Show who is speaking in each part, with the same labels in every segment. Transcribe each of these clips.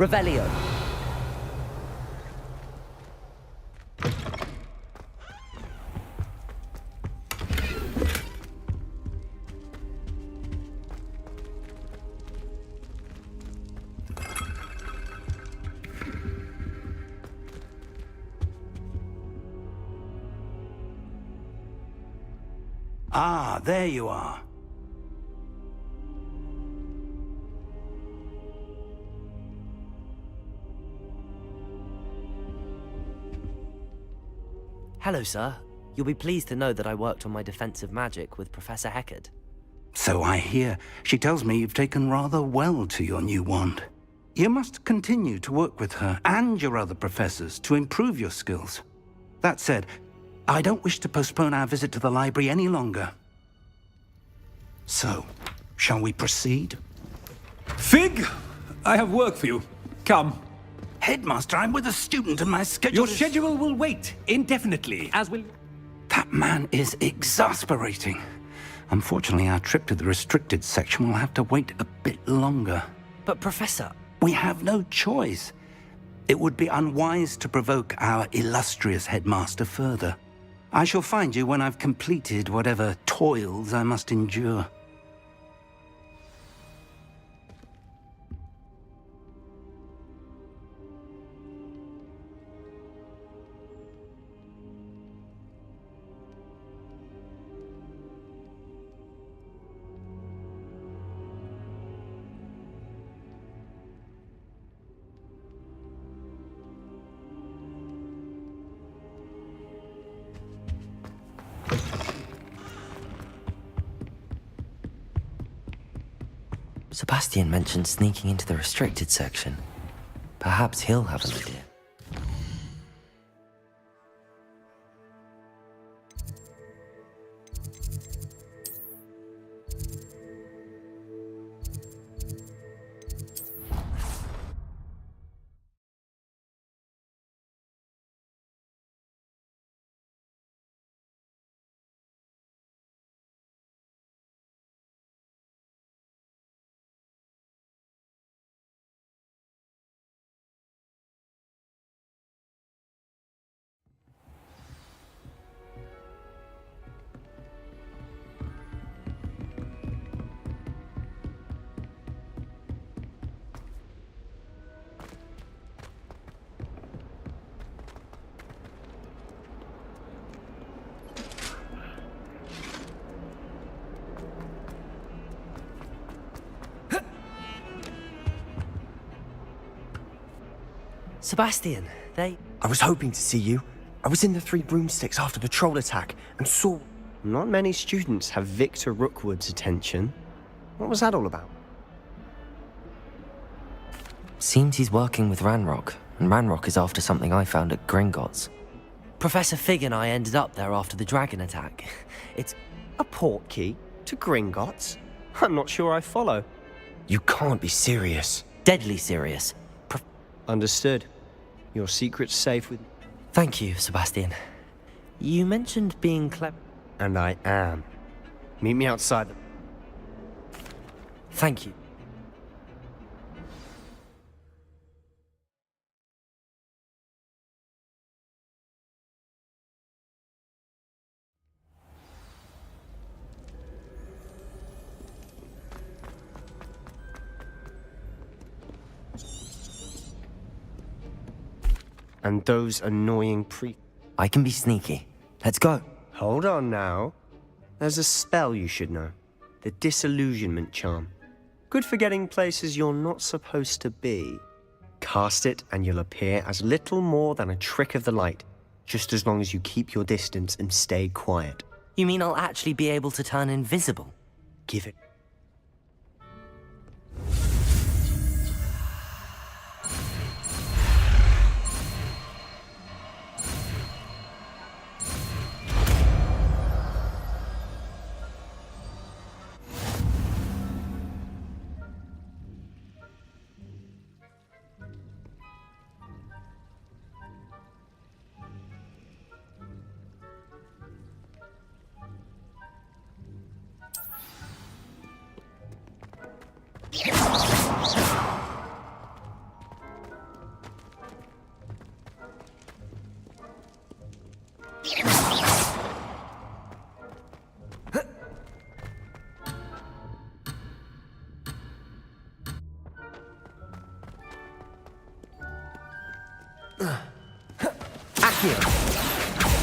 Speaker 1: Revelio.
Speaker 2: Ah, there you are.
Speaker 1: Hello, sir. You'll be pleased to know that I worked on my defensive magic with Professor Heckard.
Speaker 2: So I hear. She tells me you've taken rather well to your new wand. You must continue to work with her and your other professors to improve your skills. That said, I don't wish to postpone our visit to the library any longer. So, shall we proceed?
Speaker 3: Fig, I have work for you. Come.
Speaker 2: Headmaster, I'm with a student and my schedule
Speaker 3: Your schedule will wait indefinitely, as will...
Speaker 2: That man is exasperating. Unfortunately, our trip to the restricted section will have to wait a bit longer.
Speaker 1: But, Professor...
Speaker 2: We have no choice. It would be unwise to provoke our illustrious headmaster further. I shall find you when I've completed whatever toils I must endure.
Speaker 1: Sebastian mentioned sneaking into the restricted section. Perhaps he'll have an idea. Sebastian,
Speaker 4: I was hoping to see you. I was in the Three Broomsticks after the troll attack and saw... Not many students have Victor Rookwood's attention. What was that all about?
Speaker 1: Seems he's working with Ranrock, and Ranrock is after something I found at Gringotts. Professor Fig and I ended up there after the dragon attack. It's...
Speaker 4: A portkey? To Gringotts? I'm not sure I follow. You can't be serious.
Speaker 1: Deadly serious.
Speaker 4: Understood. Your secret's safe with...
Speaker 1: Thank you, Sebastian. You mentioned being clever...
Speaker 4: And I am. Meet me outside the...
Speaker 1: Thank you.
Speaker 4: And those annoying
Speaker 1: I can be sneaky. Let's go.
Speaker 4: Hold on now. There's a spell you should know. The Disillusionment Charm. Good for getting places you're not supposed to be. Cast it and you'll appear as little more than a trick of the light, just as long as you keep your distance and stay quiet.
Speaker 1: You mean I'll actually be able to turn invisible?
Speaker 4: Give it.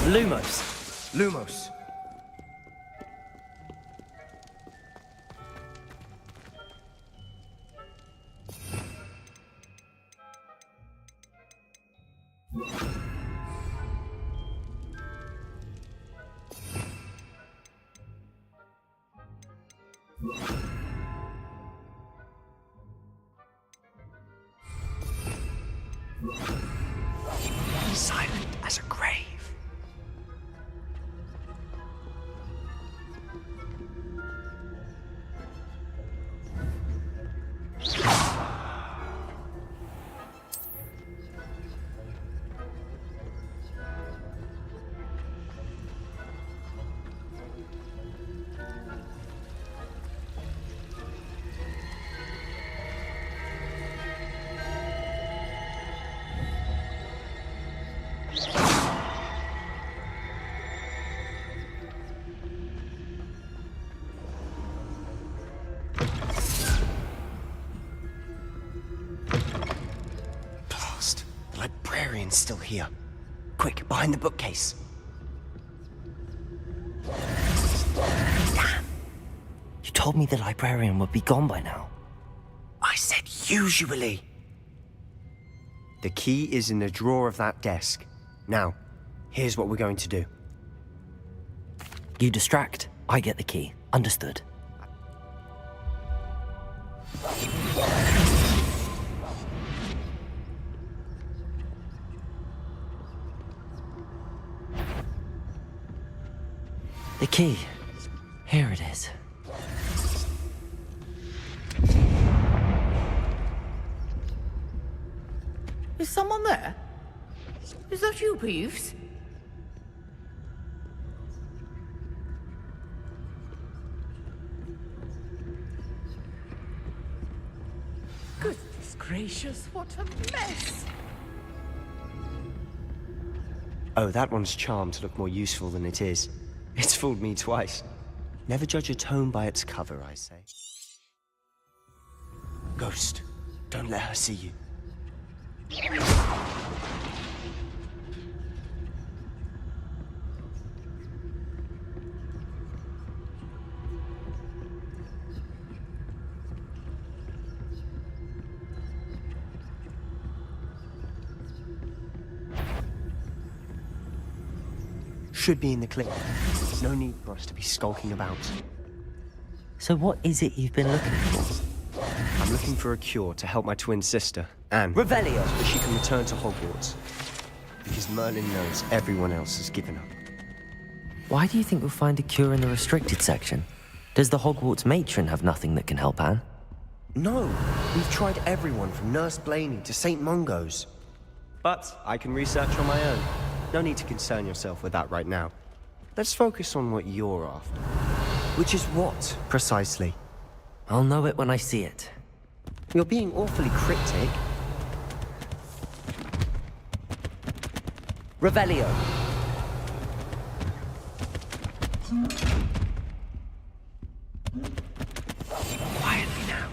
Speaker 1: Lumos.
Speaker 4: Lumos. Silent as a grave. Blast. The librarian's still here. Quick, behind the bookcase.
Speaker 1: Damn. You told me the librarian would be gone by now.
Speaker 4: I said usually. The key is in the drawer of that desk. Now, here's what we're going to do.
Speaker 1: You distract, I get the key. Understood. The key. Here it is.
Speaker 5: Is someone there? Is that you, Peeves? Goodness gracious, what a mess!
Speaker 4: Oh, that one's charmed to look more useful than it is. It's fooled me twice. Never judge a tome by its cover, I say. Ghost, don't let her see you. Should be in the clip. No need for us to be skulking about.
Speaker 1: So what is it you've been looking for?
Speaker 4: I'm looking for a cure to help my twin sister, Anne.
Speaker 1: Revelio!
Speaker 4: So that she can return to Hogwarts. Because Merlin knows everyone else has given up.
Speaker 1: Why do you think we'll find a cure in the restricted section? Does the Hogwarts matron have nothing that can help Anne?
Speaker 4: No, we've tried everyone from Nurse Blaney to St. Mungo's. But I can research on my own. No need to concern yourself with that right now. Let's focus on what you're after. Which is what, precisely?
Speaker 1: I'll know it when I see it.
Speaker 4: You're being awfully cryptic.
Speaker 1: Revelio!
Speaker 4: Quietly now.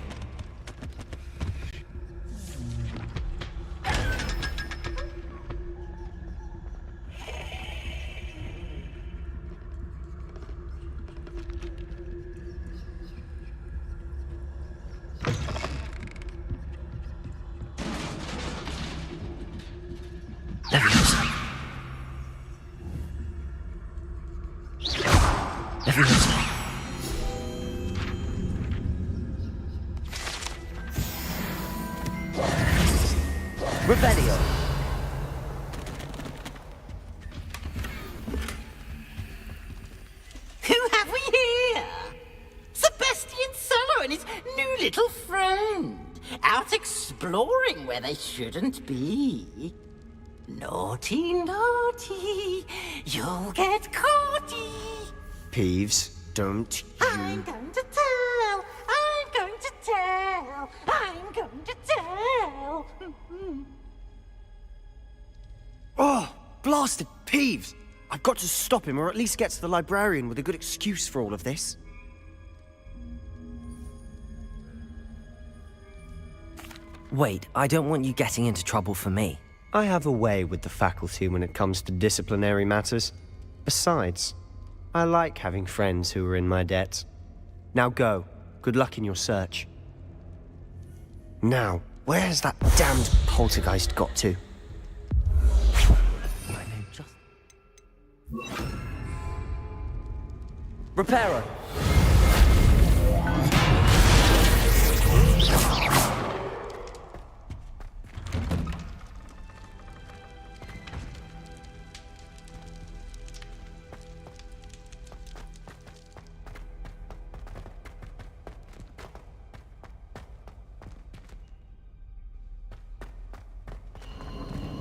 Speaker 1: Revelio!
Speaker 5: Who have we here? Sebastian Solo and his new little friend. Out exploring where they shouldn't be. Naughty, naughty. You'll get caughty.
Speaker 4: Peeves, don't you...
Speaker 5: I'm going to tell. I'm going to tell. I'm going to tell.
Speaker 4: Oh, blasted Peeves! I've got to stop him, or at least get to the librarian with a good excuse for all of this.
Speaker 1: Wait, I don't want you getting into trouble for me.
Speaker 4: I have a way with the faculty when it comes to disciplinary matters. Besides, I like having friends who are in my debt. Now go. Good luck in your search. Now, where's that damned poltergeist got to?
Speaker 1: My name just... Repairer!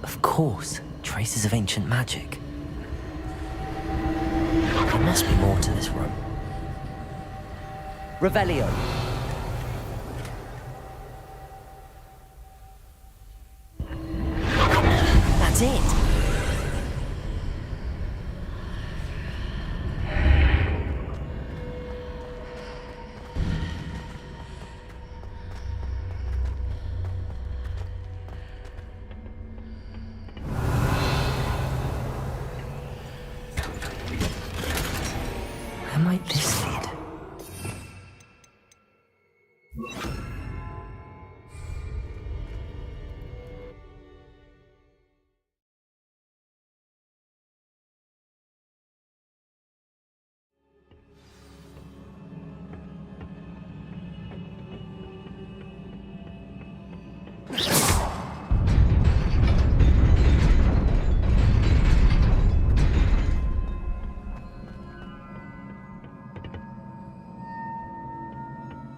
Speaker 1: Of course, traces of ancient magic. There must be more to this room. Revelio. That's it. Where might this lead?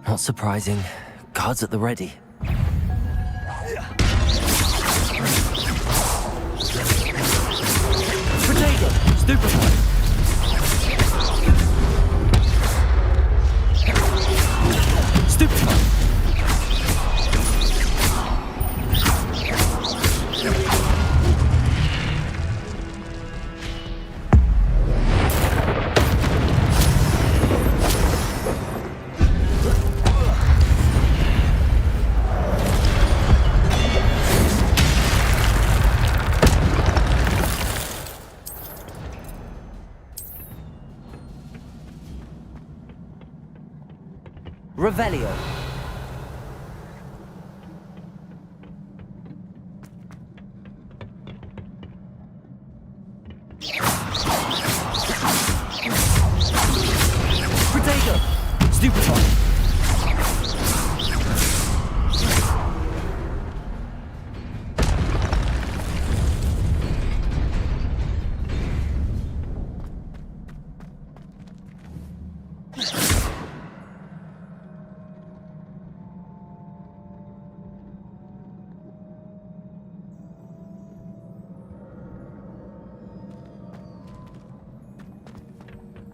Speaker 1: Not surprising. Guards at the ready. Potato! Stupefy! Stupefy! Revelio. Potato! Stupefy!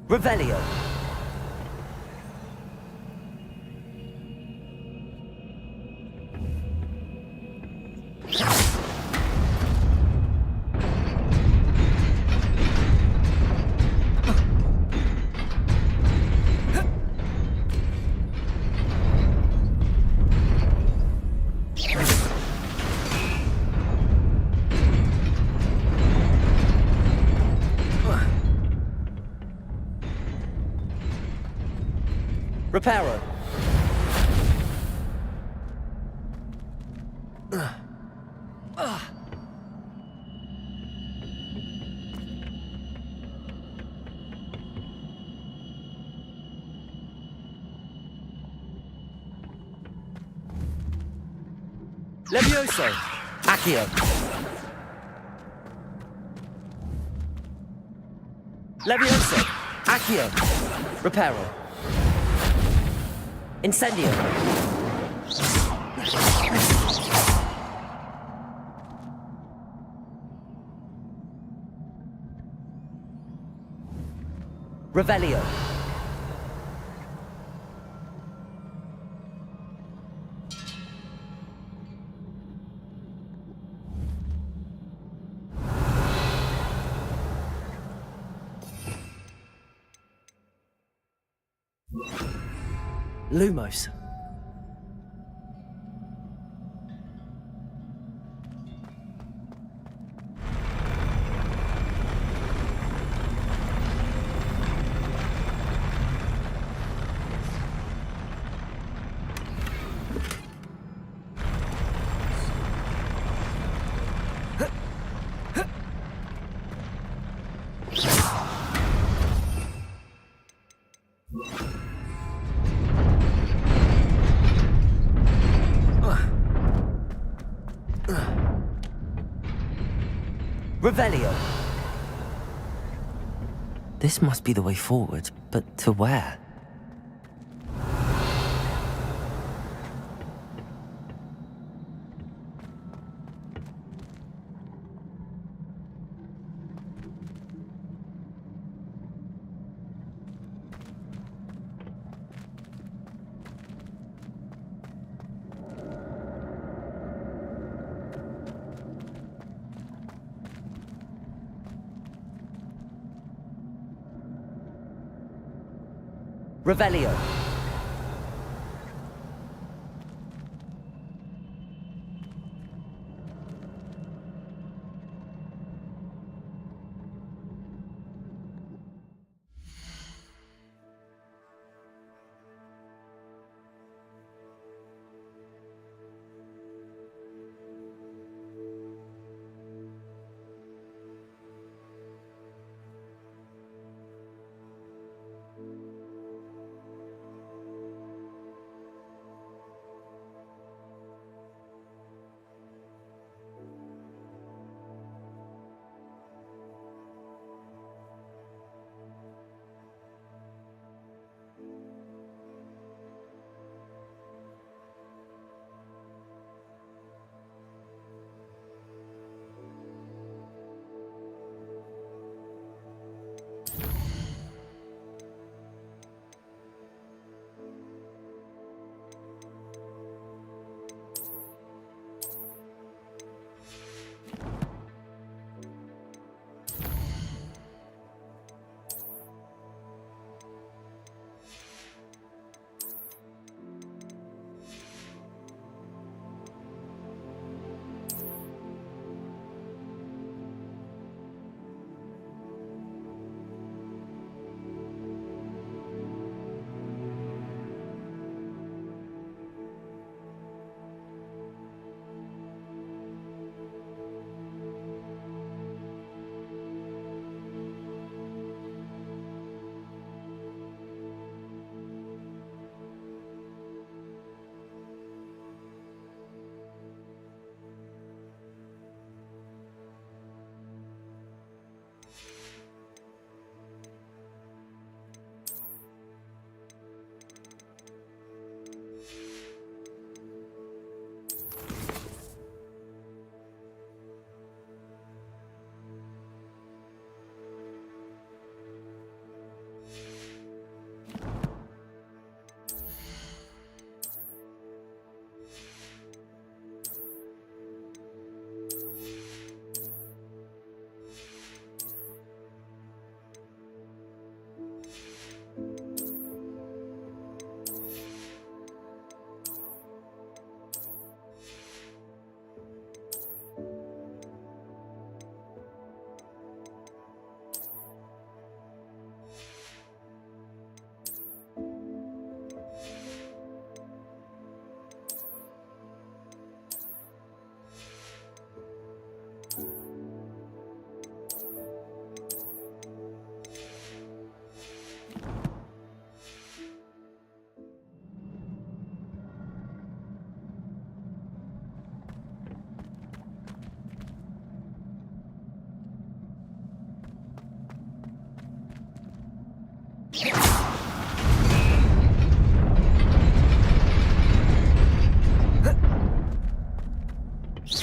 Speaker 1: Revelio. Repairer. Levioso. Accio. Levioso. Accio. Reparo. Incendio. Revelio. Lumos. Revelio! This must be the way forward, but to where? Revelio.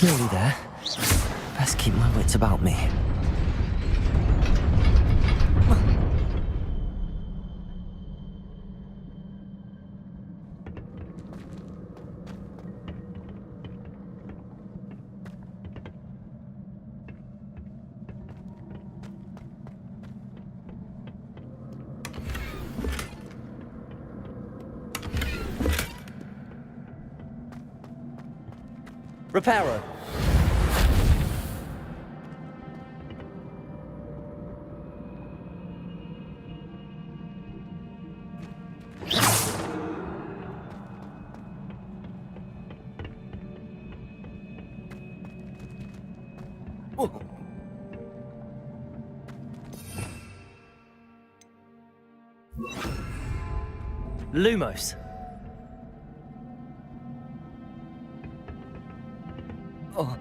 Speaker 1: Nearly there. Best keep my wits about me. Reparo. Lumos. Oh.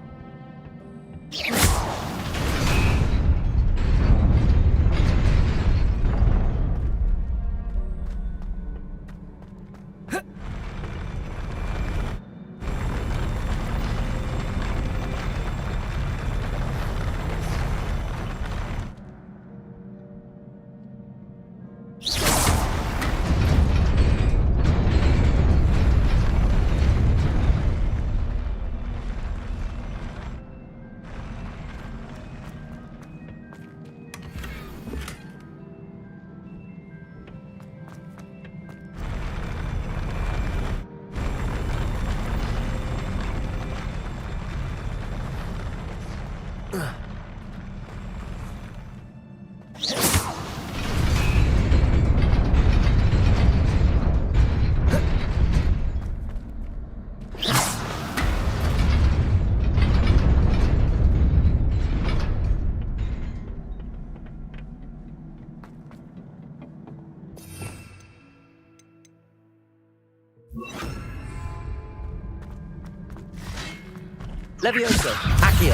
Speaker 1: Levioso! Accio!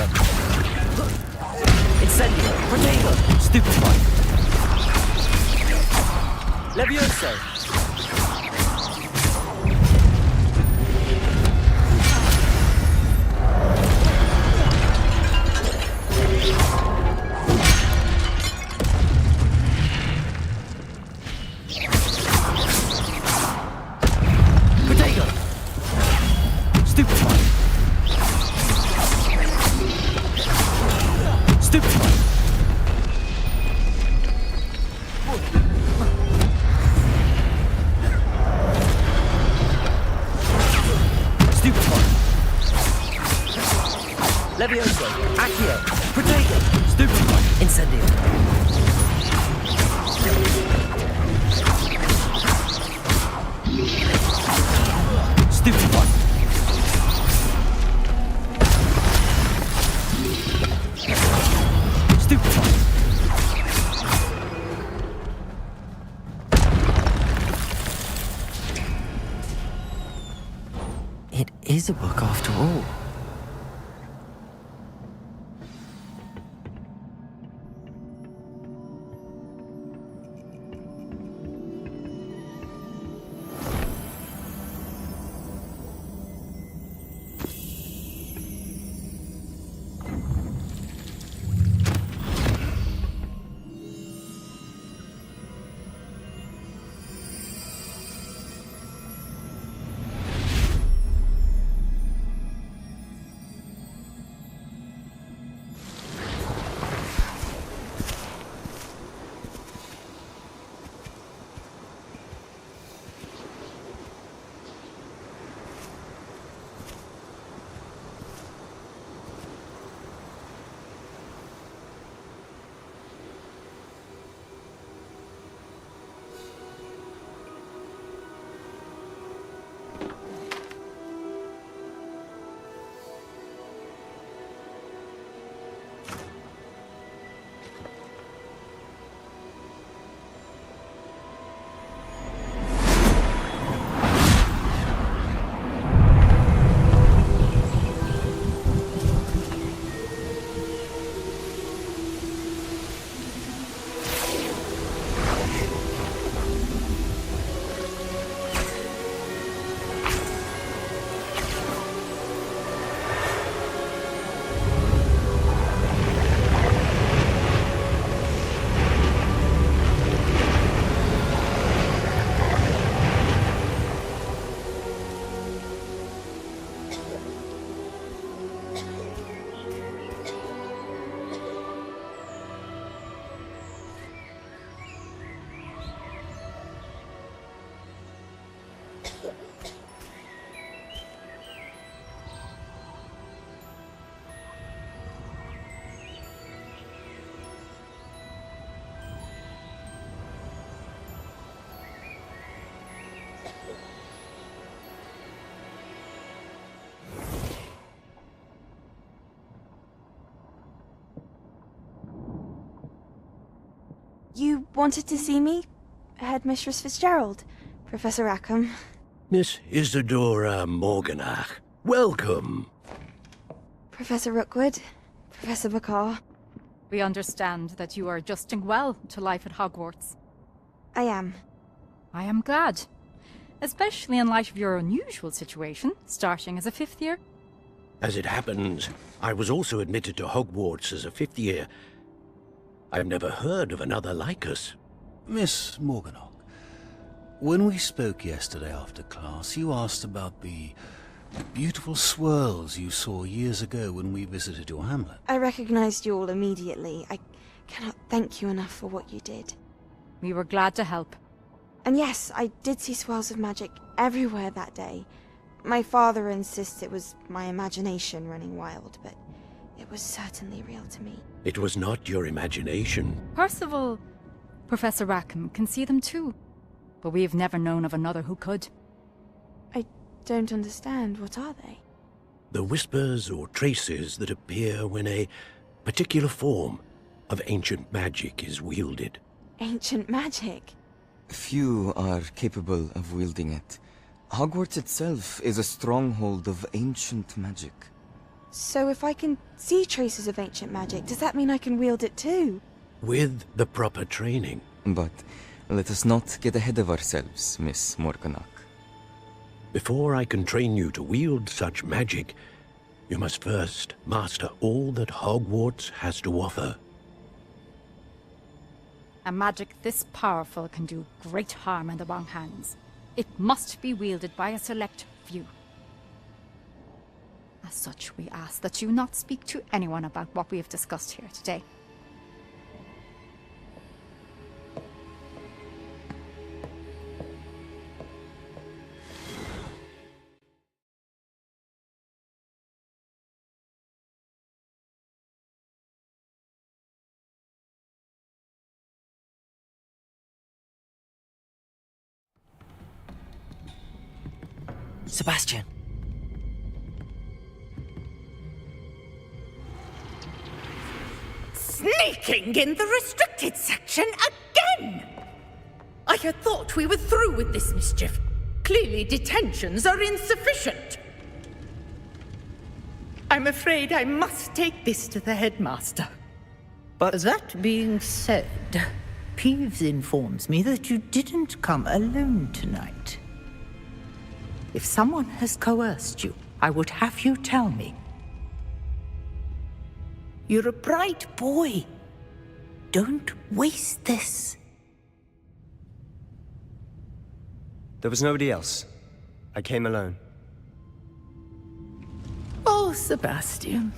Speaker 1: Incendio! Protego! Stupefy! Levioso! Protego! Stupefy! Stupefy! Stupefy! Levioso! Accio! Protego! Stupefy! Incendio! Stupefy! Stupefy! It is a book after all.
Speaker 6: You wanted to see me? Headmistress Fitzgerald, Professor Rackham.
Speaker 7: Miss Isadora Morganach, welcome.
Speaker 6: Professor Rookwood, Professor Bakar.
Speaker 8: We understand that you are adjusting well to life at Hogwarts.
Speaker 6: I am.
Speaker 8: I am glad. Especially in light of your unusual situation, starting as a 5th year.
Speaker 7: As it happens, I was also admitted to Hogwarts as a 5th year. I've never heard of another like us.
Speaker 9: Miss Morganach, when we spoke yesterday after class, you asked about the beautiful swirls you saw years ago when we visited your hamlet.
Speaker 6: I recognized you all immediately. I cannot thank you enough for what you did.
Speaker 8: We were glad to help.
Speaker 6: And yes, I did see swirls of magic everywhere that day. My father insists it was my imagination running wild, but it was certainly real to me.
Speaker 7: It was not your imagination.
Speaker 8: Percival, Professor Rackham can see them too. But we have never known of another who could.
Speaker 6: I don't understand. What are they?
Speaker 7: The whispers or traces that appear when a particular form of ancient magic is wielded.
Speaker 6: Ancient magic?
Speaker 10: Few are capable of wielding it. Hogwarts itself is a stronghold of ancient magic.
Speaker 6: So if I can see traces of ancient magic, does that mean I can wield it too?
Speaker 7: With the proper training.
Speaker 10: But let us not get ahead of ourselves, Miss Morganach.
Speaker 7: Before I can train you to wield such magic, you must first master all that Hogwarts has to offer.
Speaker 8: A magic this powerful can do great harm in the wrong hands. It must be wielded by a select few. As such, we ask that you not speak to anyone about what we have discussed here today.
Speaker 1: Sebastian.
Speaker 11: Sneaking in the restricted section again! I had thought we were through with this mischief. Clearly detentions are insufficient. I'm afraid I must take this to the headmaster. But that being said, Peeves informs me that you didn't come alone tonight. If someone has coerced you, I would have you tell me. You're a bright boy. Don't waste this.
Speaker 4: There was nobody else. I came alone.
Speaker 11: Oh, Sebastian.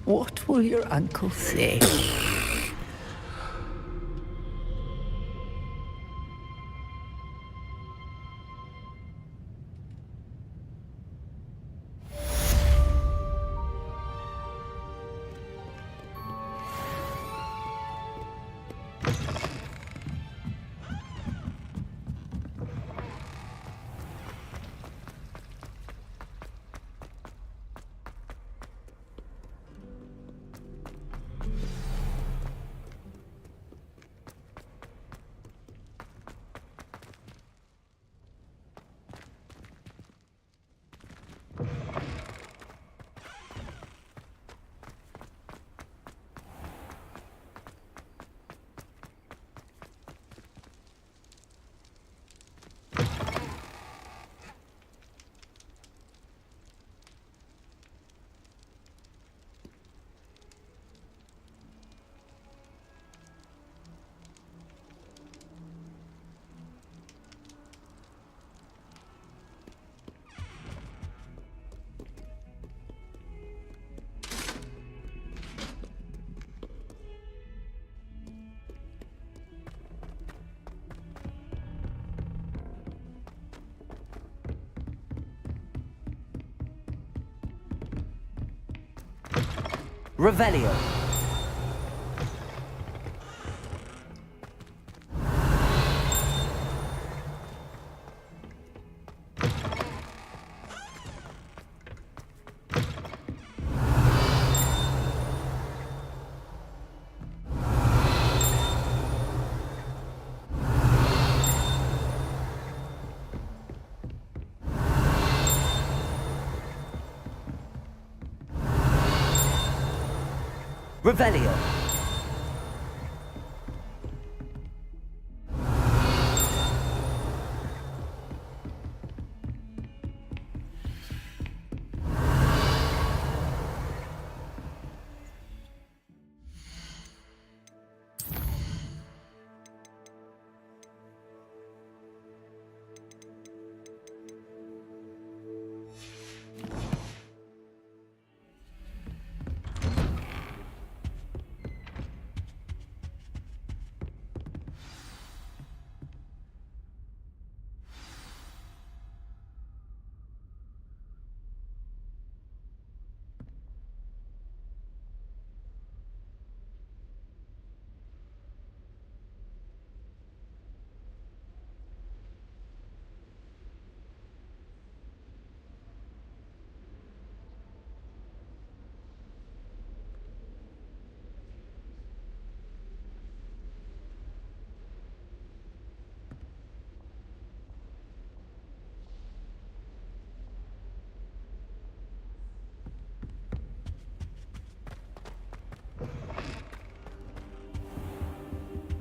Speaker 11: What will your uncle say?
Speaker 1: Revelio. Revelio.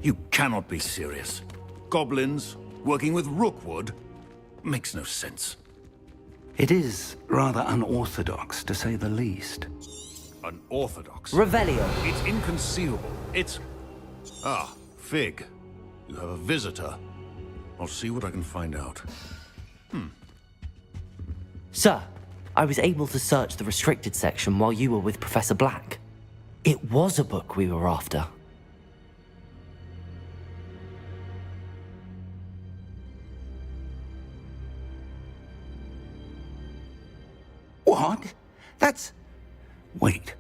Speaker 9: You cannot be serious. Goblins working with Rookwood makes no sense.
Speaker 2: It is rather unorthodox, to say the least.
Speaker 9: Unorthodox?
Speaker 1: Revelio.
Speaker 9: It's inconceivable. It's... Ah, Fig. You have a visitor. I'll see what I can find out.
Speaker 1: Sir, I was able to search the restricted section while you were with Professor Black. It was a book we were after.
Speaker 2: What? That's... Wait.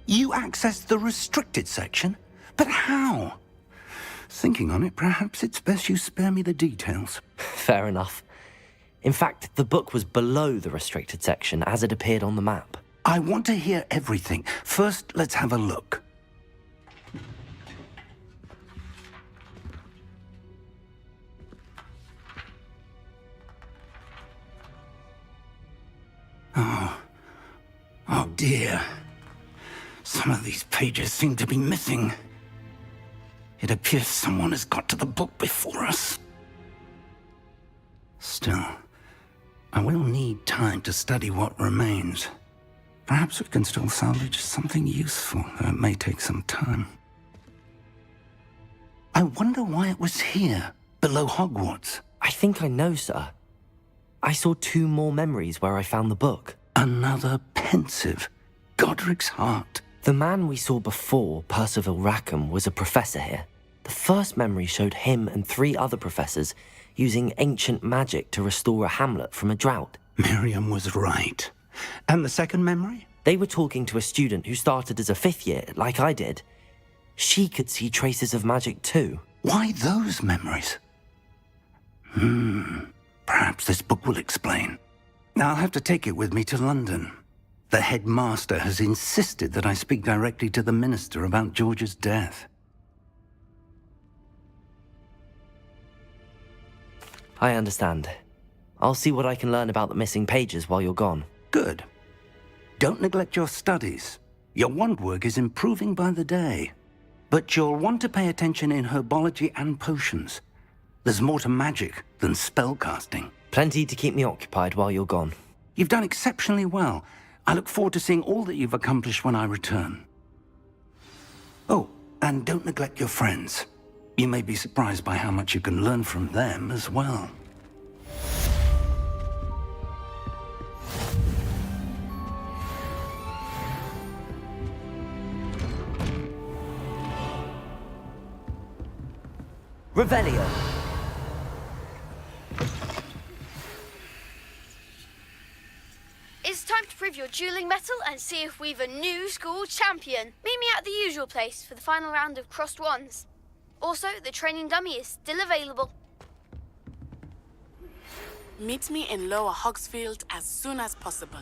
Speaker 2: You accessed the restricted section? But how? Thinking on it, perhaps it's best you spare me the details.
Speaker 1: Fair enough. In fact, the book was below the restricted section as it appeared on the map.
Speaker 2: I want to hear everything. First, let's have a look. Oh dear. Some of these pages seem to be missing. It appears someone has got to the book before us. Still, I will need time to study what remains. Perhaps we can still salvage something useful, though it may take some time. I wonder why it was here, below Hogwarts.
Speaker 1: I think I know, sir. I saw 2 more memories where I found the book.
Speaker 2: Another pensive. Godric's heart.
Speaker 1: The man we saw before, Percival Rackham, was a professor here. The first memory showed him and 3 other professors using ancient magic to restore a hamlet from a drought.
Speaker 2: Miriam was right. And the second memory?
Speaker 1: They were talking to a student who started as a 5th year, like I did. She could see traces of magic too.
Speaker 2: Why those memories? Perhaps this book will explain. I'll have to take it with me to London. The headmaster has insisted that I speak directly to the minister about George's death.
Speaker 1: I understand. I'll see what I can learn about the missing pages while you're gone.
Speaker 2: Good. Don't neglect your studies. Your wand work is improving by the day. But you'll want to pay attention in herbology and potions. There's more to magic than spellcasting.
Speaker 1: Plenty to keep me occupied while you're gone.
Speaker 2: You've done exceptionally well. I look forward to seeing all that you've accomplished when I return. Oh, and don't neglect your friends. You may be surprised by how much you can learn from them as well.
Speaker 1: Revelio.
Speaker 12: It's time to prove your dueling mettle and see if we've a new school champion. Meet me at the usual place for the final round of crossed wands. Also, the training dummy is still available.
Speaker 13: Meet me in Lower Hogsfield as soon as possible.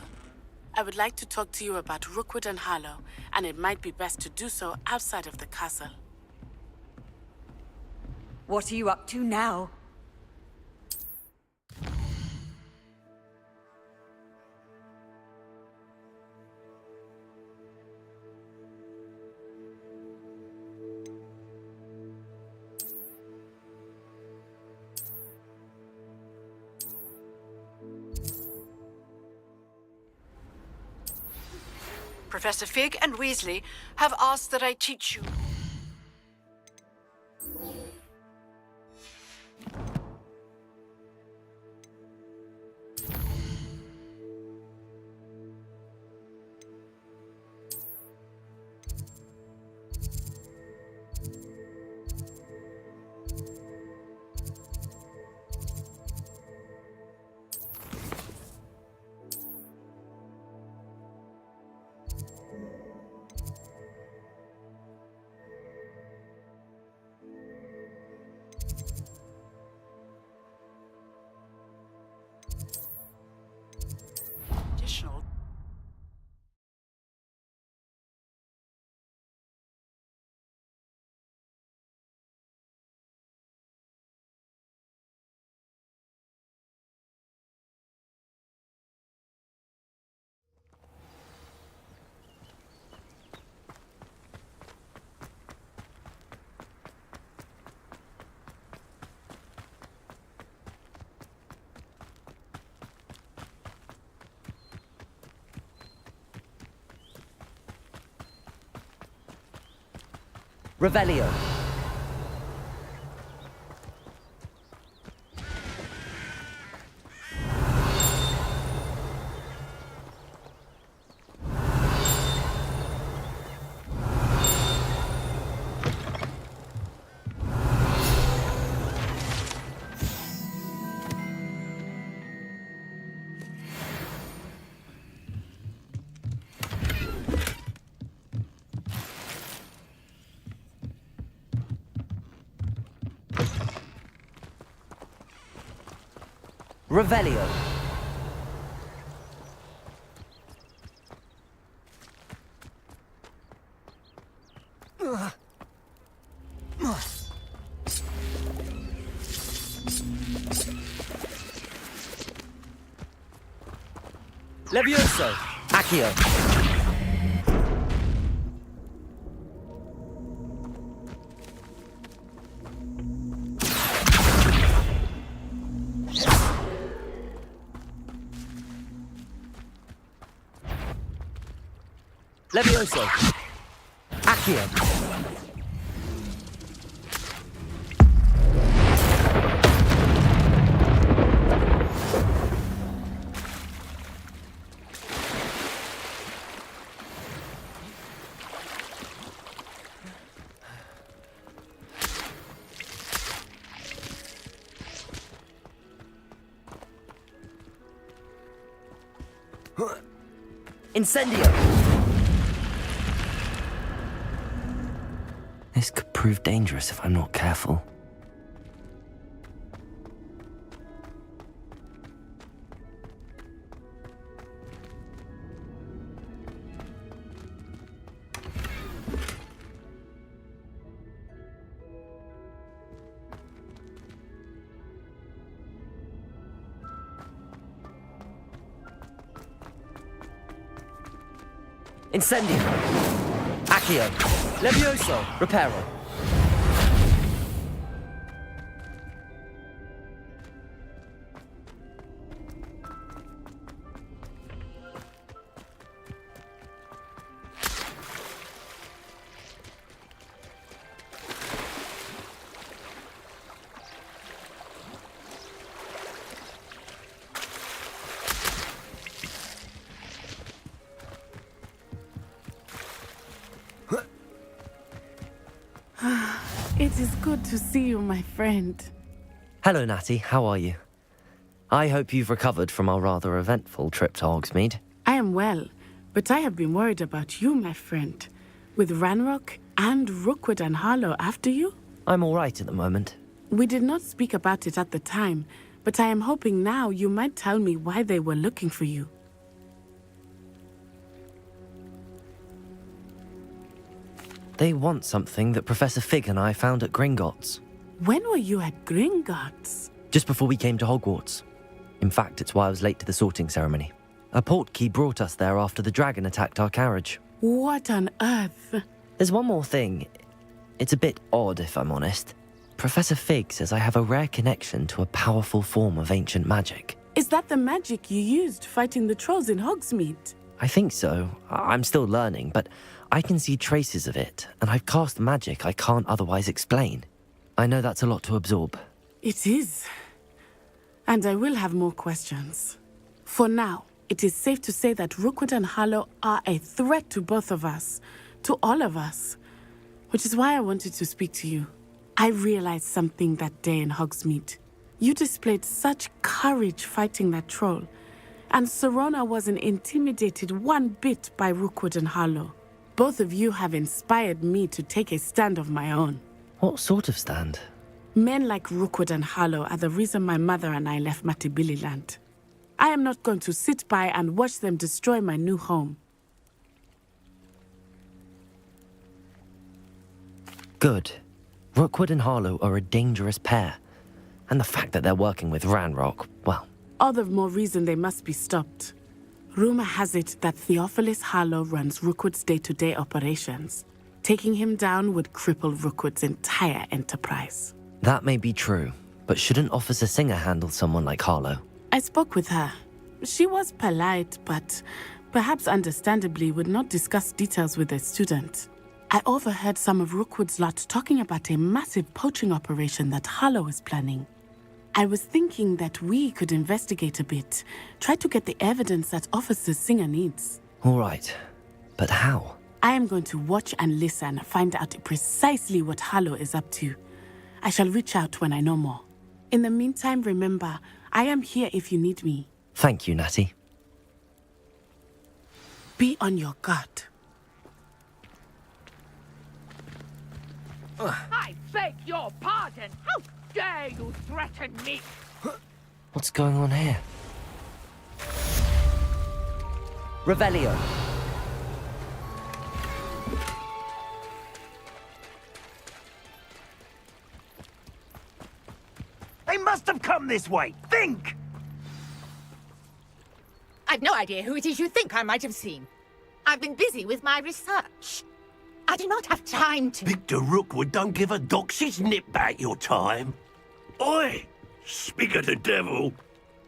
Speaker 13: I would like to talk to you about Rookwood and Harlow, and it might be best to do so outside of the castle.
Speaker 14: What are you up to now?
Speaker 15: Professor Fig and Weasley have asked that I teach you.
Speaker 1: Revelio. Revelio. Levioso. Accio. Levioso. Accio. Incendio. This could prove dangerous if I'm not careful. Incendio. Accio. Levioso. Reparo.
Speaker 13: It is good to see you, my friend.
Speaker 1: Hello, Natty. How are you? I hope you've recovered from our rather eventful trip to Hogsmeade.
Speaker 13: I am well, but I have been worried about you, my friend. With Ranrock and Rookwood and Harlow after you?
Speaker 1: I'm all right at the moment.
Speaker 13: We did not speak about it at the time, but I am hoping now you might tell me why they were looking for you.
Speaker 1: They want something that Professor Fig and I found at Gringotts.
Speaker 13: When were you at Gringotts?
Speaker 1: Just before we came to Hogwarts. In fact, it's why I was late to the sorting ceremony. A portkey brought us there after the dragon attacked our carriage.
Speaker 13: What on earth?
Speaker 1: There's one more thing. It's a bit odd, if I'm honest. Professor Fig says I have a rare connection to a powerful form of ancient magic.
Speaker 13: Is that the magic you used fighting the trolls in Hogsmeade?
Speaker 1: I think so. I'm still learning, but I can see traces of it, and I've cast magic I can't otherwise explain. I know that's a lot to absorb.
Speaker 13: It is. And I will have more questions. For now, it is safe to say that Rookwood and Harlow are a threat to both of us, to all of us, which is why I wanted to speak to you. I realized something that day in Hogsmeade. You displayed such courage fighting that troll, and Serona wasn't intimidated one bit by Rookwood and Harlow. Both of you have inspired me to take a stand of my own.
Speaker 1: What sort of stand?
Speaker 13: Men like Rookwood and Harlow are the reason my mother and I left Matibili-land. I am not going to sit by and watch them destroy my new home.
Speaker 1: Good. Rookwood and Harlow are a dangerous pair. And the fact that they're working with Ranrock, well...
Speaker 13: All the more reason they must be stopped. Rumor has it that Theophilus Harlow runs Rookwood's day-to-day operations. Taking him down would cripple Rookwood's entire enterprise.
Speaker 1: That may be true, but shouldn't Officer Singer handle someone like Harlow?
Speaker 13: I spoke with her. She was polite, but perhaps understandably would not discuss details with a student. I overheard some of Rookwood's lot talking about a massive poaching operation that Harlow is planning. I was thinking that we could investigate a bit, try to get the evidence that Officer Singer needs.
Speaker 1: All right, but how?
Speaker 13: I am going to watch and listen, find out precisely what Harlow is up to. I shall reach out when I know more. In the meantime, remember, I am here if you need me.
Speaker 1: Thank you, Natty.
Speaker 13: Be on your guard.
Speaker 16: I beg your pardon! How dare you threaten me?
Speaker 1: What's going on here? Revelio.
Speaker 17: They must have come this way. Think!
Speaker 11: I've no idea who it is you think I might have seen. I've been busy with my research. I do not have time to...
Speaker 7: Victor Rookwood don't give a doxy's nip back your time. Oi! Speak of the devil.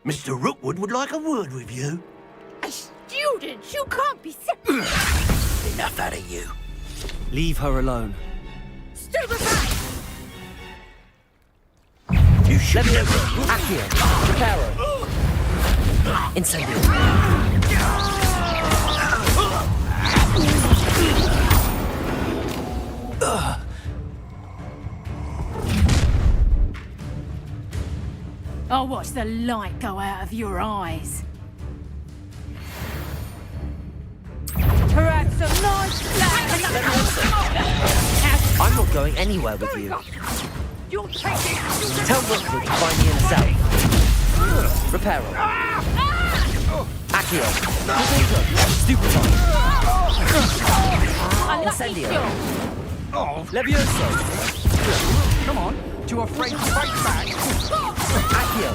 Speaker 7: Mr. Rookwood would like a word with you.
Speaker 11: A student? You can't be...
Speaker 7: Enough out of you.
Speaker 1: Leave her alone.
Speaker 11: Stay aside!
Speaker 7: You should
Speaker 1: never... Accio. Reparo. Incendio.
Speaker 8: I'll watch the light go out of your eyes. Perhaps some nice
Speaker 1: I'm not going anywhere with you.
Speaker 16: You'll take it!
Speaker 1: Tell Rookwood to find me in the cell. Reparo. Accio. Stupefy. Incendio. Levioso.
Speaker 17: Come on, too afraid to fight back?
Speaker 1: Accio.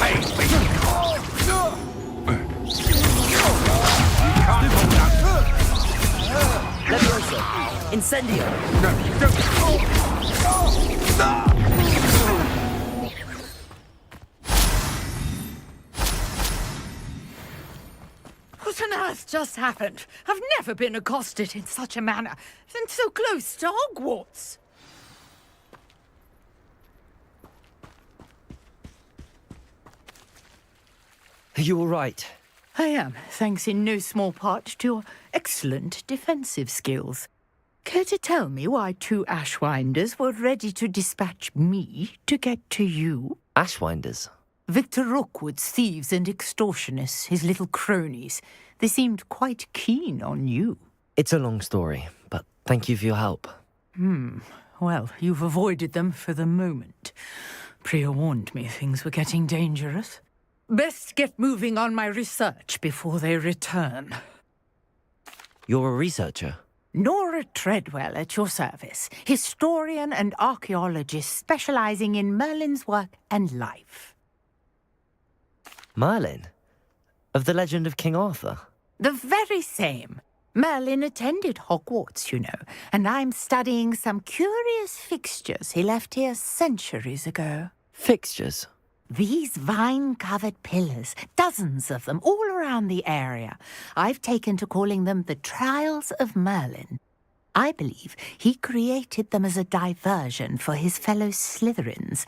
Speaker 17: Hey, me!
Speaker 1: Levioso. Incendio.
Speaker 17: No, don't.
Speaker 11: What on earth just happened? I've never been accosted in such a manner, and so close to Hogwarts.
Speaker 1: Are you all right?
Speaker 11: I am, thanks in no small part to your excellent defensive skills. Care to tell me why two Ashwinders were ready to dispatch me to get to you?
Speaker 1: Ashwinders?
Speaker 11: Victor Rookwood's thieves and extortionists, his little cronies. They seemed quite keen on you.
Speaker 1: It's a long story, but thank you for your help.
Speaker 11: Well, you've avoided them for the moment. Priya warned me things were getting dangerous. Best get moving on my research before they return.
Speaker 1: You're a researcher?
Speaker 11: Nora Treadwell at your service, historian and archaeologist specializing in Merlin's work and life.
Speaker 1: Merlin? Of the legend of King Arthur?
Speaker 11: The very same. Merlin attended Hogwarts, you know, and I'm studying some curious fixtures he left here centuries ago.
Speaker 1: Fixtures?
Speaker 11: These vine-covered pillars, dozens of them, all around the area. I've taken to calling them the Trials of Merlin. I believe he created them as a diversion for his fellow Slytherins.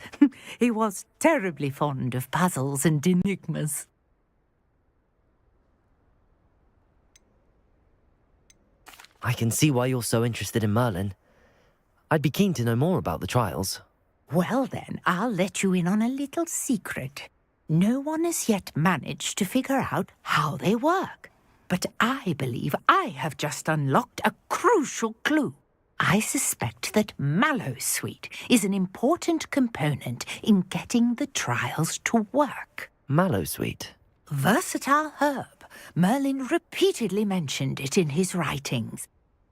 Speaker 11: He was terribly fond of puzzles and enigmas.
Speaker 1: I can see why you're so interested in Merlin. I'd be keen to know more about the trials.
Speaker 11: Well then, I'll let you in on a little secret. No one has yet managed to figure out how they work. But I believe I have just unlocked a crucial clue. I suspect that Mallowsweet is an important component in getting the trials to work.
Speaker 1: Mallowsweet?
Speaker 11: Versatile herb. Merlin repeatedly mentioned it in his writings.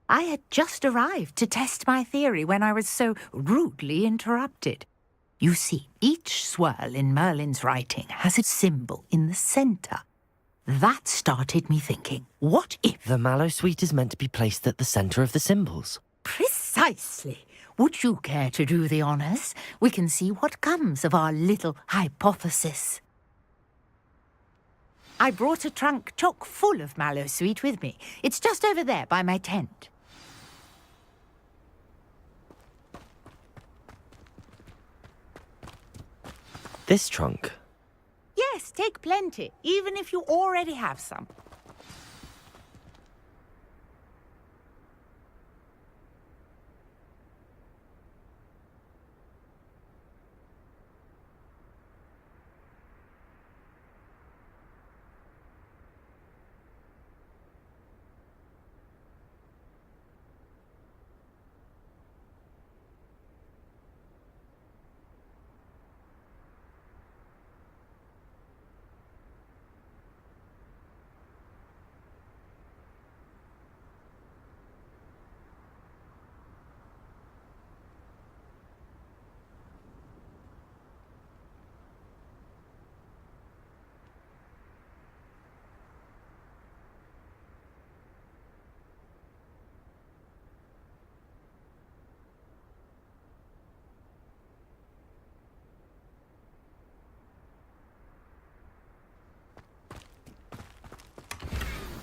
Speaker 11: I had just arrived to test my theory when I was so rudely interrupted. You see, each swirl in Merlin's writing has a symbol in the center. That started me thinking, what if...
Speaker 1: The Mallowsweet is meant to be placed at the center of the symbols.
Speaker 11: Precisely. Would you care to do the honors? We can see what comes of our little hypothesis. I brought a trunk chock full of mallow sweet with me. It's just over there by my tent.
Speaker 1: This trunk?
Speaker 11: Yes, take plenty, even if you already have some.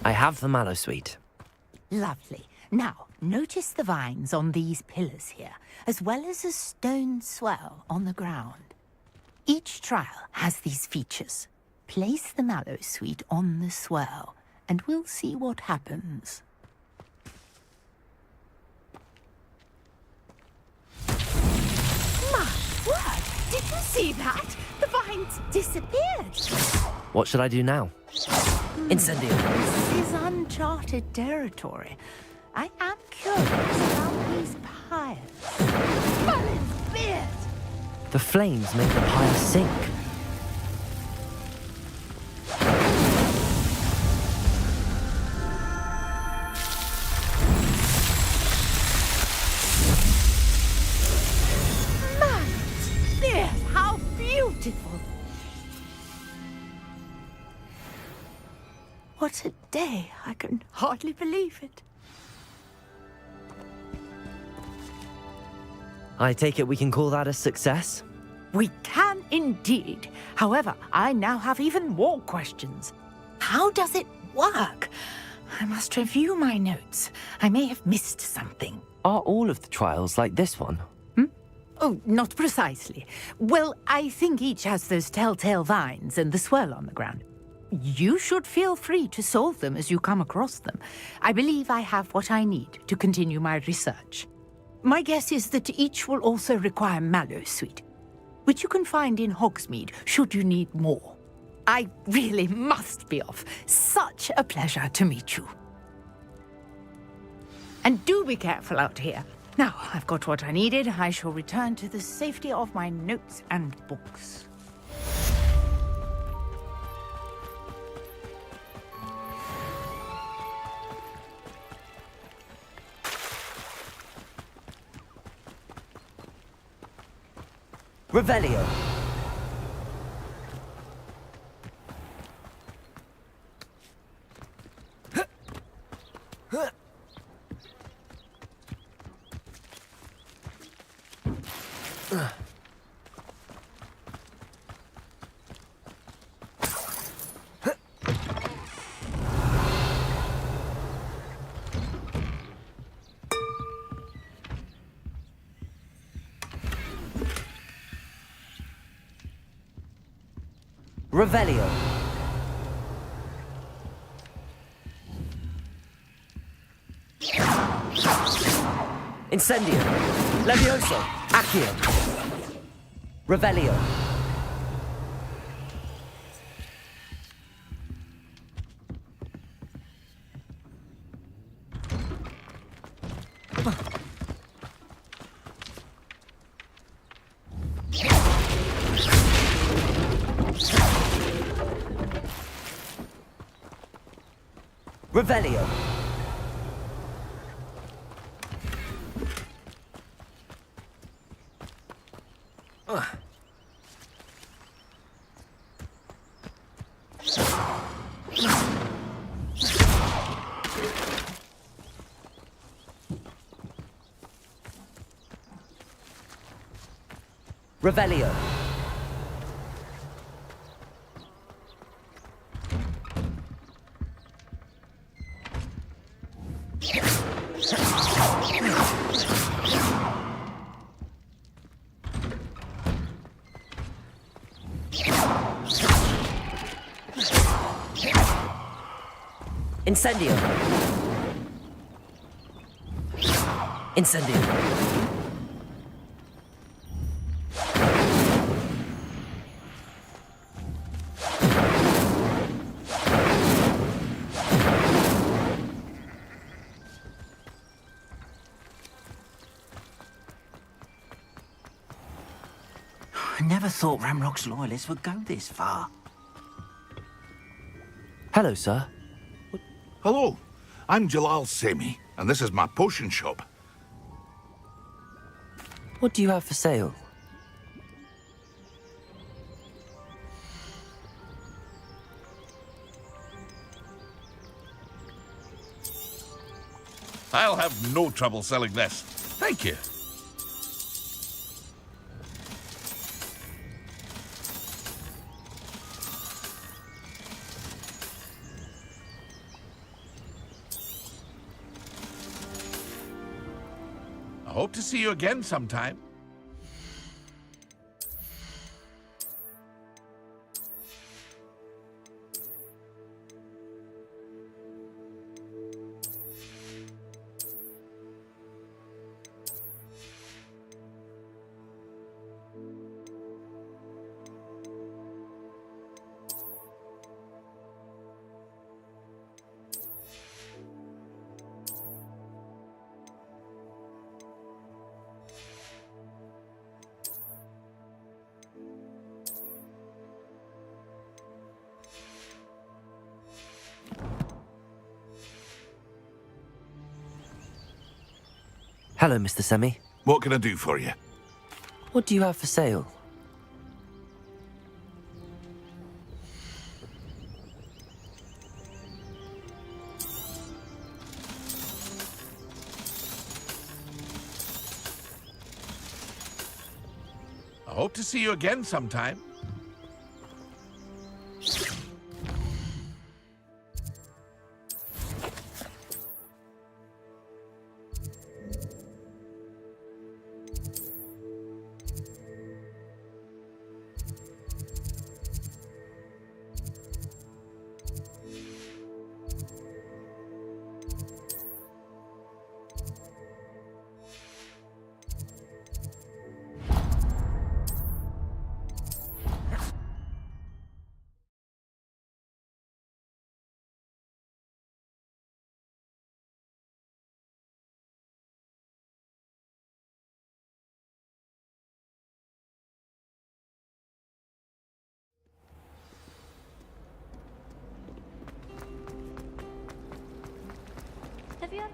Speaker 1: I have the mallow sweet.
Speaker 11: Lovely. Now, notice the vines on these pillars here, as well as a stone swell on the ground. Each trial has these features. Place the mallow sweet on the swell, and we'll see what happens. My word! Did you see that? The vines disappeared.
Speaker 1: What should I do now? Incendio.
Speaker 11: This is uncharted territory. I am curious about these pyres. Merlin's beard!
Speaker 1: The flames make the pyre sink.
Speaker 11: Merlin's beard! How beautiful! What a day! I can hardly believe it.
Speaker 1: I take it we can call that a success?
Speaker 11: We can indeed. However, I now have even more questions. How does it work? I must review my notes. I may have missed something.
Speaker 1: Are all of the trials like this one?
Speaker 11: Oh, not precisely. Well, I think each has those telltale vines and the swirl on the ground. You should feel free to solve them as you come across them. I believe I have what I need to continue my research. My guess is that each will also require mallow sweet, which you can find in Hogsmeade should you need more. I really must be off. Such a pleasure to meet you. And do be careful out here. Now, I've got what I needed. I shall return to the safety of my notes and books.
Speaker 1: Revelio. Revelio. Incendio. Levioso. Accio. Revelio. Revelio. Revelio. Incendio! Incendio!
Speaker 5: I never thought Ramrock's loyalists would go this far.
Speaker 1: Hello, sir.
Speaker 18: Hello, I'm Jalal Semi, and this is my potion shop.
Speaker 1: What do you have for sale?
Speaker 18: I'll have no trouble selling this. Thank you. I hope to see you again sometime.
Speaker 1: Hello, Mr. Semi.
Speaker 18: What can I do for you?
Speaker 1: What do you have for sale?
Speaker 18: I hope to see you again sometime.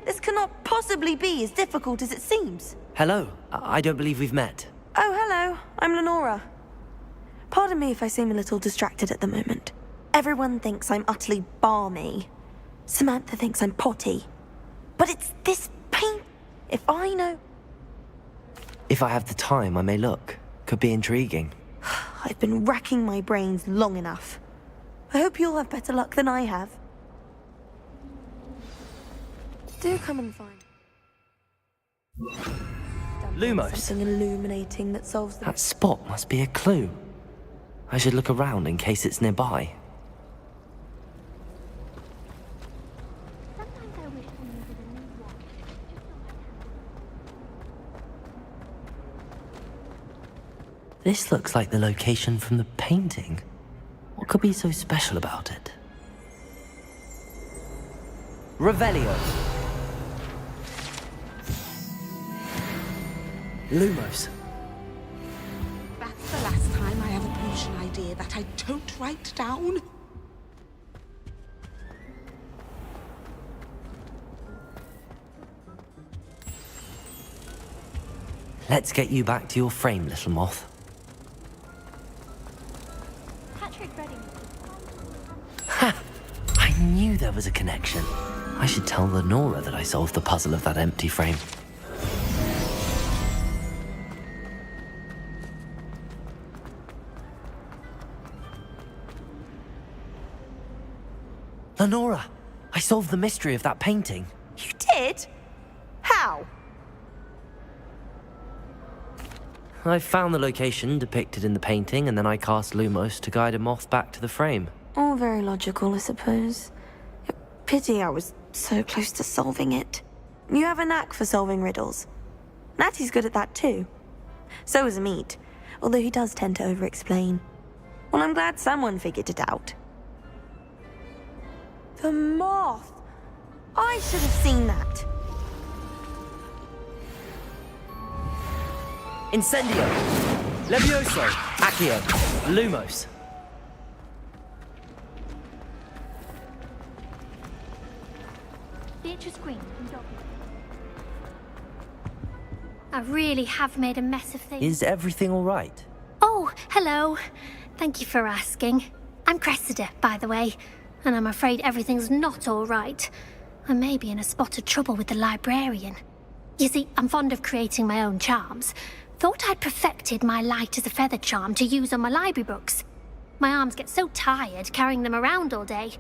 Speaker 19: This cannot possibly be as difficult as it seems.
Speaker 1: Hello. I don't believe we've met.
Speaker 19: Oh, hello. I'm Lenora. Pardon me if I seem a little distracted at the moment. Everyone thinks I'm utterly balmy. Samantha thinks I'm potty. But it's this paint. If I know...
Speaker 1: If I have the time, I may look. Could be intriguing.
Speaker 19: I've been racking my brains long enough. I hope you'll have better luck than I have. Do come and find
Speaker 1: Lumos.
Speaker 19: something illuminating that solves the...
Speaker 1: That spot must be a clue. I should look around in case it's nearby. This looks like the location from the painting. What could be so special about it? Revelio. Lumos.
Speaker 20: That's the last time I have a potion idea that I don't write down.
Speaker 1: Let's get you back to your frame, little moth. Ha! I knew there was a connection. I should tell Lenora that I solved the puzzle of that empty frame. Lenora, I solved the mystery of that painting.
Speaker 19: You did? How?
Speaker 1: I found the location depicted in the painting, and then I cast Lumos to guide a moth back to the frame.
Speaker 19: All very logical, I suppose. Pity I was so close to solving it. You have a knack for solving riddles. Natty's good at that too. So is Amit, although he does tend to over-explain. Well, I'm glad someone figured it out. The moth! I should have seen that.
Speaker 1: Incendio! Levioso! Accio! Lumos!
Speaker 21: Beatrice Green from Dobby. I really have made a mess of things.
Speaker 1: Is everything all right?
Speaker 21: Oh, hello. Thank you for asking. I'm Cressida, by the way, and I'm afraid everything's not all right. I may be in a spot of trouble with the librarian. You see, I'm fond of creating my own charms. Thought I'd perfected my light as a feather charm to use on my library books. My arms get so tired carrying them around all day.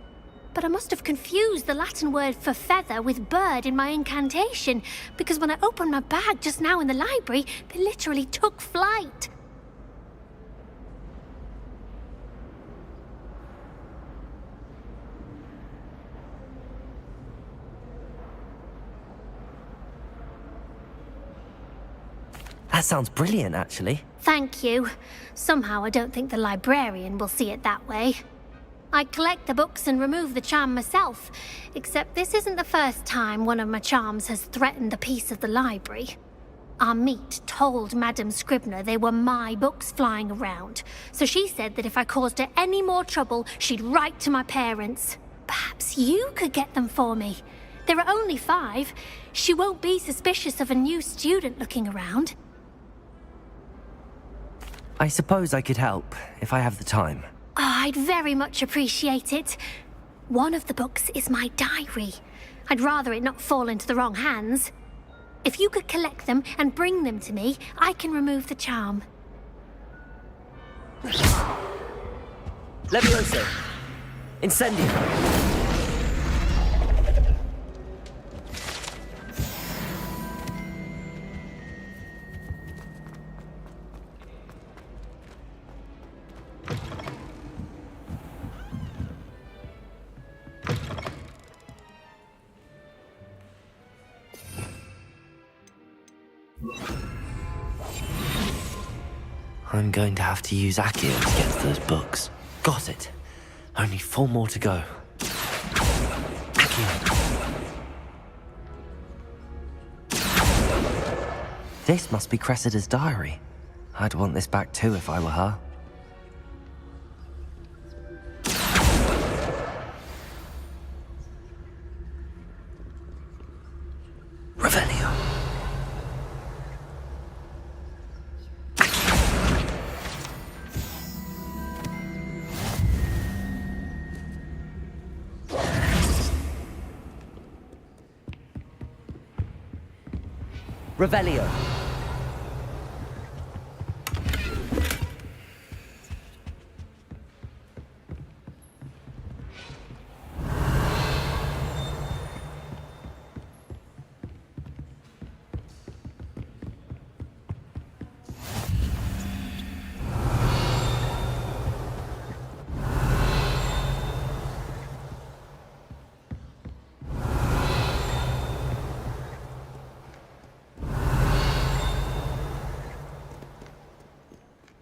Speaker 21: But I must have confused the Latin word for feather with bird in my incantation, because when I opened my bag just now in the library, they literally took flight.
Speaker 1: That sounds brilliant, actually.
Speaker 21: Thank you. Somehow I don't think the librarian will see it that way. I collect the books and remove the charm myself, except this isn't the first time one of my charms has threatened the peace of the library. Amit told Madame Scribner they were my books flying around, so she said that if I caused her any more trouble, she'd write to my parents. Perhaps you could get them for me. There are only 5. She won't be suspicious of a new student looking around.
Speaker 1: I suppose I could help, if I have the time.
Speaker 21: Oh, I'd very much appreciate it. One of the books is my diary. I'd rather it not fall into the wrong hands. If you could collect them and bring them to me, I can remove the charm.
Speaker 1: Levioso! Incendio! I'm going to have to use Accio to get to those books. Got it. Only 4 more to go. Accio. This must be Cressida's diary. I'd want this back too if I were her. Revelio. Revelio.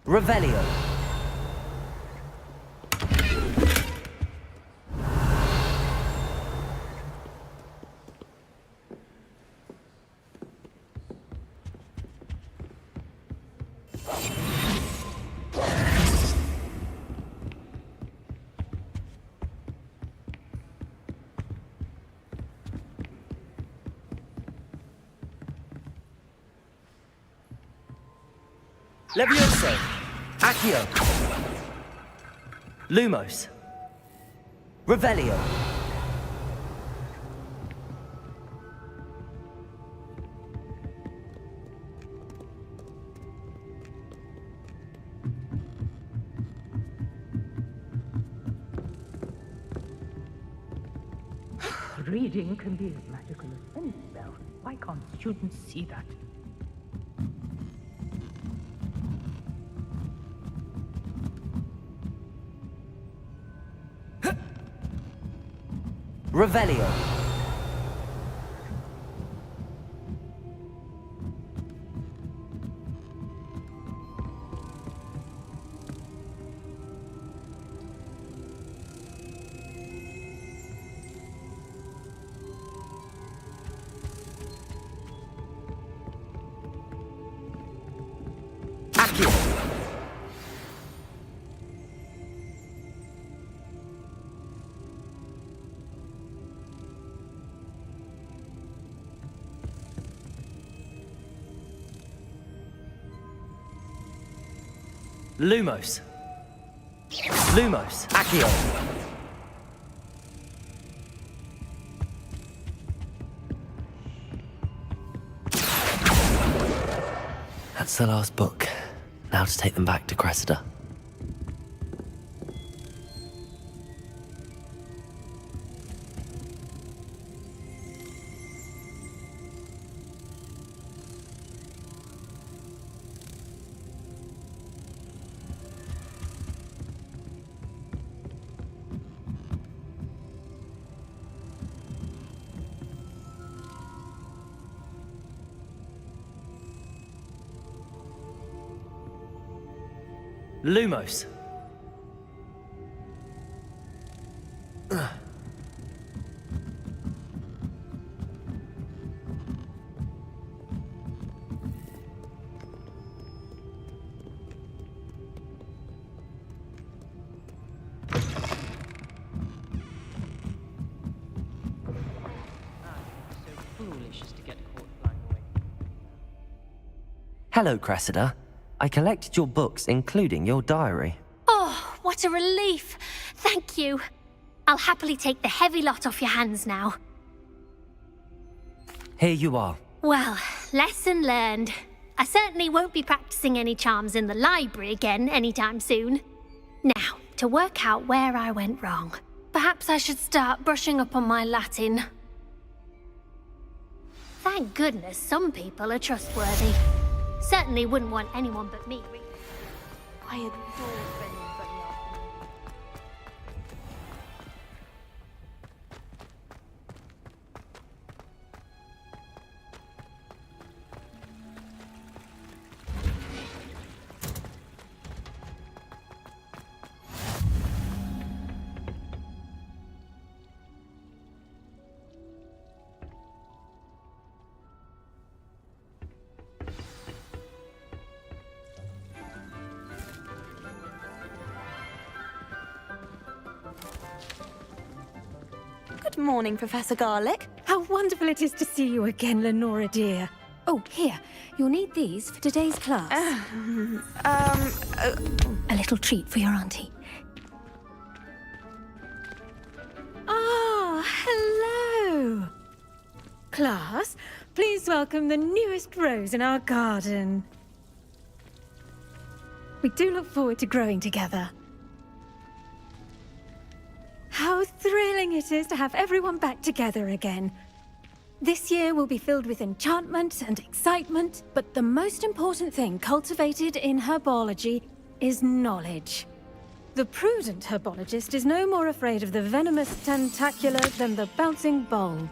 Speaker 1: Revelio. Levioso! Accio! Lumos! Revelio!
Speaker 16: Reading can be as magical as any spell. Why can't students see that?
Speaker 1: Revelio. Accio. Lumos. Lumos. Accio. That's the last book. Now to take them back to Cressida. Lumos. Hello, Cressida. I collected your books, including your diary.
Speaker 21: Oh, what a relief. Thank you. I'll happily take the heavy lot off your hands now.
Speaker 1: Here you are.
Speaker 21: Well, lesson learned. I certainly won't be practicing any charms in the library again anytime soon. Now, to work out where I went wrong. Perhaps I should start brushing up on my Latin. Thank goodness some people are trustworthy. Certainly wouldn't want anyone but me.
Speaker 6: I adore spending sunny afternoons. Good morning, Professor Garlick.
Speaker 3: How wonderful it is to see you again, Lenora dear. Oh, here. You'll need these for today's class. A little treat for your auntie. Ah, hello. Class, please welcome the newest rose in our garden. We do look forward to growing together. How thrilling it is to have everyone back together again. This year will be filled with enchantment and excitement, but the most important thing cultivated in herbology is knowledge. The prudent herbologist is no more afraid of the venomous tentacula than the bouncing bulb.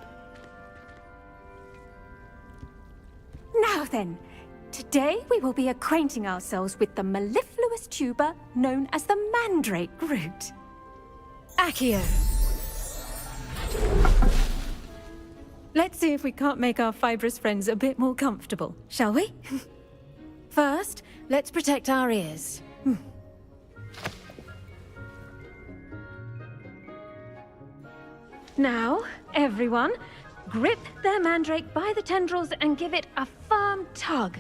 Speaker 3: Now then, today we will be acquainting ourselves with the mellifluous tuber known as the mandrake root. Accio. Let's see if we can't make our fibrous friends a bit more comfortable, shall we? First, let's protect our ears. Now, everyone, grip their mandrake by the tendrils and give it a firm tug.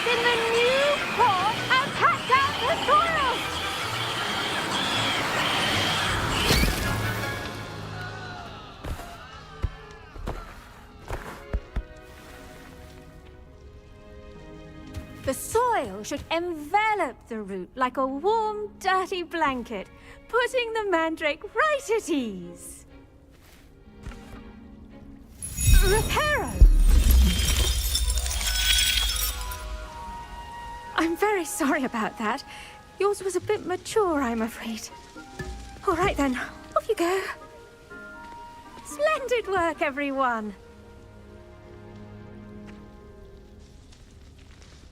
Speaker 3: In the new pot and pack out the soil! The soil should envelop the root like a warm, dirty blanket, putting the mandrake right at ease. Reparo! I'm very sorry about that. Yours was a bit mature, I'm afraid. All right then, off you go. Splendid work, everyone!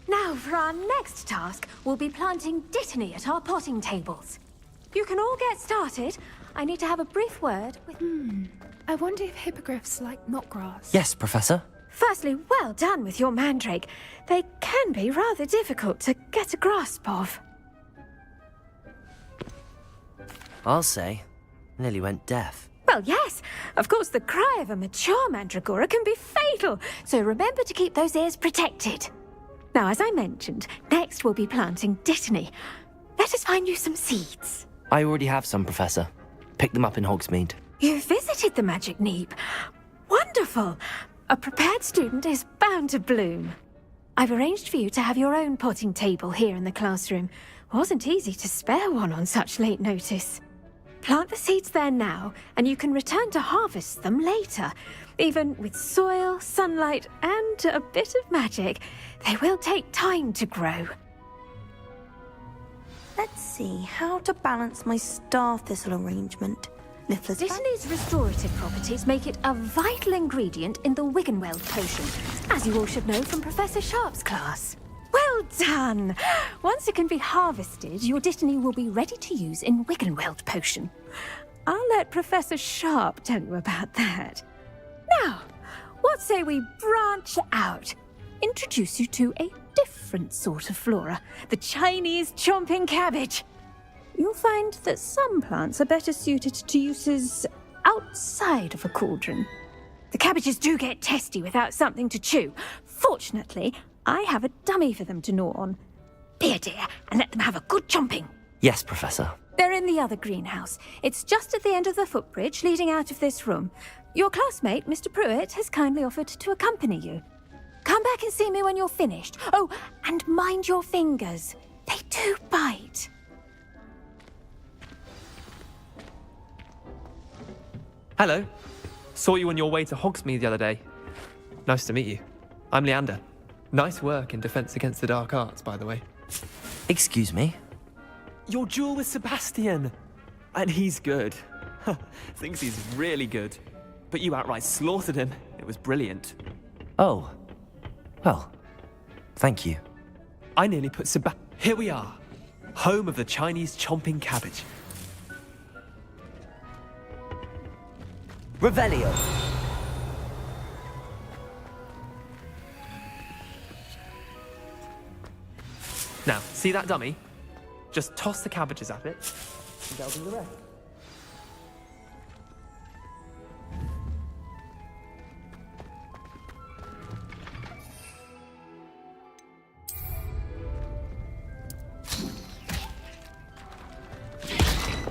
Speaker 3: Now, for our next task, we'll be planting Dittany at our potting tables. You can all get started. I need to have a brief word with...
Speaker 10: I wonder if hippogriffs like knotgrass.
Speaker 1: Yes, Professor.
Speaker 3: Firstly, well done with your mandrake. They can be rather difficult to get a grasp of.
Speaker 1: I'll say. Nearly went deaf.
Speaker 3: Well, yes. Of course, the cry of a mature mandragora can be fatal, so remember to keep those ears protected. Now, as I mentioned, next we'll be planting Dittany. Let us find you some seeds.
Speaker 1: I already have some, Professor. Picked them up in Hogsmeade.
Speaker 3: You visited the Magic Neep. Wonderful! A prepared student is bound to bloom. I've arranged for you to have your own potting table here in the classroom. Wasn't easy to spare one on such late notice. Plant the seeds there now, and you can return to harvest them later. Even with soil, sunlight, and a bit of magic, they will take time to grow.
Speaker 19: Let's see how to balance my star thistle arrangement.
Speaker 3: Dittany's restorative properties make it a vital ingredient in the Wiggenweld potion, as you all should know from Professor Sharp's class. Well done! Once it can be harvested, your Dittany will be ready to use in Wiggenweld potion. I'll let Professor Sharp tell you about that. Now, what say we branch out? Introduce you to a different sort of flora, the Chinese chomping cabbage. You'll find that some plants are better suited to uses outside of a cauldron. The cabbages do get testy without something to chew. Fortunately, I have a dummy for them to gnaw on. Be a dear and let them have a good chomping.
Speaker 1: Yes, Professor.
Speaker 3: They're in the other greenhouse. It's just at the end of the footbridge leading out of this room. Your classmate, Mr. Pruitt, has kindly offered to accompany you. Come back and see me when you're finished. Oh, and mind your fingers. They do bite.
Speaker 22: Hello. Saw you on your way to Hogsmeade the other day. Nice to meet you. I'm Leander. Nice work in Defense Against the Dark Arts, by the way.
Speaker 1: Excuse me?
Speaker 22: Your duel with Sebastian! And he's good. Thinks he's really good. But you outright slaughtered him. It was brilliant.
Speaker 1: Oh. Well, thank you.
Speaker 22: I nearly put Here we are. Home of the Chinese chomping cabbage.
Speaker 1: Revelio.
Speaker 22: Now, see that dummy? Just toss the cabbages at it, and they'll do the rest.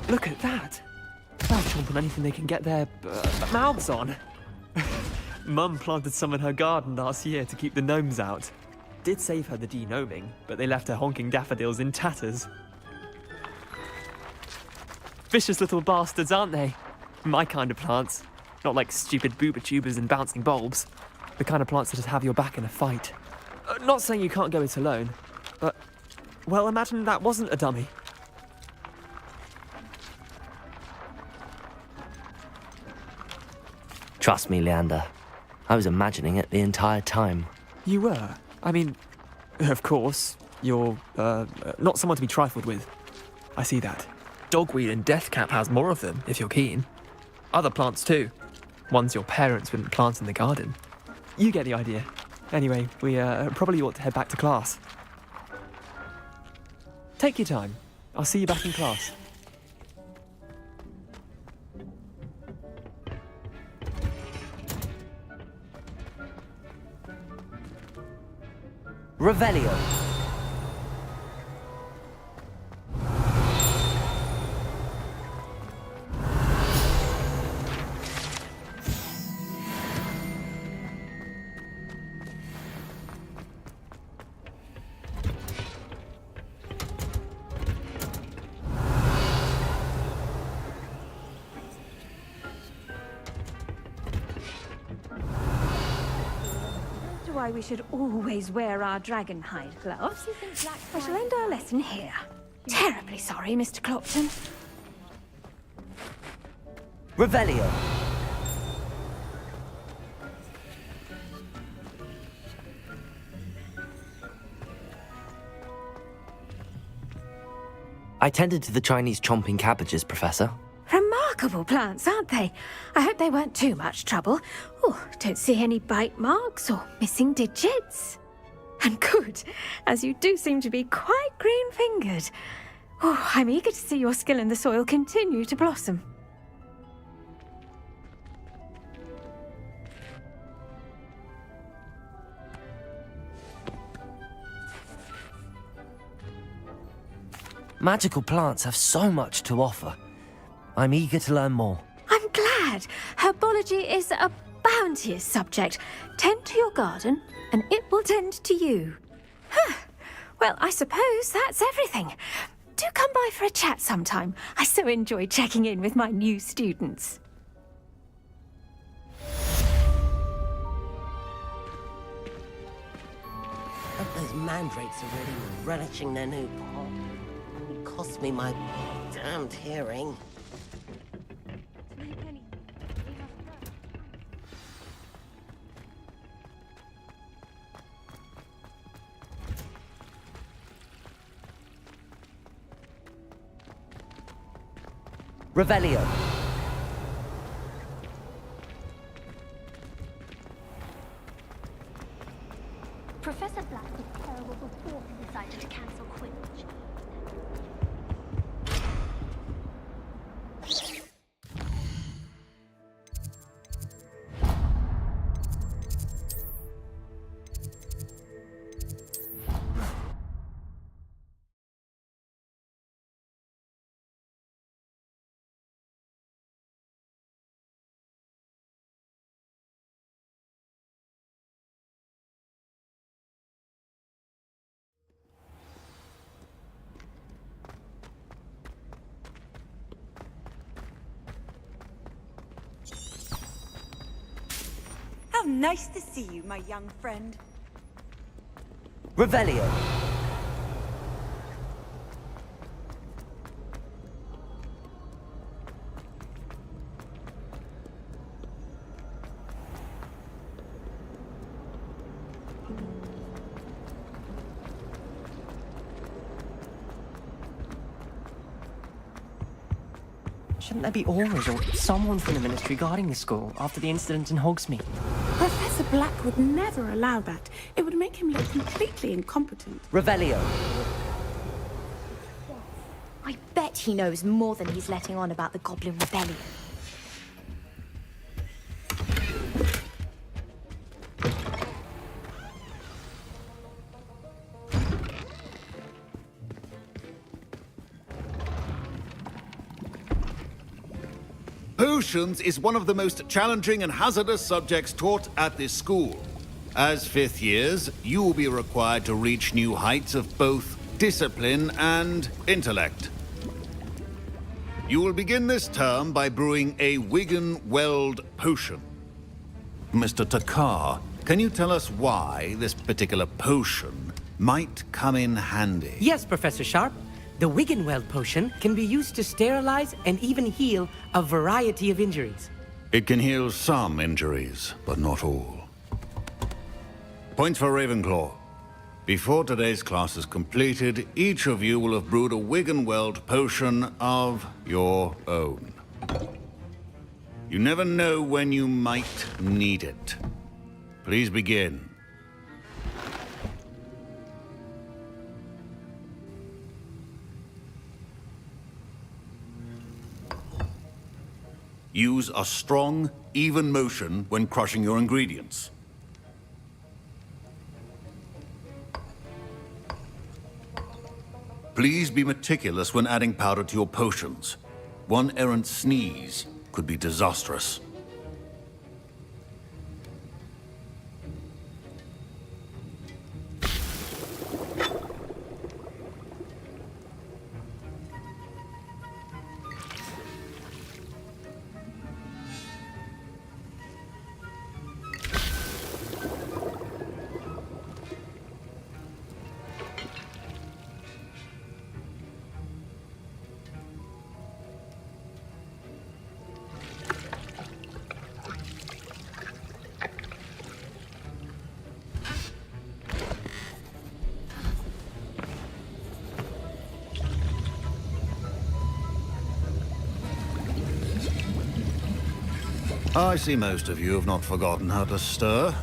Speaker 22: Look at that! They'll chomp on anything they can get their mouths on. Mum planted some in her garden last year to keep the gnomes out. Did save her the de-gnoming, but they left her honking daffodils in tatters. Vicious little bastards, aren't they? My kind of plants. Not like stupid booba tubers and bouncing bulbs. The kind of plants that just have your back in a fight. Not saying you can't go it alone, but... well, imagine that wasn't a dummy.
Speaker 1: Trust me, Leander. I was imagining it the entire time.
Speaker 22: You were? I mean, of course, you're, not someone to be trifled with. I see that. Dogweed and deathcap has more of them, if you're keen. Other plants too. Ones your parents wouldn't plant in the garden. You get the idea. Anyway, we, probably ought to head back to class. Take your time. I'll see you back in class.
Speaker 1: Revelio.
Speaker 3: why we should always wear our dragonhide gloves. I shall end our lesson here. Terribly sorry, Mr. Clopton.
Speaker 1: Revelio. I tended to the Chinese chomping cabbages, Professor.
Speaker 3: Remarkable plants, aren't they? I hope they weren't too much trouble. Oh, don't see any bite marks or missing digits. And good, as you do seem to be quite green-fingered. Oh, I'm eager to see your skill in the soil continue to blossom.
Speaker 1: Magical plants have so much to offer. I'm eager to learn more.
Speaker 3: I'm glad. Herbology is a bounteous subject. Tend to your garden, and it will tend to you. Huh. Well, I suppose that's everything. Do come by for a chat sometime. I so enjoy checking in with my new students.
Speaker 4: Those mandrakes are really relishing their new pot. It cost me my damned hearing.
Speaker 1: Revelio.
Speaker 21: Professor Black was terrible before he decided to cancel Quidditch.
Speaker 14: How nice to see you, my young friend.
Speaker 1: Revelio.
Speaker 9: Shouldn't there be auras or someone from the Ministry guarding the school after the incident in Hogsmeade?
Speaker 13: Professor Black would never allow that. It would make him look completely incompetent.
Speaker 1: Revelio.
Speaker 23: I bet he knows more than he's letting on about the Goblin Rebellion.
Speaker 24: Potions is one of the most challenging and hazardous subjects taught at this school. As fifth years, you will be required to reach new heights of both discipline and intellect. You will begin this term by brewing a Wigan Weld potion. Mr. Takar, can you tell us why this particular potion might come in handy?
Speaker 25: Yes, Professor Sharp. The Wiggenweld potion can be used to sterilize and even heal a variety of injuries.
Speaker 24: It can heal some injuries, but not all. Points for Ravenclaw. Before today's class is completed, each of you will have brewed a Wiggenweld potion of your own. You never know when you might need it. Please begin. Use a strong, even motion when crushing your ingredients. Please be meticulous when adding powder to your potions. One errant sneeze could be disastrous. I see most of you have not forgotten how to stir.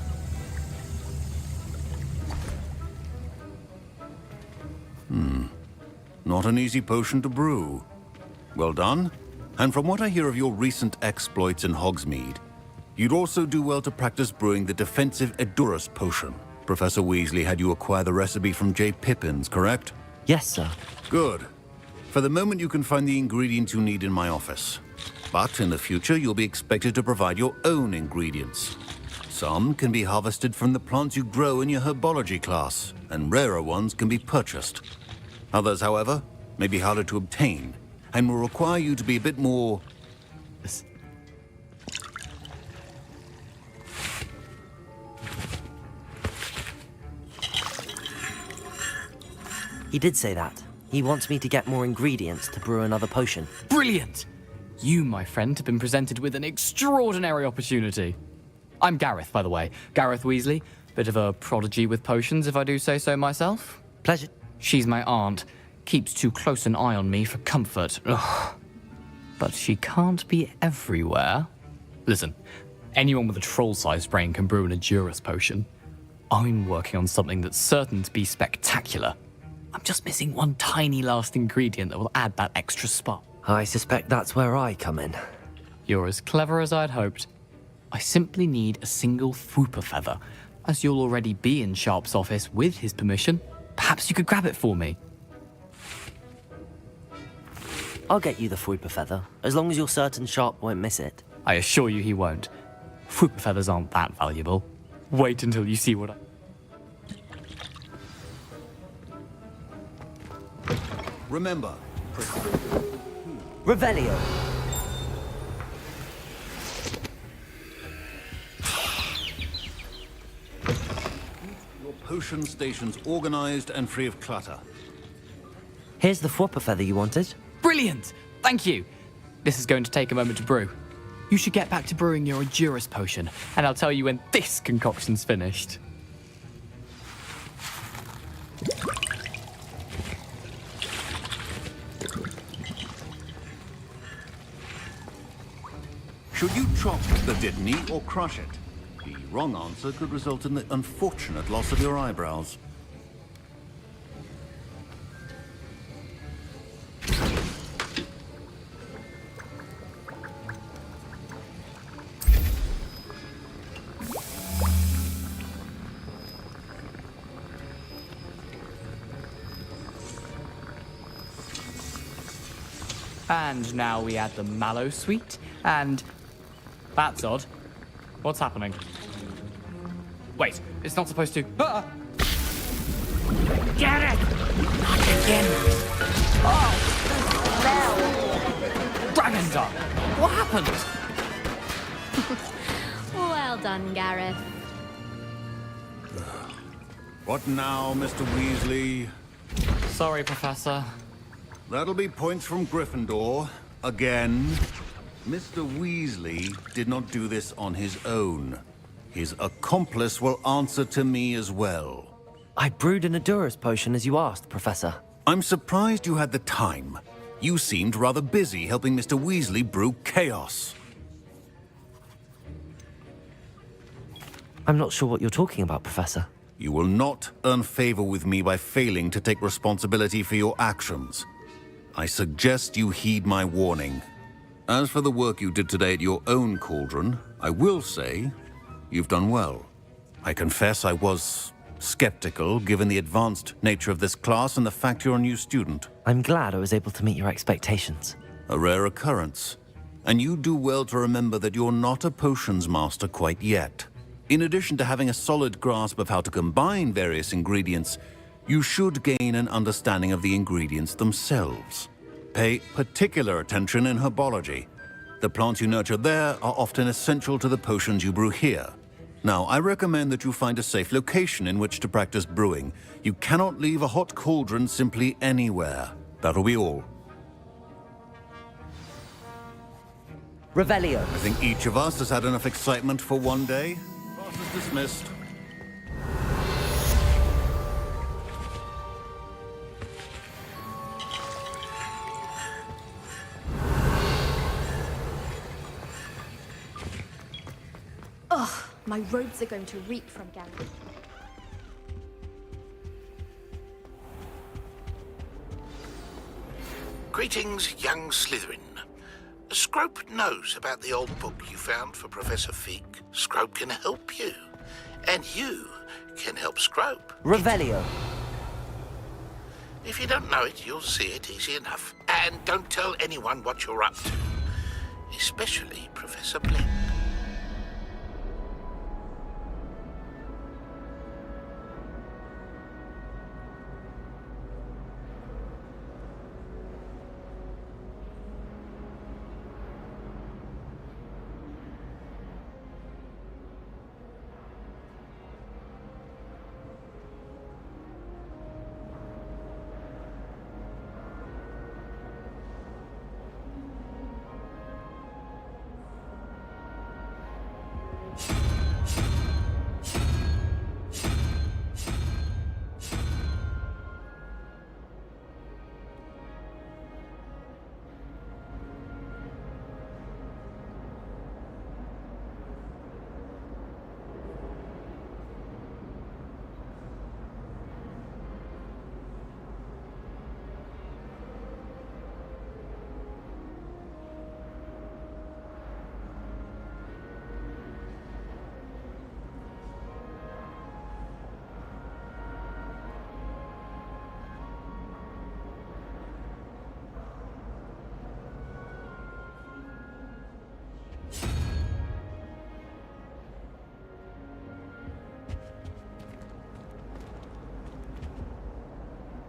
Speaker 24: Not an easy potion to brew. Well done. And from what I hear of your recent exploits in Hogsmeade, you'd also do well to practice brewing the defensive Edurus potion. Professor Weasley had you acquire the recipe from J. Pippins, correct?
Speaker 1: Yes, sir.
Speaker 24: Good. For the moment, you can find the ingredients you need in my office. But in the future, you'll be expected to provide your own ingredients. Some can be harvested from the plants you grow in your herbology class, and rarer ones can be purchased. Others, however, may be harder to obtain, and will require you to be a bit more...
Speaker 1: He did say that. He wants me to get more ingredients to brew another potion.
Speaker 2: Brilliant! You, my friend, have been presented with an extraordinary opportunity. I'm Gareth, by the way. Gareth Weasley. Bit of a prodigy with potions, if I do say so myself.
Speaker 1: Pleasure.
Speaker 2: She's my aunt. Keeps too close an eye on me for comfort. Ugh. But she can't be everywhere. Listen, anyone with a troll-sized brain can brew an Edurus potion. I'm working on something that's certain to be spectacular. I'm just missing one tiny last ingredient that will add that extra spark.
Speaker 1: I suspect that's where I come in.
Speaker 2: You're as clever as I'd hoped. I simply need a single Fwooper feather. As you'll already be in Sharp's office with his permission, perhaps you could grab it for me.
Speaker 1: I'll get you the Fwooper feather, as long as you're certain Sharp won't miss it.
Speaker 2: I assure you he won't. Fwooper feathers aren't that valuable. Wait until you see what I...
Speaker 24: Remember,
Speaker 1: Revelio.
Speaker 24: Your potion stations organized and free of clutter.
Speaker 1: Here's the Fwooper feather you wanted.
Speaker 2: Brilliant! Thank you! This is going to take a moment to brew. You should get back to brewing your Edurus potion, and I'll tell you when this concoction's finished.
Speaker 24: Should you chop the Dittany or crush it? The wrong answer could result in the unfortunate loss of your eyebrows.
Speaker 2: And now we add the mallow sweet, and... That's odd. What's happening? Wait, it's not supposed to... Ah!
Speaker 16: Get it! Not again!
Speaker 2: Oh! Dragon Dog! What happened?
Speaker 7: Well done, Gareth.
Speaker 24: What now, Mr. Weasley?
Speaker 2: Sorry, Professor.
Speaker 24: That'll be points from Gryffindor. Again. Mr. Weasley did not do this on his own. His accomplice will answer to me as well.
Speaker 1: I brewed an Edurus potion as you asked, Professor.
Speaker 24: I'm surprised you had the time. You seemed rather busy helping Mr. Weasley brew chaos.
Speaker 1: I'm not sure what you're talking about, Professor.
Speaker 24: You will not earn favor with me by failing to take responsibility for your actions. I suggest you heed my warning. As for the work you did today at your own cauldron, I will say you've done well. I confess I was skeptical, given the advanced nature of this class and the fact you're a new student.
Speaker 1: I'm glad I was able to meet your expectations.
Speaker 24: A rare occurrence. And you do well to remember that you're not a potions master quite yet. In addition to having a solid grasp of how to combine various ingredients, you should gain an understanding of the ingredients themselves. Pay particular attention in herbology. The plants you nurture there are often essential to the potions you brew here. Now, I recommend that you find a safe location in which to practice brewing. You cannot leave a hot cauldron simply anywhere. That'll be all.
Speaker 1: Revelio.
Speaker 24: I think each of us has had enough excitement for one day. Class is dismissed.
Speaker 23: My robes are going to reek from Gareth.
Speaker 18: Greetings, young Slytherin. Scrope knows about the old book you found for Professor Fig. Scrope can help you. And you can help Scrope.
Speaker 1: Revelio.
Speaker 18: If you don't know it, you'll see it easy enough. And don't tell anyone what you're up to. Especially Professor Blake.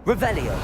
Speaker 1: Revelio.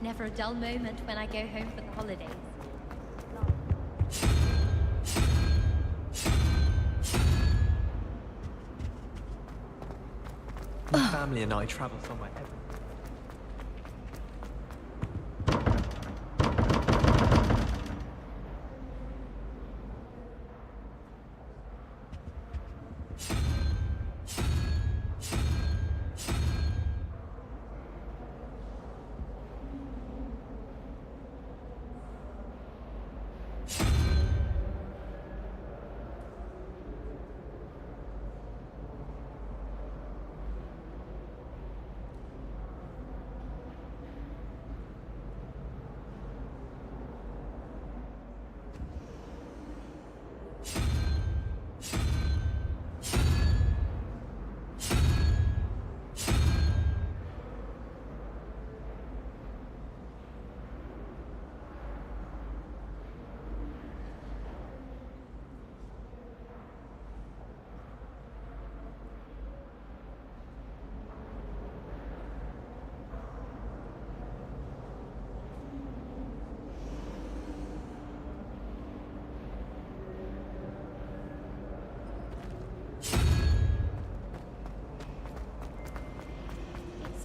Speaker 7: Never a dull moment when I go home for the holidays.
Speaker 22: My family and I travel somewhere every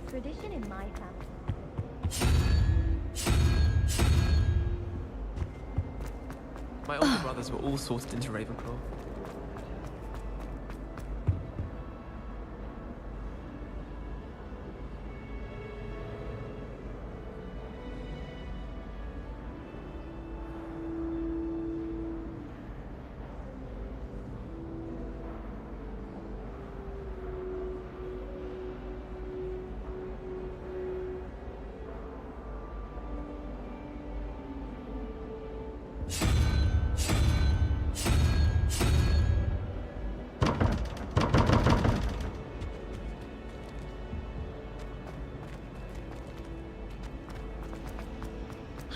Speaker 7: Tradition in my family.
Speaker 22: My older brothers were all sorted into Ravenclaw.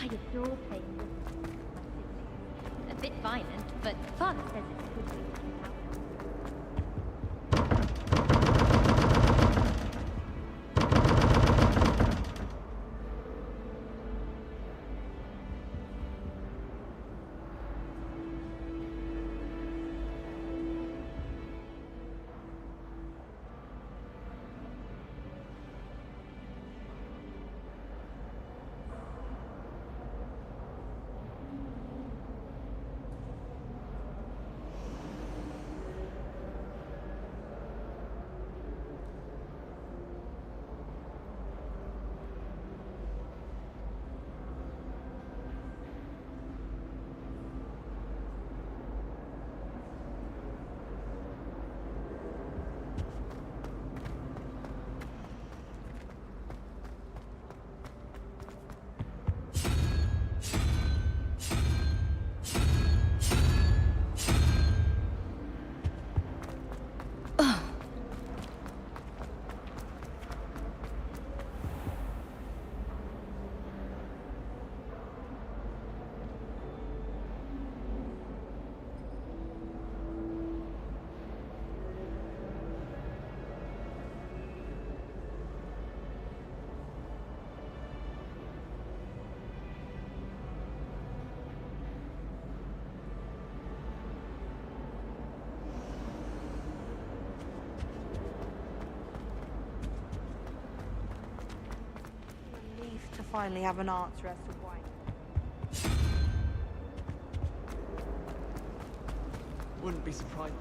Speaker 7: I adore playing with my violent, but Father says it's a good way to keep out.
Speaker 6: To finally have an answer as to why.
Speaker 22: Wouldn't be surprised.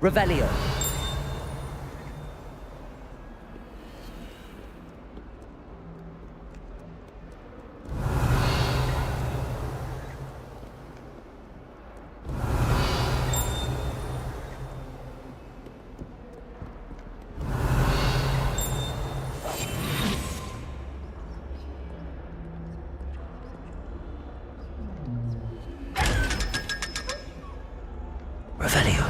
Speaker 1: Revelio. Revelio.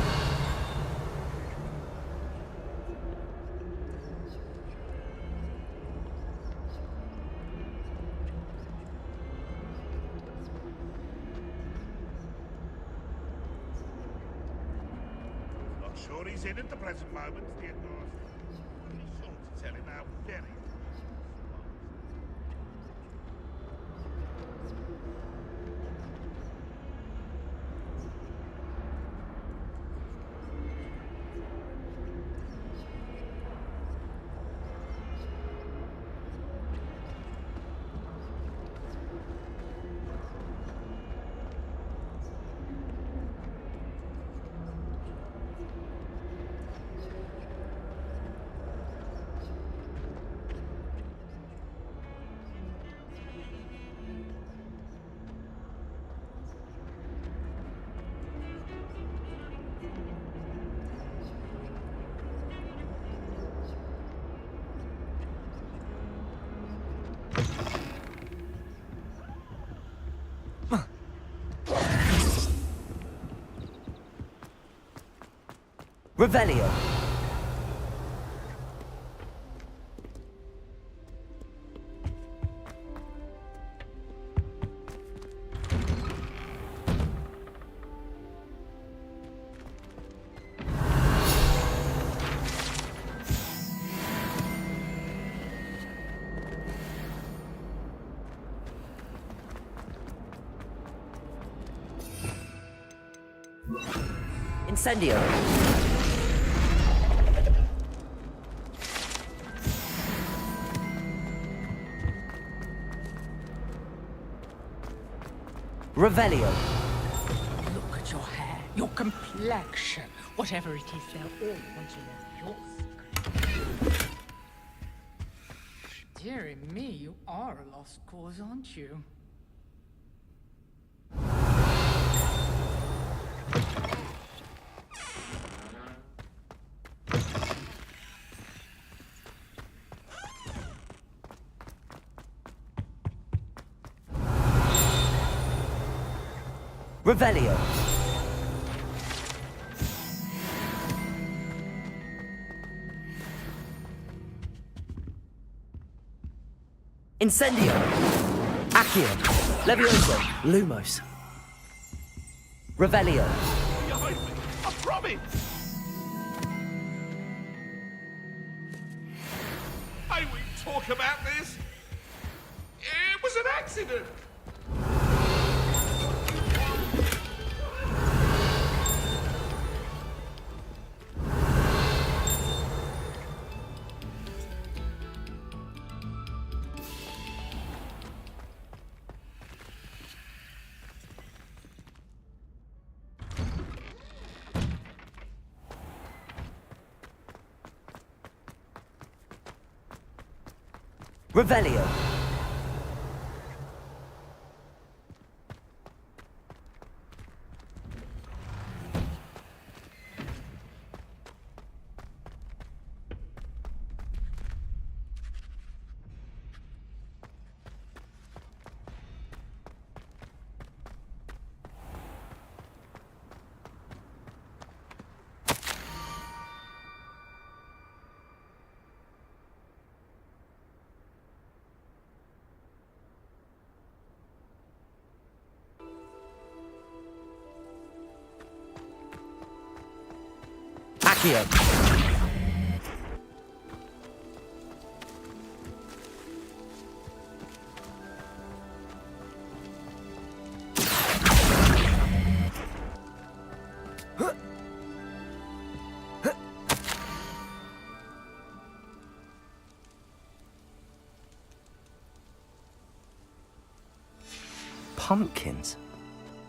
Speaker 18: Not sure he's in at the present moment, the North. Pretty sure to tell him how very. Revelio. Incendio. Revelio.
Speaker 16: Look at your hair, your complexion. Whatever it is, they'll all want to know your secret.
Speaker 8: Dearie me, you are a lost cause, aren't you?
Speaker 1: Revelio. Incendio. Accio. Levioso. Lumos. Revelio.
Speaker 18: Behind me, I promise! Hey, we talk about this? It was an accident!
Speaker 1: Revelio. Accio. Pumpkins.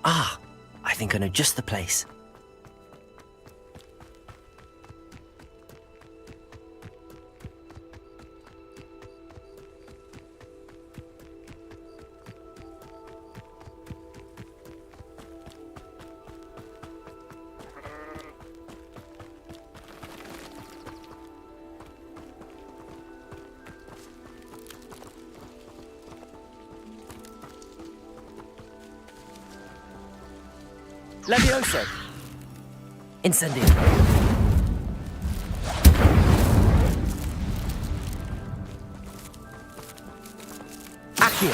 Speaker 1: Ah, I think I know just the place. Levioso. Incendio. Accio.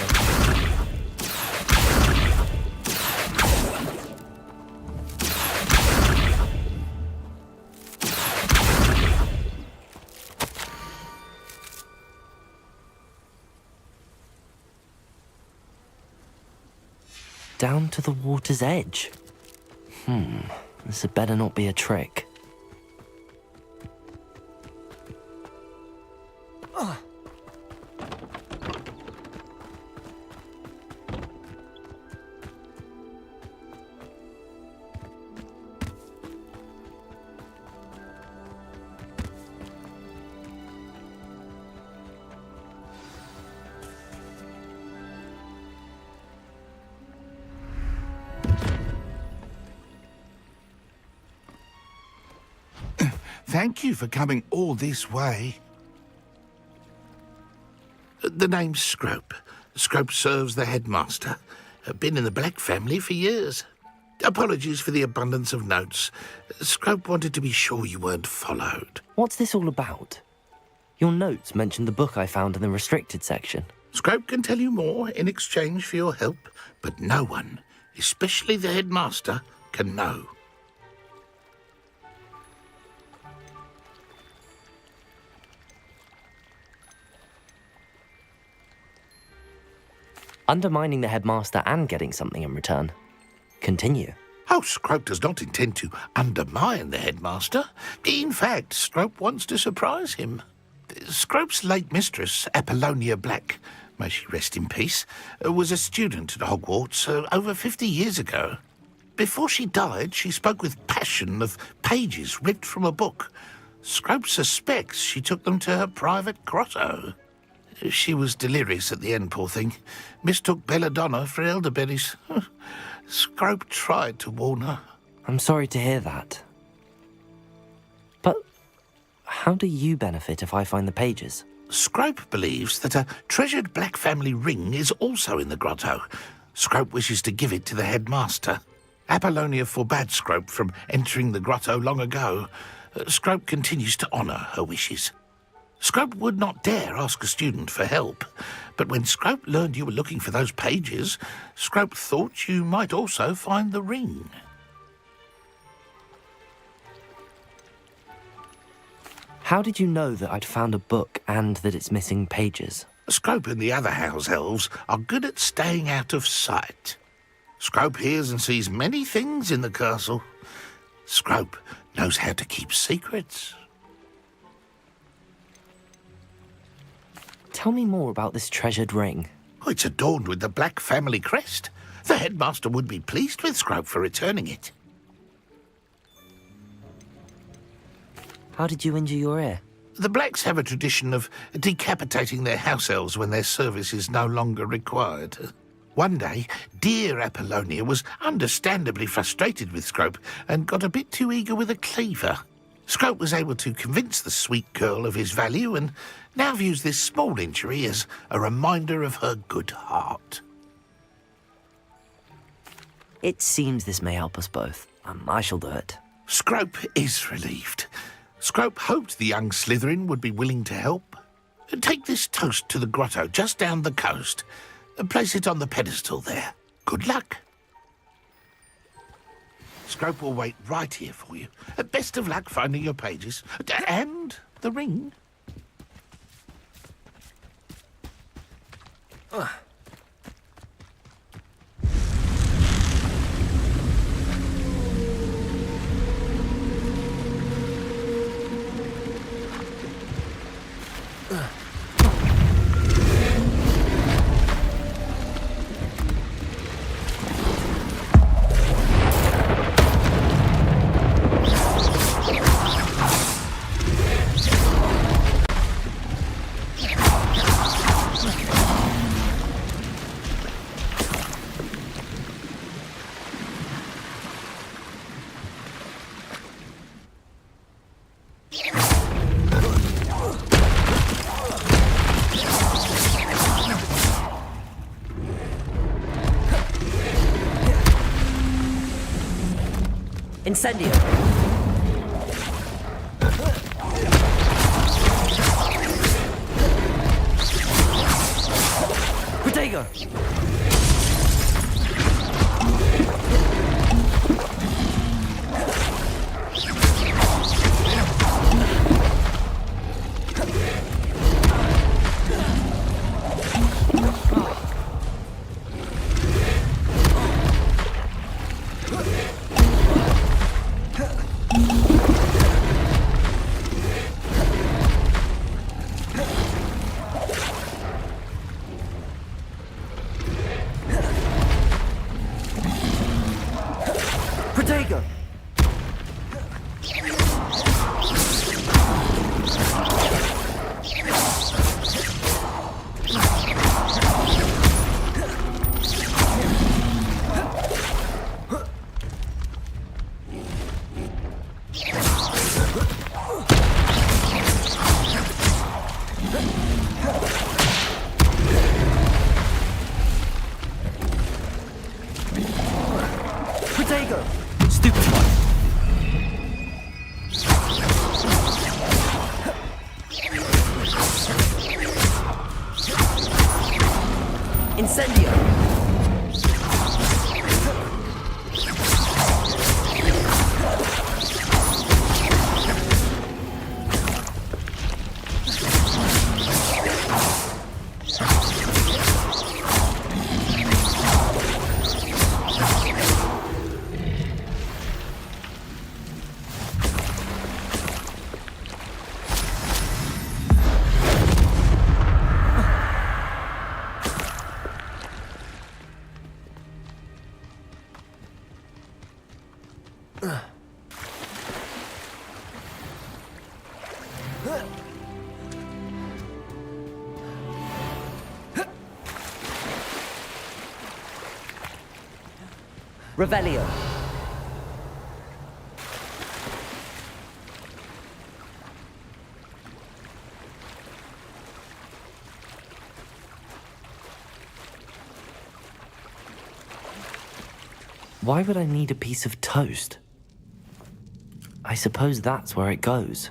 Speaker 1: Down to the water's edge. This had better not be a trick.
Speaker 18: Thank you for coming all this way. The name's Scrope. Scrope serves the headmaster. Been in the Black family for years. Apologies for the abundance of notes. Scrope wanted to be sure you weren't followed.
Speaker 1: What's this all about? Your notes mentioned the book I found in the restricted section.
Speaker 18: Scrope can tell you more in exchange for your help, but no one, especially the headmaster, can know.
Speaker 1: Undermining the headmaster and getting something in return. Continue.
Speaker 18: Oh, Scrope does not intend to undermine the headmaster. In fact, Scrope wants to surprise him. Scrope's late mistress, Apollonia Black, may she rest in peace, was a student at Hogwarts over 50 years ago. Before she died, she spoke with passion of pages ripped from a book. Scrope suspects she took them to her private grotto. She was delirious at the end, poor thing. Mistook belladonna for elderberries. Scrope tried to warn her.
Speaker 1: I'm sorry to hear that. But how do you benefit if I find the pages?
Speaker 18: Scrope believes that a treasured black family ring is also in the grotto. Scrope wishes to give it to the headmaster. Apollonia forbade Scrope from entering the grotto long ago. Scrope continues to honour her wishes. Scrope would not dare ask a student for help, but when Scrope learned you were looking for those pages, Scrope thought you might also find the ring.
Speaker 1: How did you know that I'd found a book and that it's missing pages?
Speaker 18: Scrope and the other house elves are good at staying out of sight. Scrope hears and sees many things in the castle. Scrope knows how to keep secrets.
Speaker 1: Tell me more about this treasured ring.
Speaker 18: Oh, it's adorned with the black family crest. The headmaster would be pleased with Scrope for returning it.
Speaker 1: How did you injure your ear?
Speaker 18: The Blacks have a tradition of decapitating their house elves when their service is no longer required. One day, dear Apollonia was understandably frustrated with Scrope and got a bit too eager with a cleaver. Scrope was able to convince the sweet girl of his value and now views this small injury as a reminder of her good heart.
Speaker 1: It seems this may help us both. I shall do it.
Speaker 18: Scrope is relieved. Scrope hoped the young Slytherin would be willing to help. Take this toast to the grotto just down the coast and place it on the pedestal there. Good luck. Scrope will wait right here for you. Best of luck finding your pages. And the ring.
Speaker 5: Incendio.
Speaker 1: Protego. Protego. Protego. Stupid one. Incendio.
Speaker 5: Revelio.
Speaker 1: Why would I need a piece of toast? I suppose that's where it goes.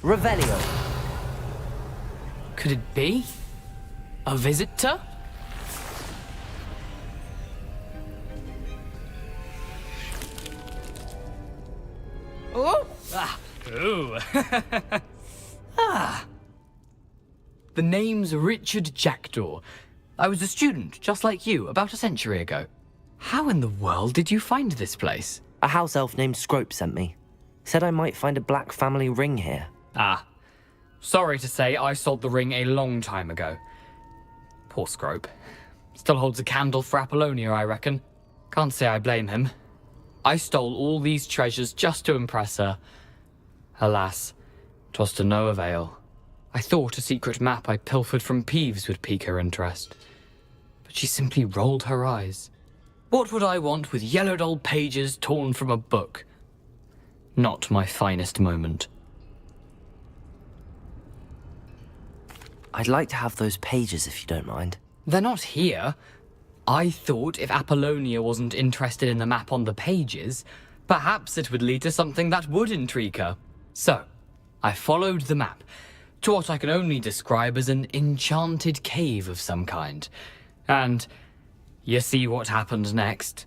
Speaker 5: Revelio.
Speaker 2: Could it be? A visitor? Oh! Ah! Ooh! Ah! The name's Richard Jackdaw. I was a student, just like you, about a century ago. How in the world did you find this place?
Speaker 1: A house elf named Scrope sent me. Said I might find a black family ring here.
Speaker 2: Ah. Sorry to say, I sold the ring a long time ago. Poor Scrope. Still holds a candle for Apollonia, I reckon. Can't say I blame him. I stole all these treasures just to impress her. Alas, 'twas to no avail. I thought a secret map I pilfered from Peeves would pique her interest. But she simply rolled her eyes. What would I want with yellowed old pages torn from a book? Not my finest moment.
Speaker 1: I'd like to have those pages if you don't mind.
Speaker 2: They're not here. I thought if Apollonia wasn't interested in the map on the pages, perhaps it would lead to something that would intrigue her. So, I followed the map to what I can only describe as an enchanted cave of some kind. And you see what happened next?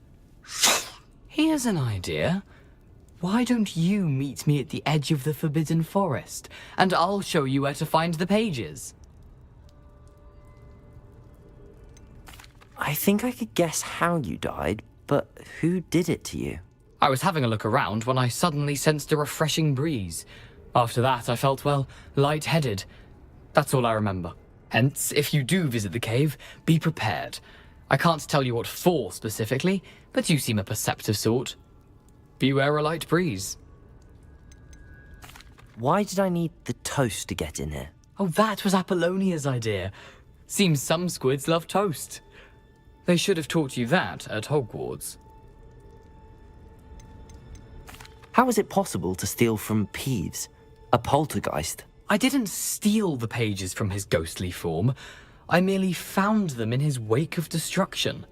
Speaker 2: Here's an idea. Why don't you meet me at the edge of the Forbidden Forest, and I'll show you where to find the pages?
Speaker 1: I think I could guess how you died, but who did it to you?
Speaker 2: I was having a look around when I suddenly sensed a refreshing breeze. After that, I felt, well, lightheaded. That's all I remember. Hence, if you do visit the cave, be prepared. I can't tell you what for specifically, but you seem a perceptive sort. Beware a light breeze.
Speaker 1: Why did I need the toast to get in here?
Speaker 2: Oh, that was Apollonia's idea. Seems some squids love toast. They should have taught you that at Hogwarts.
Speaker 1: How is it possible to steal from Peeves, a poltergeist?
Speaker 2: I didn't steal the pages from his ghostly form. I merely found them in his wake of destruction.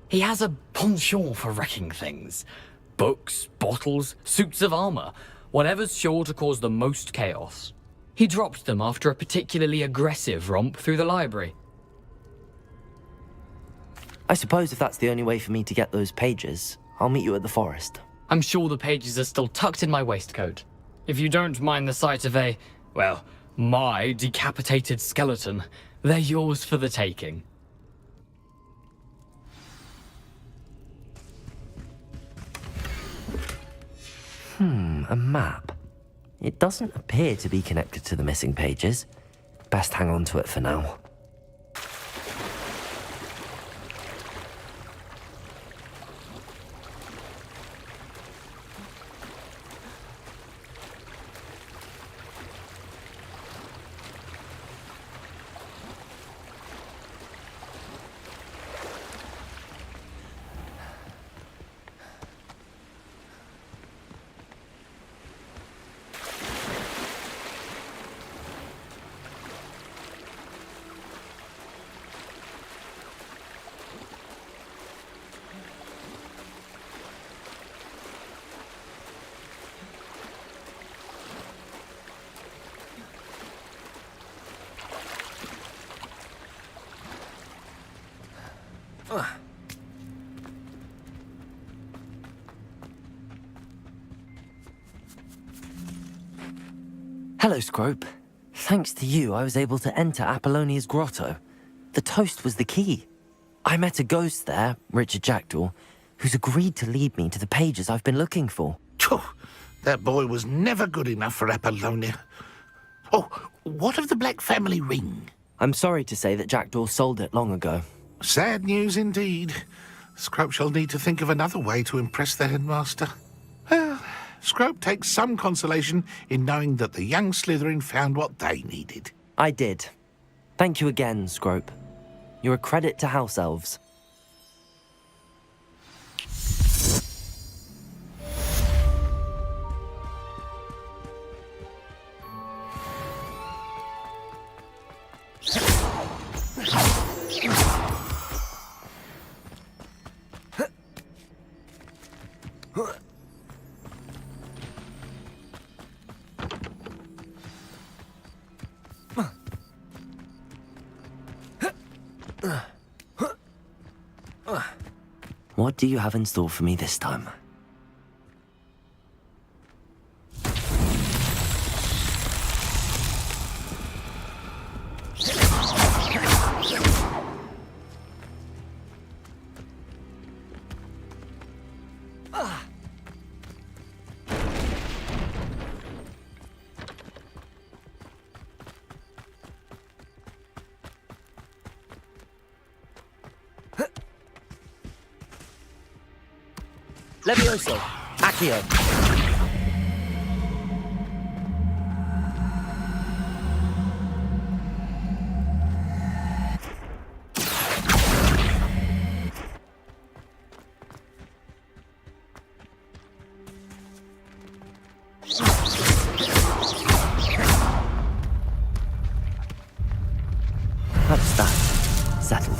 Speaker 2: He has a penchant for wrecking things. Books, bottles, suits of armor, whatever's sure to cause the most chaos. He dropped them after a particularly aggressive romp through the library.
Speaker 1: I suppose if that's the only way for me to get those pages, I'll meet you at the forest.
Speaker 2: I'm sure the pages are still tucked in my waistcoat. If you don't mind the sight of a, well, my decapitated skeleton, they're yours for the taking.
Speaker 1: A map. It doesn't appear to be connected to the missing pages. Best hang on to it for now. Hello, Scrope. Thanks to you, I was able to enter Apollonia's grotto. The toast was the key. I met a ghost there, Richard Jackdaw, who's agreed to lead me to the pages I've been looking for.
Speaker 18: That boy was never good enough for Apollonia. Oh, what of the Black family ring?
Speaker 1: I'm sorry to say that Jackdaw sold it long ago.
Speaker 18: Sad news indeed. Scrope shall need to think of another way to impress the headmaster. Well, Scrope takes some consolation in knowing that the young Slytherin found what they needed.
Speaker 1: I did. Thank you again, Scrope. You're a credit to House Elves. What do you have in store for me this time? Levioso! Accio! That's that. Settled.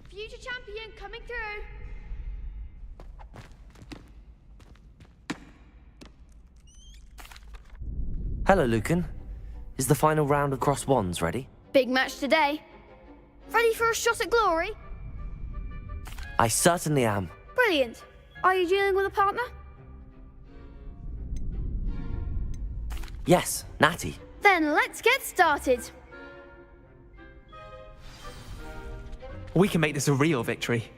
Speaker 11: Future champion coming through.
Speaker 1: Hello, Lucan. Is the final round of cross wands ready?
Speaker 11: Big match today. Ready for a shot at glory?
Speaker 1: I certainly am.
Speaker 11: Brilliant. Are you dealing with a partner?
Speaker 1: Yes, Natty.
Speaker 11: Then let's get started.
Speaker 22: We can make this a real victory.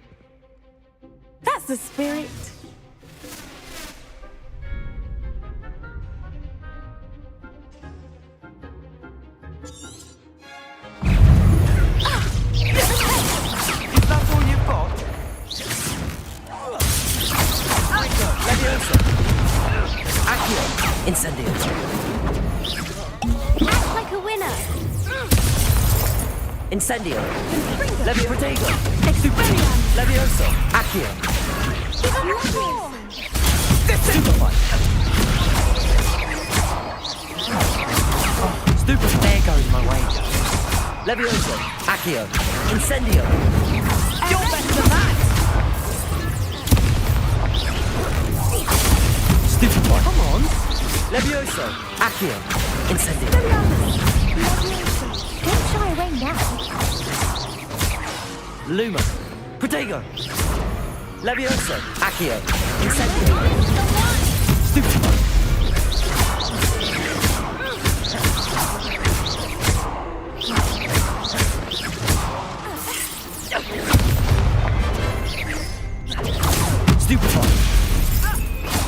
Speaker 13: That's the spirit.
Speaker 22: Is that all you've got?
Speaker 1: Leviosa! Accio! Incendio!
Speaker 11: Act like a winner.
Speaker 1: Incendio! Levio Protego! Exuperian! Levioso! Accio! Superfight! Stupid, there goes my wager. Levioso! Accio! Incendio! You're better than that! Stupefy! Come on! Levioso! Accio! Incendio!
Speaker 21: Don't shy away now.
Speaker 1: Luma! Protego! Levioso! Accio! Incendio! Stupefy! Stupefy!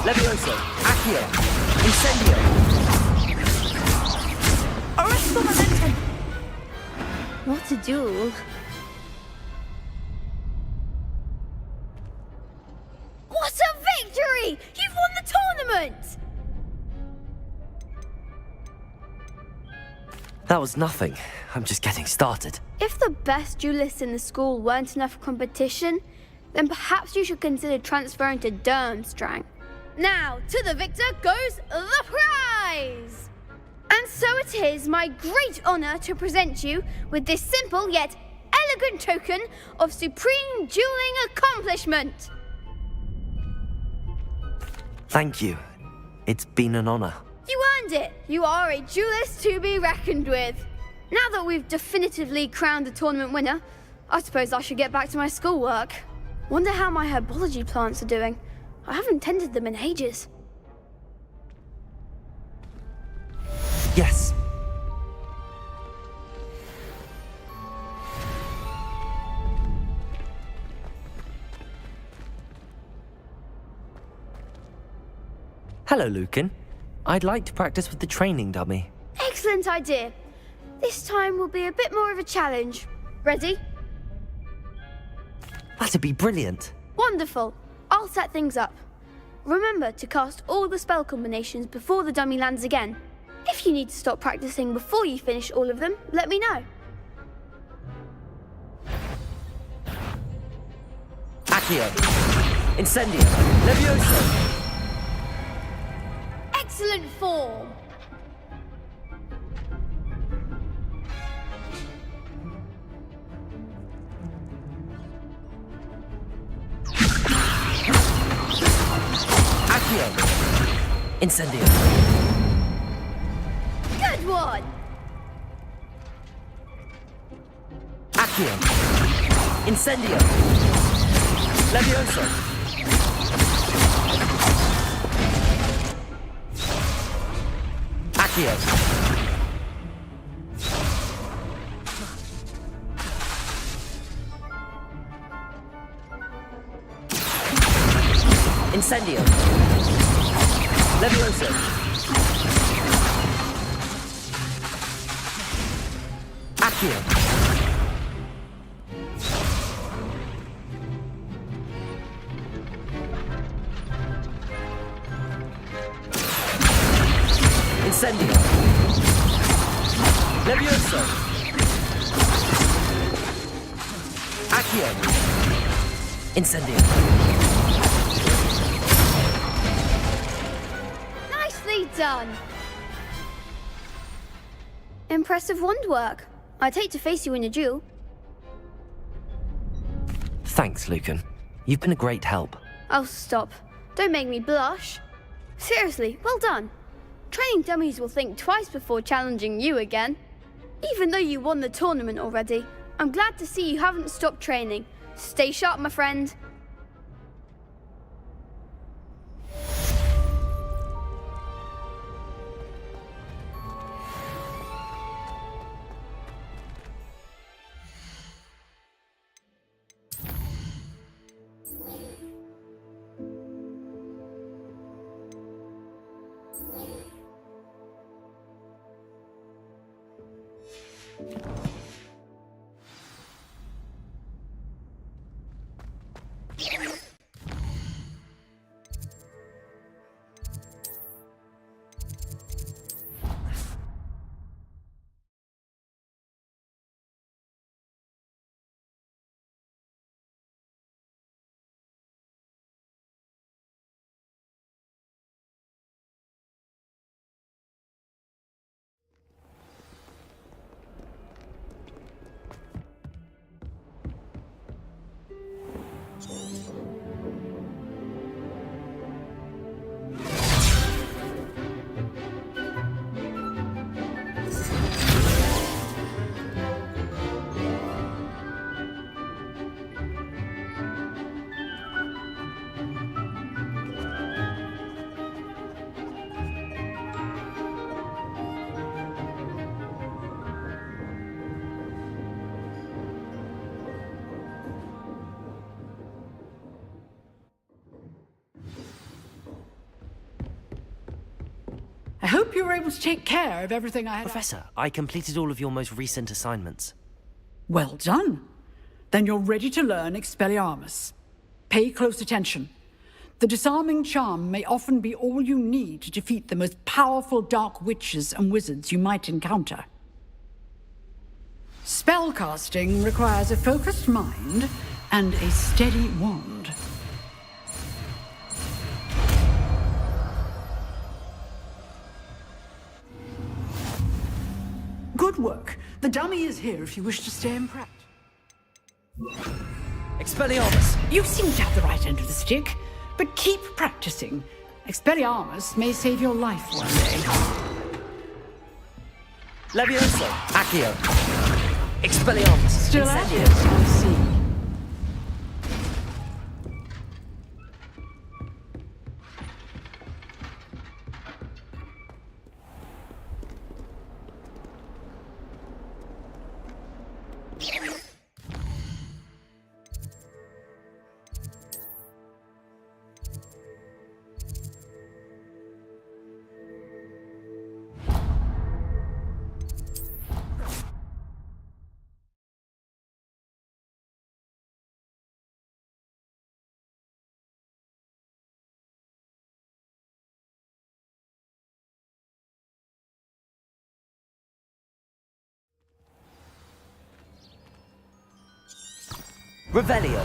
Speaker 1: Levioso! Accio! Incendio!
Speaker 11: Arresto momentum. What a duel. What a victory! You've won the tournament!
Speaker 1: That was nothing. I'm just getting started.
Speaker 11: If the best duelists in the school weren't enough competition, then perhaps you should consider transferring to Durmstrang. Now, to the victor goes the prize! And so it is my great honor to present you with this simple yet elegant token of supreme dueling accomplishment.
Speaker 1: Thank you. It's been an honor.
Speaker 11: You earned it. You are a duelist to be reckoned with. Now that we've definitively crowned the tournament winner, I suppose I should get back to my schoolwork. Wonder how my herbology plants are doing. I haven't tended them in ages.
Speaker 1: Yes. Hello, Lucan. I'd like to practice with the training dummy.
Speaker 11: Excellent idea. This time will be a bit more of a challenge. Ready?
Speaker 1: That'd be brilliant.
Speaker 11: Wonderful. I'll set things up. Remember to cast all the spell combinations before the dummy lands again. If you need to stop practicing before you finish all of them, let me know.
Speaker 1: Accio! Incendio! Levioso!
Speaker 11: Excellent form!
Speaker 1: Accio! Incendio!
Speaker 11: Good one!
Speaker 1: Accio! Incendio! Levioso! Accio! Incendio! Levioso! Accio! Incendio! Levioso! Accio! Incendio!
Speaker 11: Nicely done! Impressive wand work. I'd hate to face you in a duel.
Speaker 1: Thanks, Lucan. You've been a great help.
Speaker 11: Oh, stop. Don't make me blush. Seriously, well done. Training dummies will think twice before challenging you again. Even though you won the tournament already, I'm glad to see you haven't stopped training. Stay sharp, my friend.
Speaker 8: I hope you were able to take care of everything I had.
Speaker 1: Professor, I completed all of your most recent assignments.
Speaker 8: Well done. Then you're ready to learn Expelliarmus. Pay close attention. The disarming charm may often be all you need to defeat the most powerful dark witches and wizards you might encounter. Spellcasting requires a focused mind and a steady wand. Good work. The dummy is here if you wish to stay in practice.
Speaker 1: Expelliarmus!
Speaker 8: You seem to have the right end of the stick, but keep practicing. Expelliarmus may save your life one day.
Speaker 1: Levioso! Accio! Expelliarmus!
Speaker 8: Still at
Speaker 1: Incendio!
Speaker 8: it, I see.
Speaker 1: Revelio!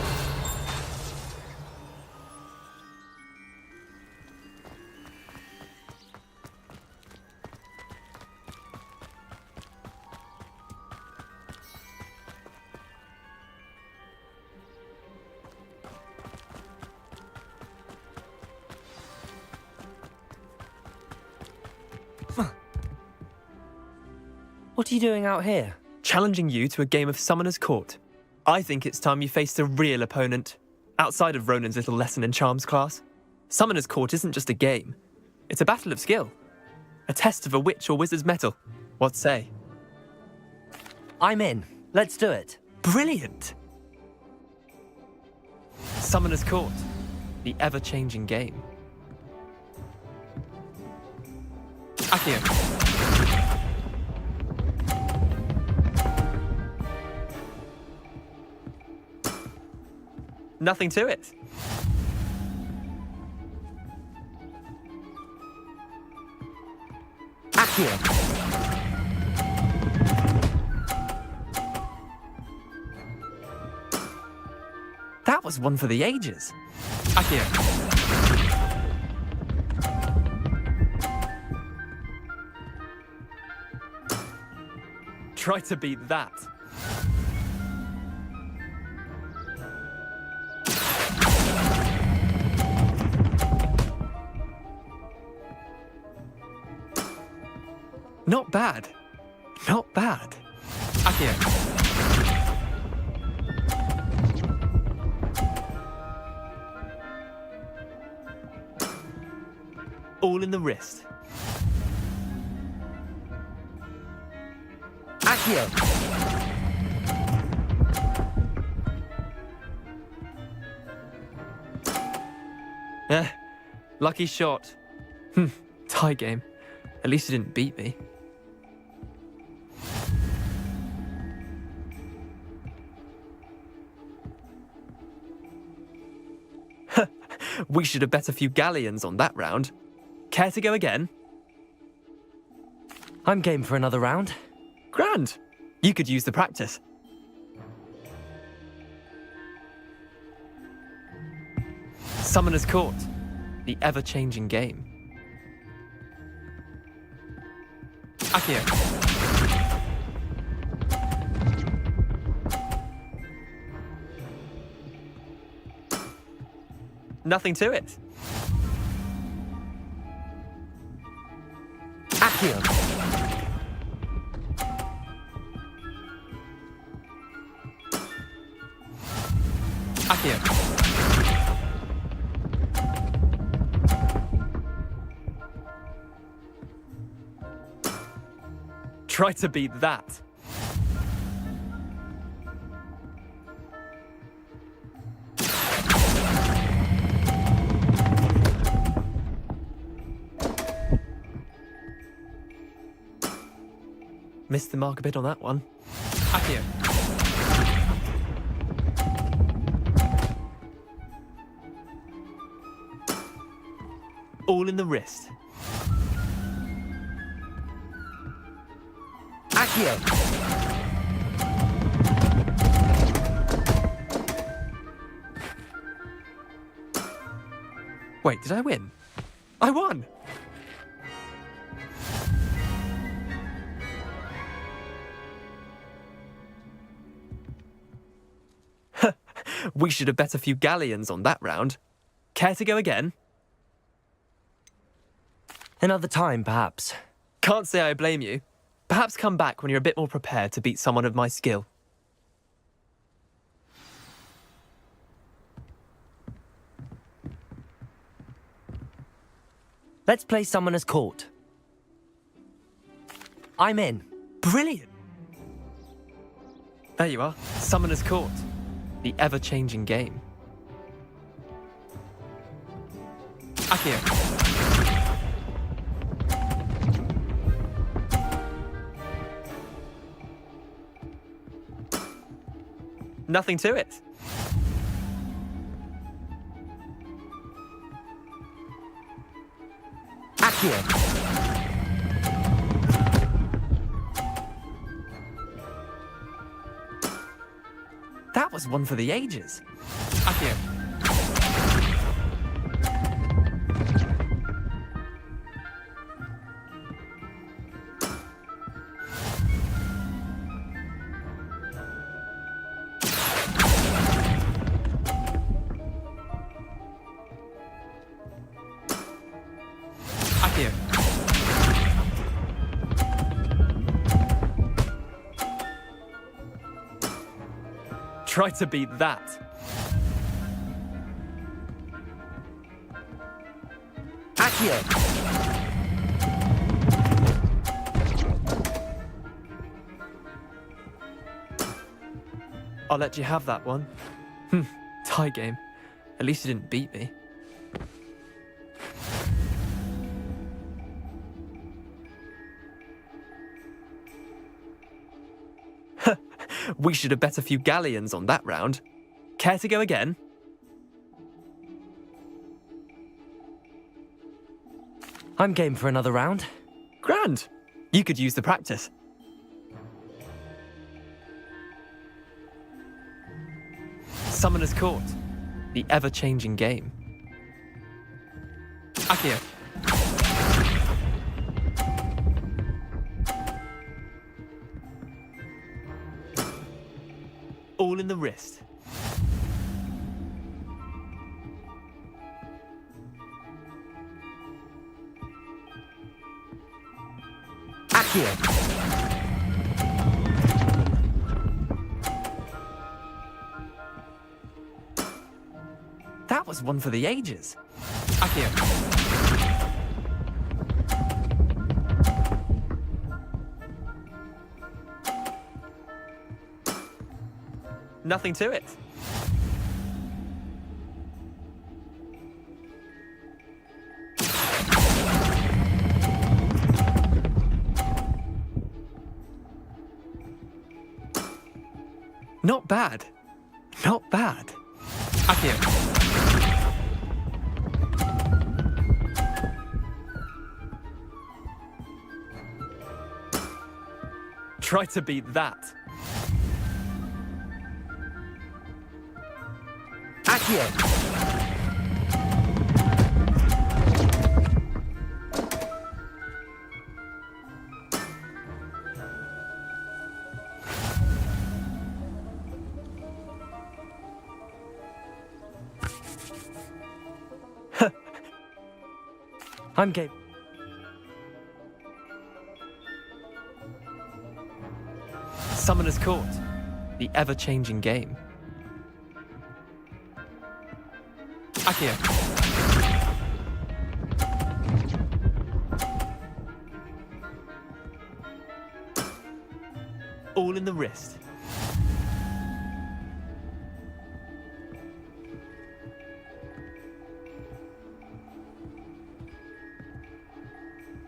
Speaker 1: What are you doing out here?
Speaker 22: Challenging you to a game of Summoner's Court. I think it's time you faced a real opponent, outside of Ronan's little lesson in charms class. Summoner's Court isn't just a game. It's a battle of skill. A test of a witch or wizard's mettle. What say?
Speaker 1: I'm in. Let's do it.
Speaker 22: Brilliant! Summoner's Court. The ever-changing game. Accio. Nothing to it.
Speaker 1: Accio.
Speaker 22: That was one for the ages. Accio. Try to beat that. Not bad. Not bad. Akio. All in the wrist.
Speaker 5: Accio.
Speaker 22: Lucky shot. Tie game. At least you didn't beat me. We should have bet a few galleons on that round. Care to go again?
Speaker 5: I'm game for another round.
Speaker 22: Grand. You could use the practice. Summoner's Court. The ever-changing game. Akio. Nothing to it.
Speaker 5: Accio.
Speaker 22: Akio. Try to beat that. Missed the mark a bit on that one. Akio. All in the wrist.
Speaker 5: Accio.
Speaker 22: Wait, did I win? I won! We should have bet a few galleons on that round. Care to go again?
Speaker 5: Another time, perhaps.
Speaker 22: Can't say I blame you. Perhaps come back when you're a bit more prepared to beat someone of my skill.
Speaker 5: Let's play Summoner's Court. I'm in.
Speaker 22: Brilliant! There you are, Summoner's Court. The ever-changing game. Akio. Nothing to it.
Speaker 5: Accio.
Speaker 22: That was one for the ages. Akio. Akio. Try to beat that.
Speaker 5: Accio.
Speaker 22: I'll let you have that one. Tie game. At least you didn't beat me. We should have bet a few galleons on that round. Care to go again?
Speaker 5: I'm game for another round.
Speaker 22: Grand. You could use the practice. Summoner's Court. The ever-changing game. Akio. All in the wrist.
Speaker 5: Accio.
Speaker 22: That was one for the ages. Accio. Nothing to it. Not bad. Not bad. Accio. Try to beat that.
Speaker 5: Accio. I'm game.
Speaker 22: Summoner's Court. The ever-changing game. Accio. All in the wrist.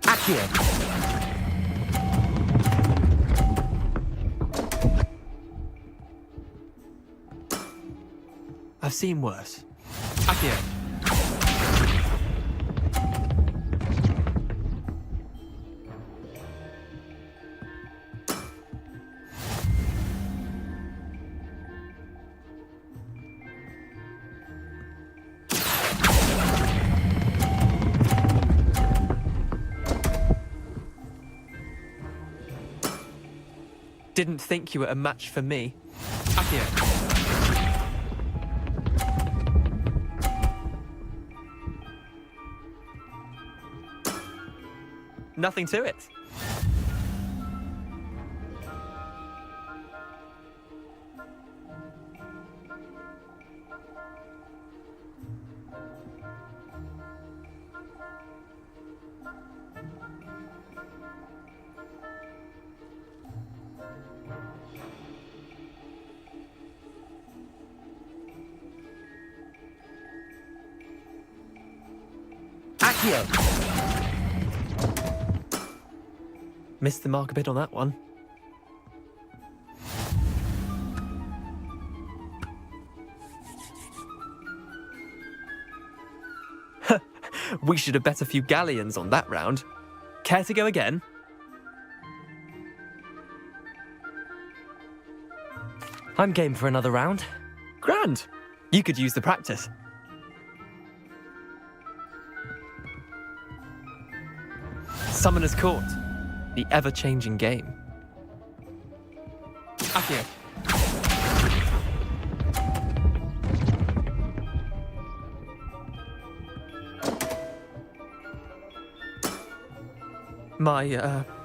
Speaker 5: Accio.
Speaker 22: I've seen worse. Accio. Didn't think you were a match for me. Accio. Nothing to it.
Speaker 5: Accio.
Speaker 22: Missed the mark a bit on that one. We should have bet a few galleons on that round. Care to go again?
Speaker 5: I'm game for another round.
Speaker 22: Grand. You could use the practice. Summoner's Court. The ever-changing game. Accio.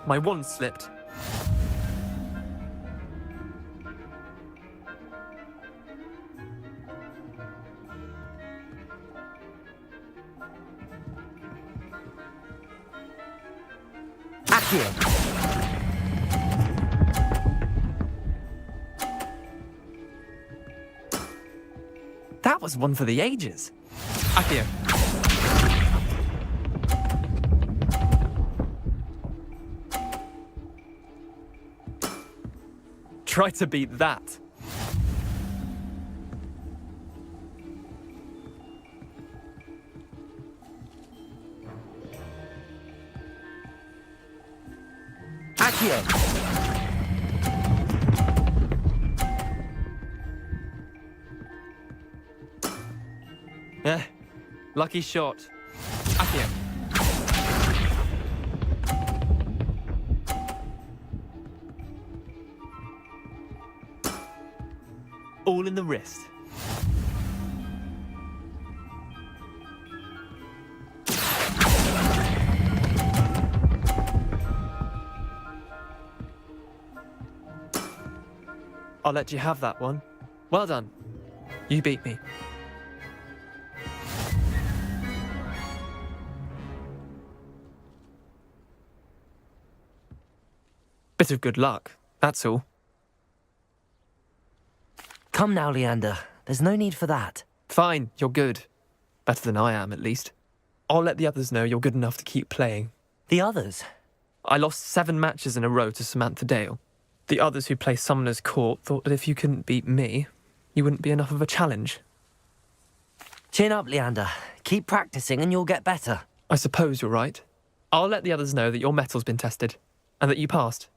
Speaker 22: My wand slipped.
Speaker 5: Accio.
Speaker 22: That was one for the ages. Accio. Try to beat that.
Speaker 5: Accio.
Speaker 22: Lucky shot. Accio. All in the wrist. I'll let you have that one. Well done. You beat me. Bit of good luck, that's all.
Speaker 5: Come now, Leander. There's no need for that.
Speaker 22: Fine, you're good. Better than I am, at least. I'll let the others know you're good enough to keep playing.
Speaker 5: The others?
Speaker 22: I lost 7 matches in a row to Samantha Dale. The others who play Summoner's Court thought that if you couldn't beat me, you wouldn't be enough of a challenge.
Speaker 5: Chin up, Leander. Keep practicing and you'll get better.
Speaker 22: I suppose you're right. I'll let the others know that your metal's been tested, and that you passed.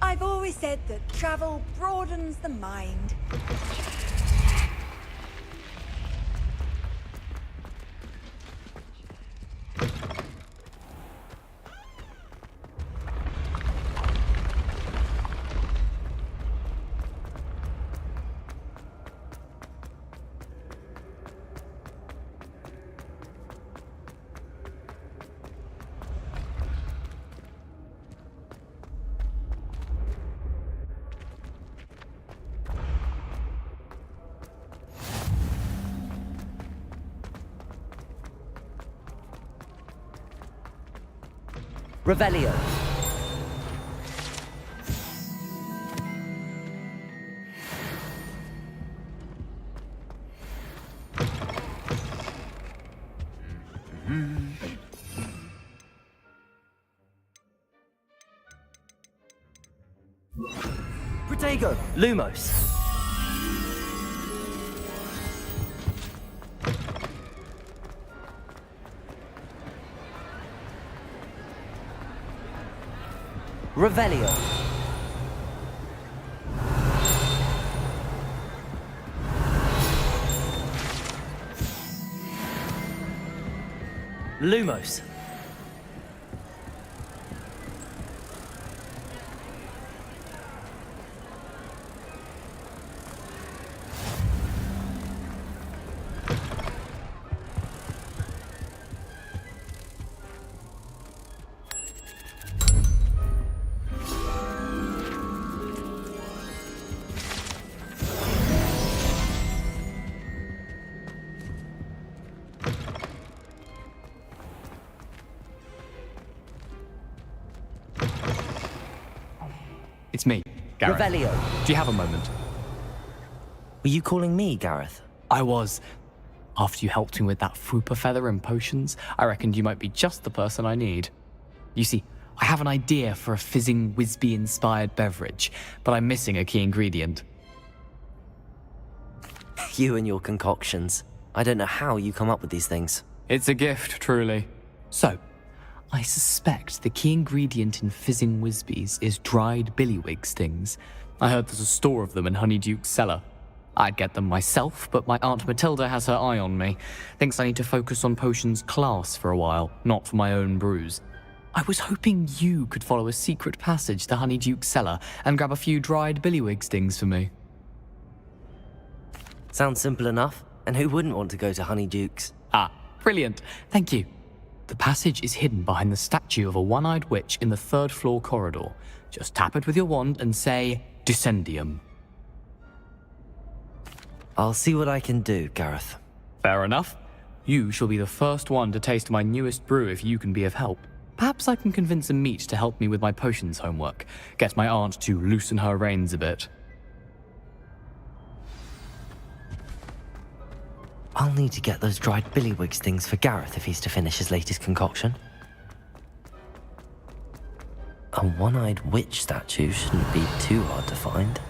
Speaker 14: I've always said that travel broadens the mind.
Speaker 5: Revelio. Protego. Lumos. Revelio. Lumos.
Speaker 2: It's me, Gareth.
Speaker 5: Revelio.
Speaker 2: Do you have a moment?
Speaker 5: Were you calling me, Gareth?
Speaker 2: I was. After you helped me with that Fupa feather and potions, I reckoned you might be just the person I need. You see, I have an idea for a fizzing Whizbee-inspired beverage, but I'm missing a key ingredient.
Speaker 5: You and your concoctions. I don't know how you come up with these things.
Speaker 2: It's a gift, truly. So, I suspect the key ingredient in fizzing Whizbees is dried billywig stings. I heard there's a store of them in Honeyduke's cellar. I'd get them myself, but my Aunt Matilda has her eye on me. Thinks I need to focus on potions class for a while, not for my own brews. I was hoping you could follow a secret passage to Honeyduke's cellar and grab a few dried billywig stings for me.
Speaker 5: Sounds simple enough. And who wouldn't want to go to Honeydukes?
Speaker 2: Ah, brilliant. Thank you. The passage is hidden behind the statue of a one-eyed witch in the 3rd floor corridor. Just tap it with your wand and say, Descendium.
Speaker 5: I'll see what I can do, Gareth.
Speaker 2: Fair enough. You shall be the first one to taste my newest brew if you can be of help. Perhaps I can convince a meat to help me with my potions homework. Get my aunt to loosen her reins a bit.
Speaker 5: I'll need to get those dried billywigs things for Gareth if he's to finish his latest concoction. A one-eyed witch statue shouldn't be too hard to find.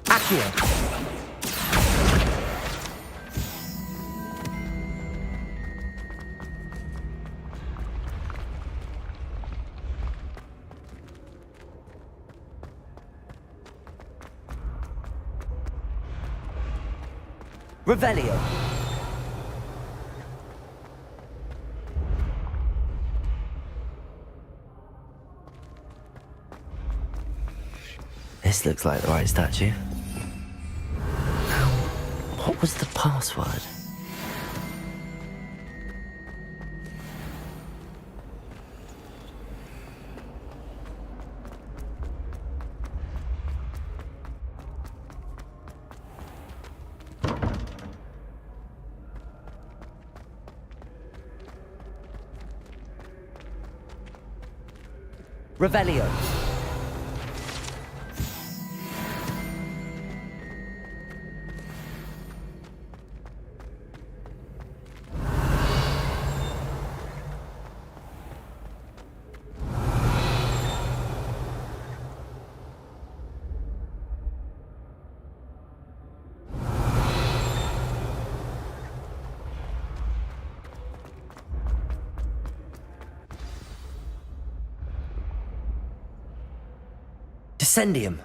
Speaker 5: Accio. Revelio. This looks like the right statue. What was the password? Revelio. Descendium.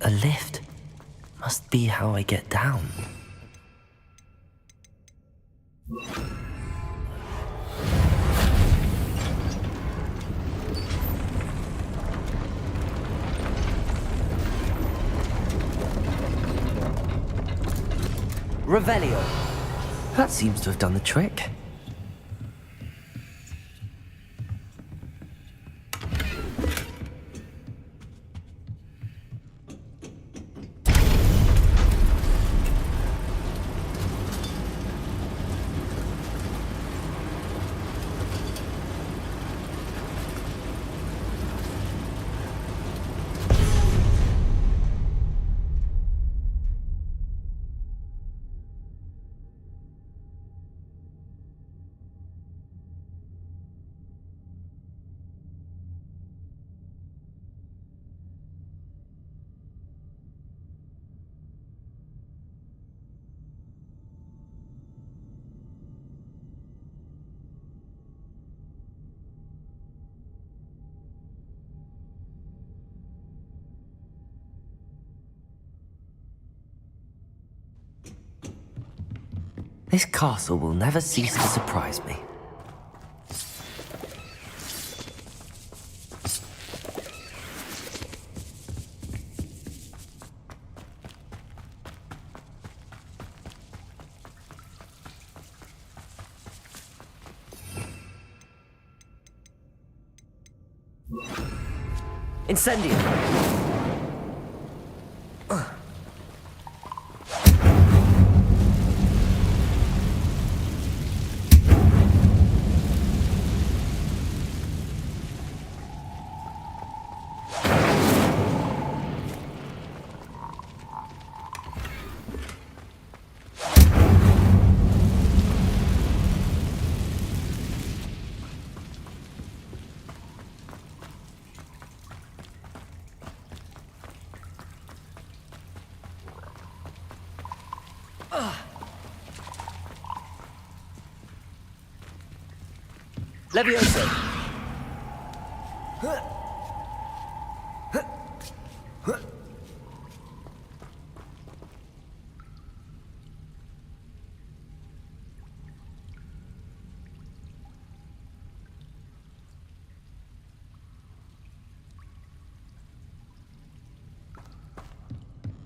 Speaker 5: A lift. Must be how I get down. Revelio. That seems to have done the trick. This castle will never cease to surprise me. Incendium! Levioso!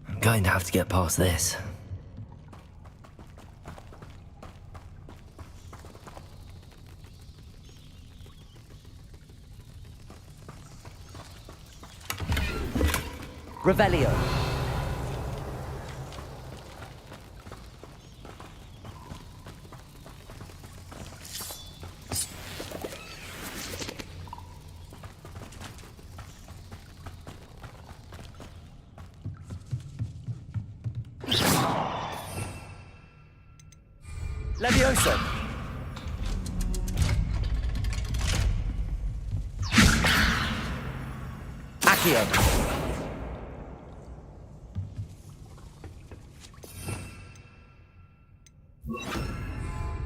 Speaker 5: I'm going to have to get past this. Revelio. Levioso. Accio.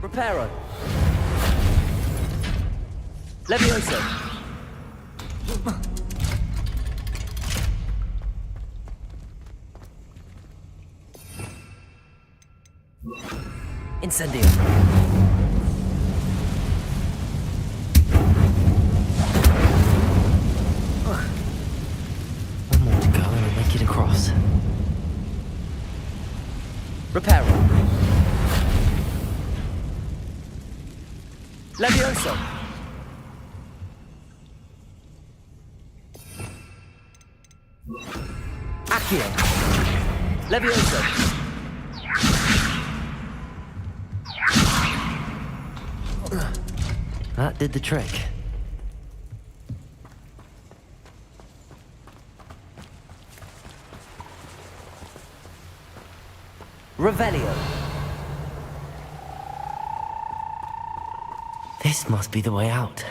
Speaker 5: Reparo. Levioso. Incendio. One more to go and we'll make it across. Reparo. Levioso. Accio. Levioso. That did the trick. Revelio. This must be the way out.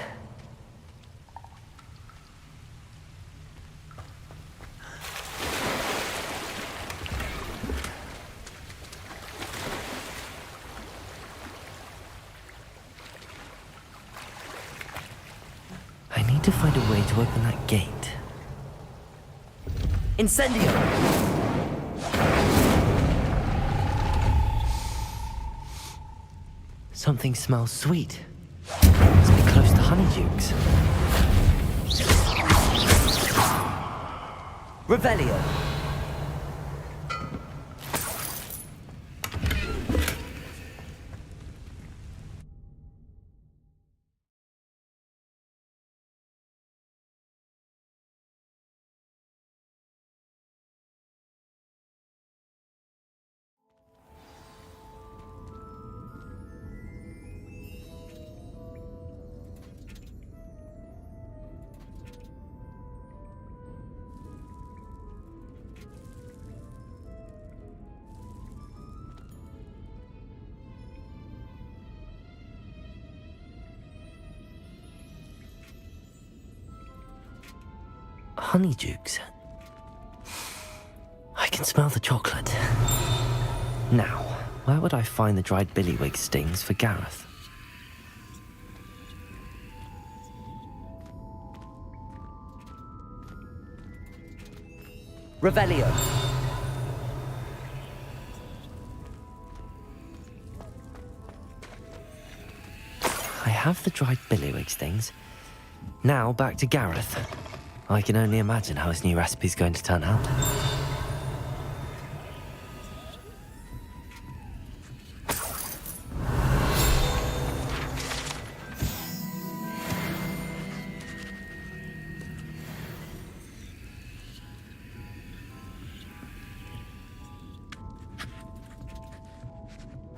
Speaker 5: I need to find a way to open that gate. Incendio! Something smells sweet. Must be close to Honeydukes. Revelio. Honeydukes. I can smell the chocolate. Now, where would I find the dried billywig stings for Gareth? Revelio. I have the dried billywig stings. Now back to Gareth. I can only imagine how his new recipe's going to turn out.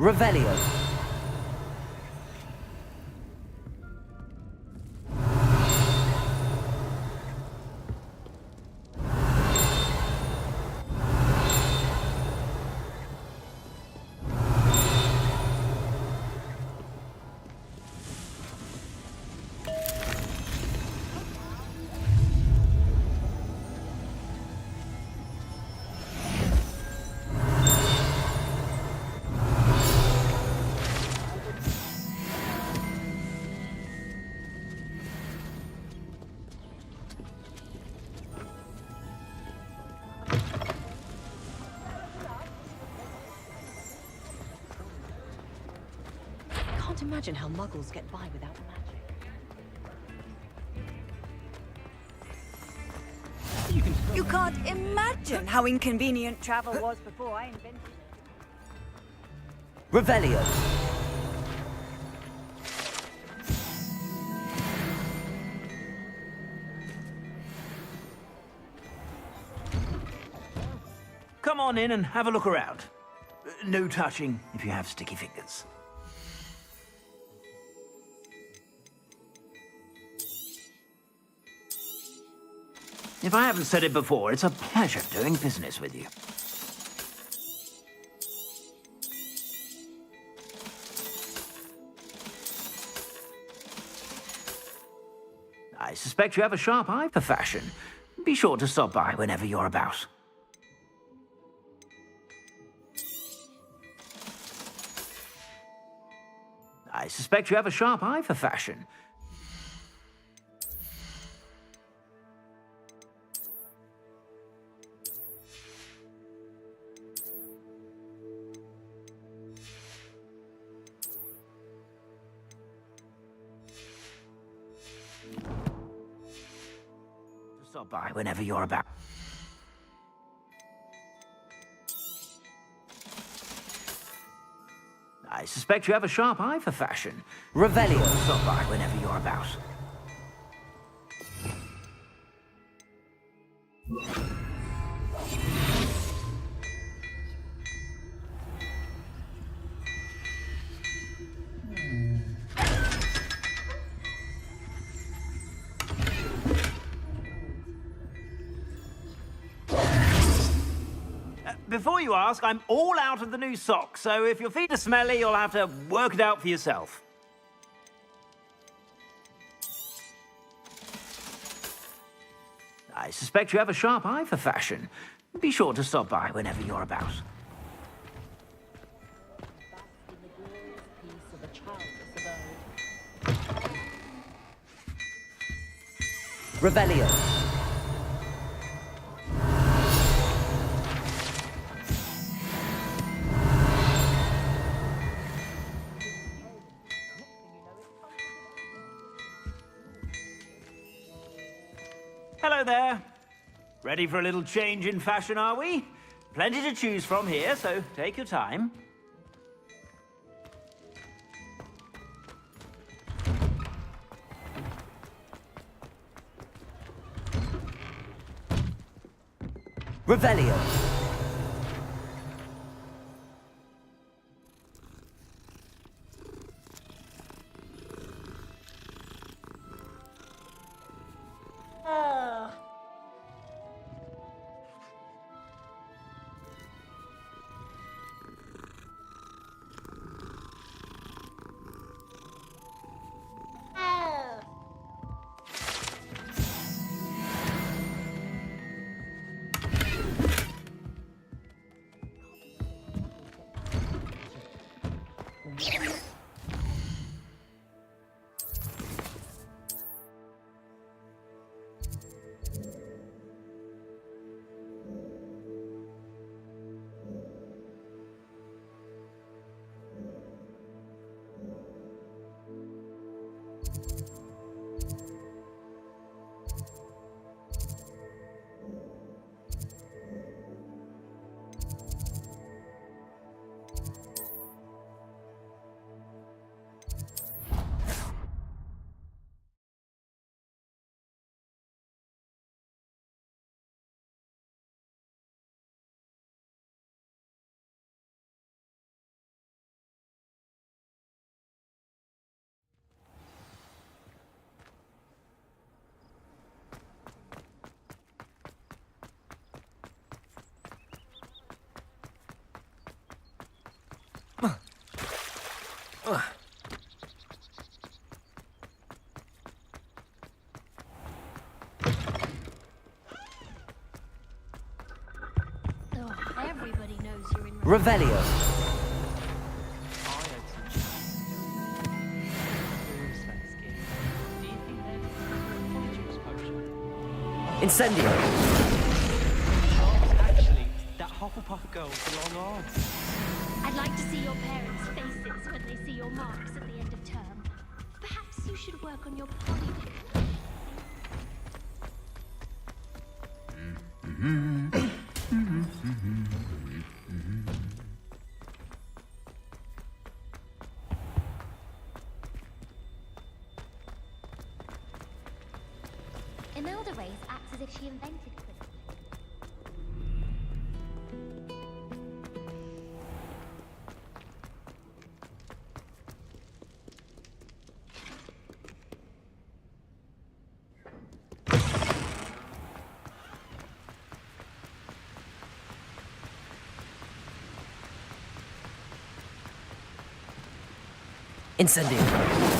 Speaker 1: Revelio.
Speaker 10: Can't imagine how muggles get by without magic.
Speaker 14: You can't imagine how inconvenient travel was before I invented it.
Speaker 1: Revelio.
Speaker 12: Come on in and have a look around. No touching if you have sticky fingers. If I haven't said it before, it's a pleasure doing business with you. I suspect you have a sharp eye for fashion. Be sure to stop by whenever you're about. I suspect you have a sharp eye for fashion. Stop by whenever you're about. I suspect you have a sharp eye for fashion.
Speaker 1: Revelio.
Speaker 12: Stop by whenever you're about. Before you ask, I'm all out of the new socks, so if your feet are smelly, you'll have to work it out for yourself. I suspect you have a sharp eye for fashion. Be sure to stop by whenever you're about.
Speaker 1: Revelio.
Speaker 12: Hello there. Ready for a little change in fashion, are we? Plenty to choose from here, so take your time.
Speaker 1: Revelio. Revelio. Incendio.
Speaker 3: Actually, that Hufflepuff girl's the long arm.
Speaker 21: I'd like to see your parents' faces when they see your marks at the end of term. Perhaps you should work on your polymath. Imelda Reyes acts as if she invented Quidditch.
Speaker 1: Incendio.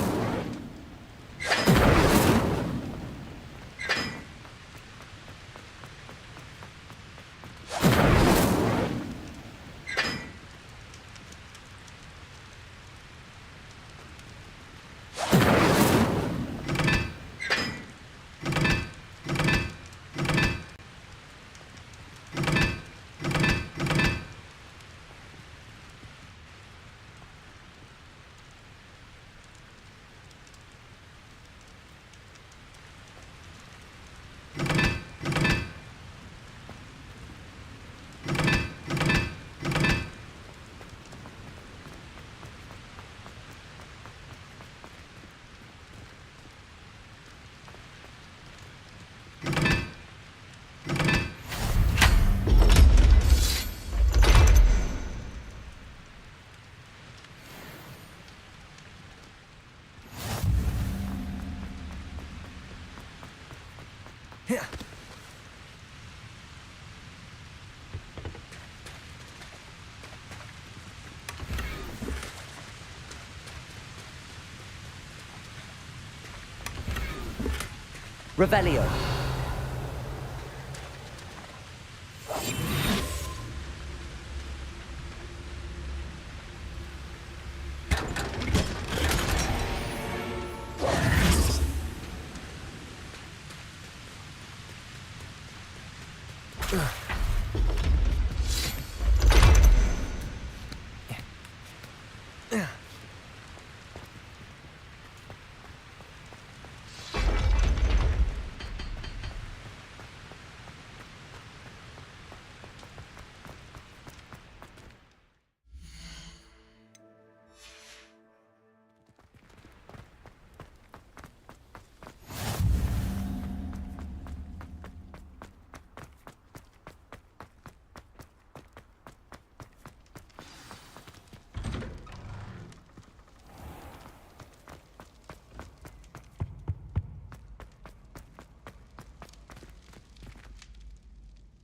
Speaker 1: Yeah. Revelio.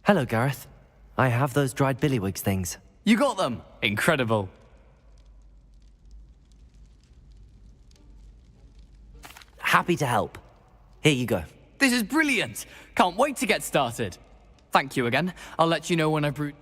Speaker 1: Hello, Gareth. I have those dried billywigs things.
Speaker 2: You got them! Incredible.
Speaker 1: Happy to help. Here you go.
Speaker 2: This is brilliant! Can't wait to get started. Thank you again. I'll let you know when I brew...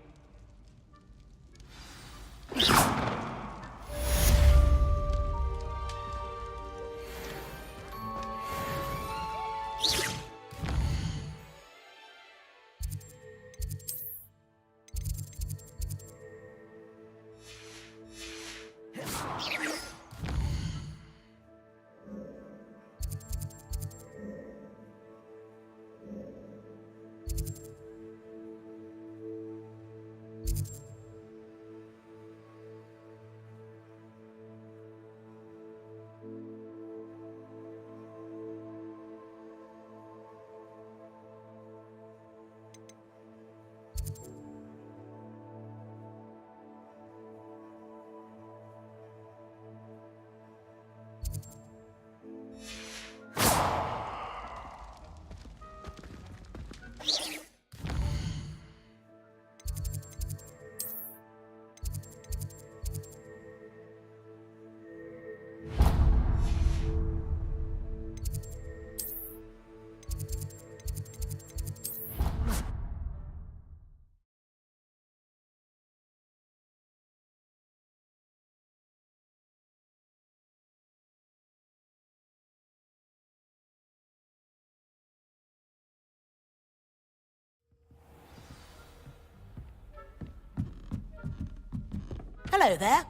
Speaker 4: Hello there.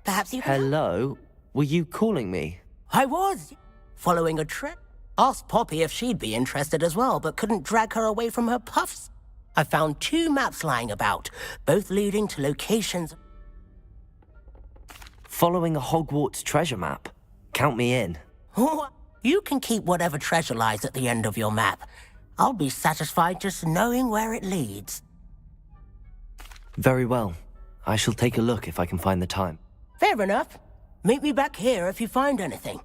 Speaker 4: Perhaps you can...
Speaker 1: Hello? Were you calling me?
Speaker 4: I was. Following a trip. Asked Poppy if she'd be interested as well, but couldn't drag her away from her puffs. I found 2 maps lying about, both leading to locations...
Speaker 1: Following a Hogwarts treasure map? Count me in.
Speaker 4: You can keep whatever treasure lies at the end of your map. I'll be satisfied just knowing where it leads.
Speaker 1: Very well. I shall take a look if I can find the time.
Speaker 4: Fair enough. Meet me back here if you find anything.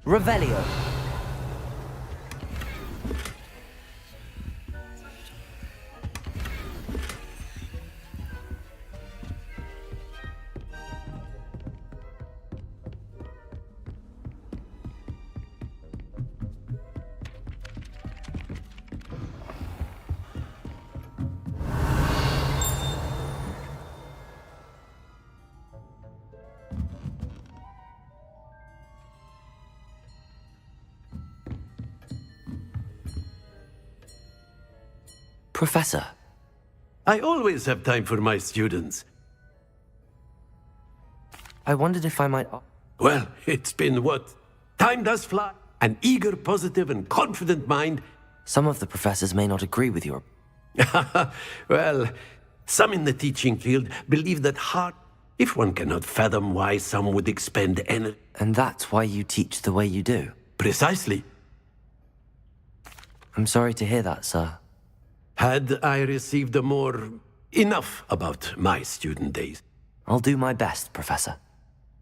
Speaker 1: Revelio. Professor.
Speaker 15: I always have time for my students.
Speaker 1: I wondered if I might...
Speaker 15: Well, it's been what? Time does fly. An eager, positive, and confident mind.
Speaker 1: Some of the professors may not agree with your...
Speaker 15: Well, some in the teaching field believe that if one cannot fathom why some would expend energy...
Speaker 1: And that's why you teach the way you do?
Speaker 15: Precisely.
Speaker 1: I'm sorry to hear that, sir.
Speaker 15: Had I received enough about my student days.
Speaker 1: I'll do my best, Professor.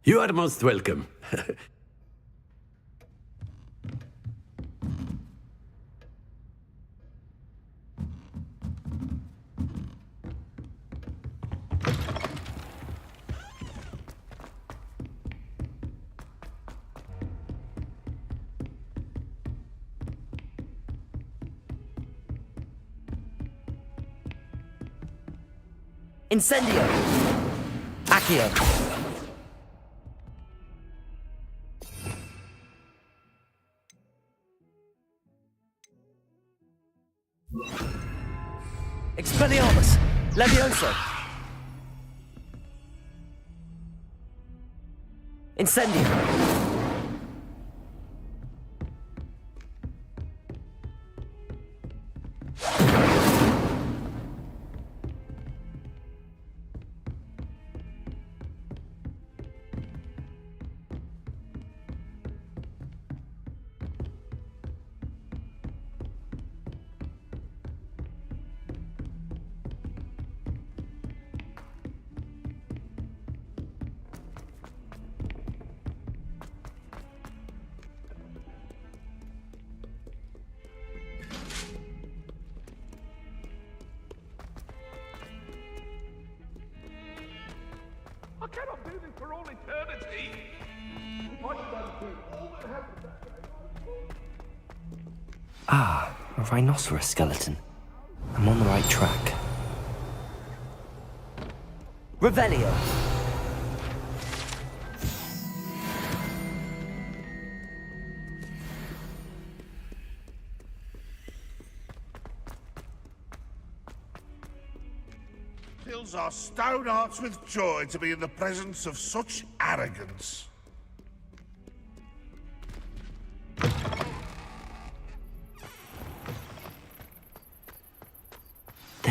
Speaker 15: You are most welcome.
Speaker 1: Incendio! Accio! Expelliarmus! Levioso! Incendio!
Speaker 17: I cannot do this for all eternity.
Speaker 1: Ah, a rhinoceros skeleton. I'm on the right track. Revelio!
Speaker 18: Fills our stout hearts with joy to be in the presence of such arrogance.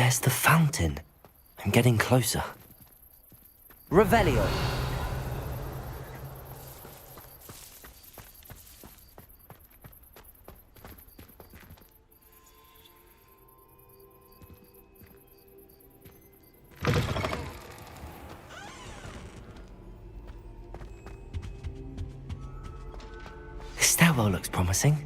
Speaker 1: There's the fountain. I'm getting closer. Revelio. The stairwell looks promising.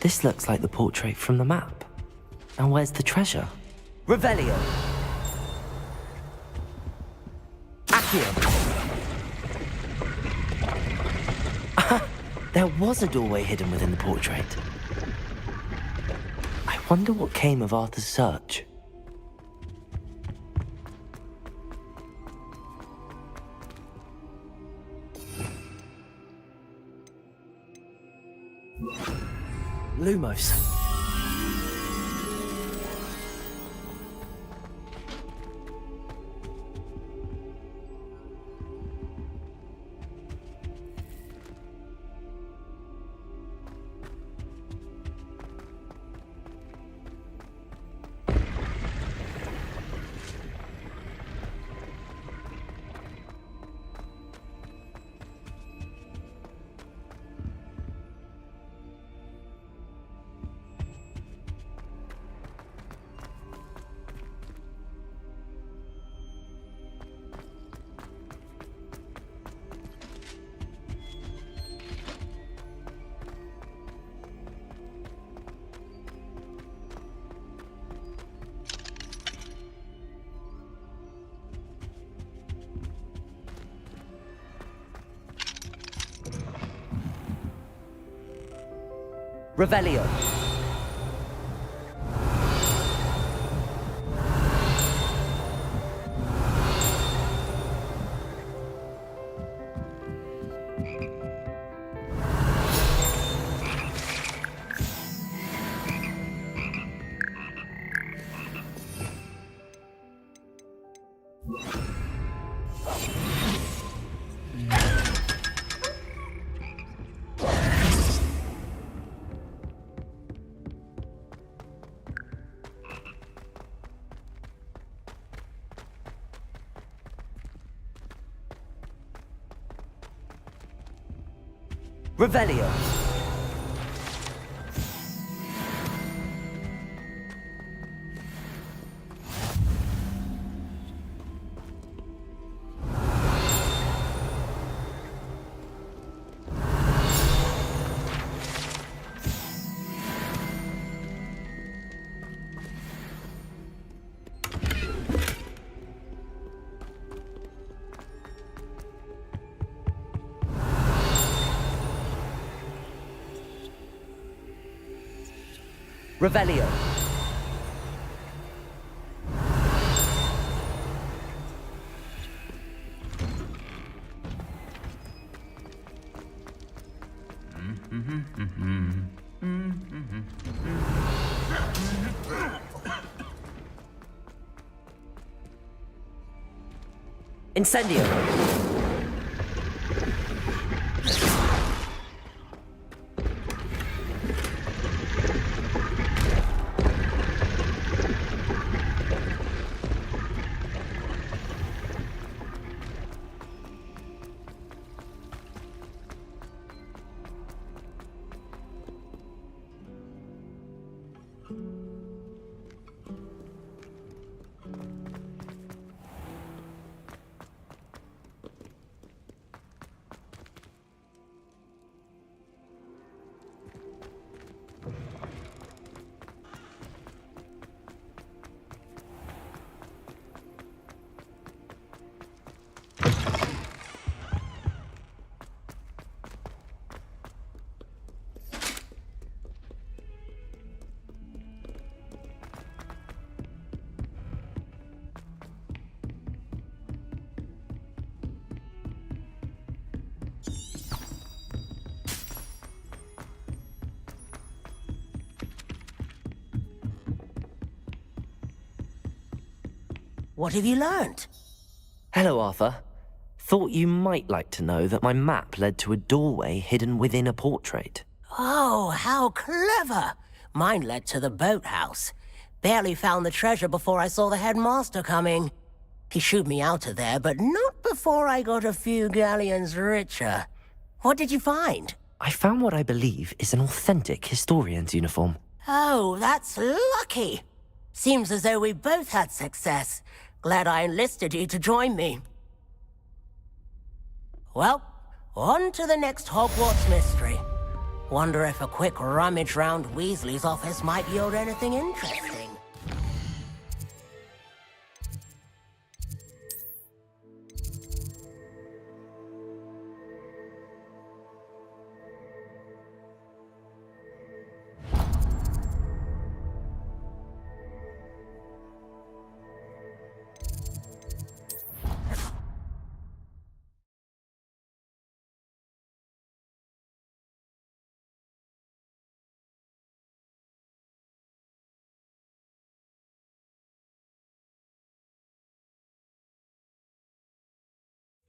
Speaker 1: This looks like the portrait from the map. Now where's the treasure? Revelio! Accio! Aha! There was a doorway hidden within the portrait. I wonder what came of Arthur's search. Lumos. Revelio. Revelio. Revelio. Incendio. What have you learnt? Hello, Arthur. Thought you might like to know that my map led to a doorway hidden within a portrait.
Speaker 4: Oh, how clever! Mine led to the boathouse. Barely found the treasure before I saw the headmaster coming. He shooed me out of there, but not before I got a few galleons richer. What did you find?
Speaker 1: I found what I believe is an authentic historian's uniform.
Speaker 4: Oh, that's lucky. Seems as though we both had success. Glad I enlisted you to join me. Well, on to the next Hogwarts mystery. Wonder if a quick rummage round Weasley's office might yield anything interesting.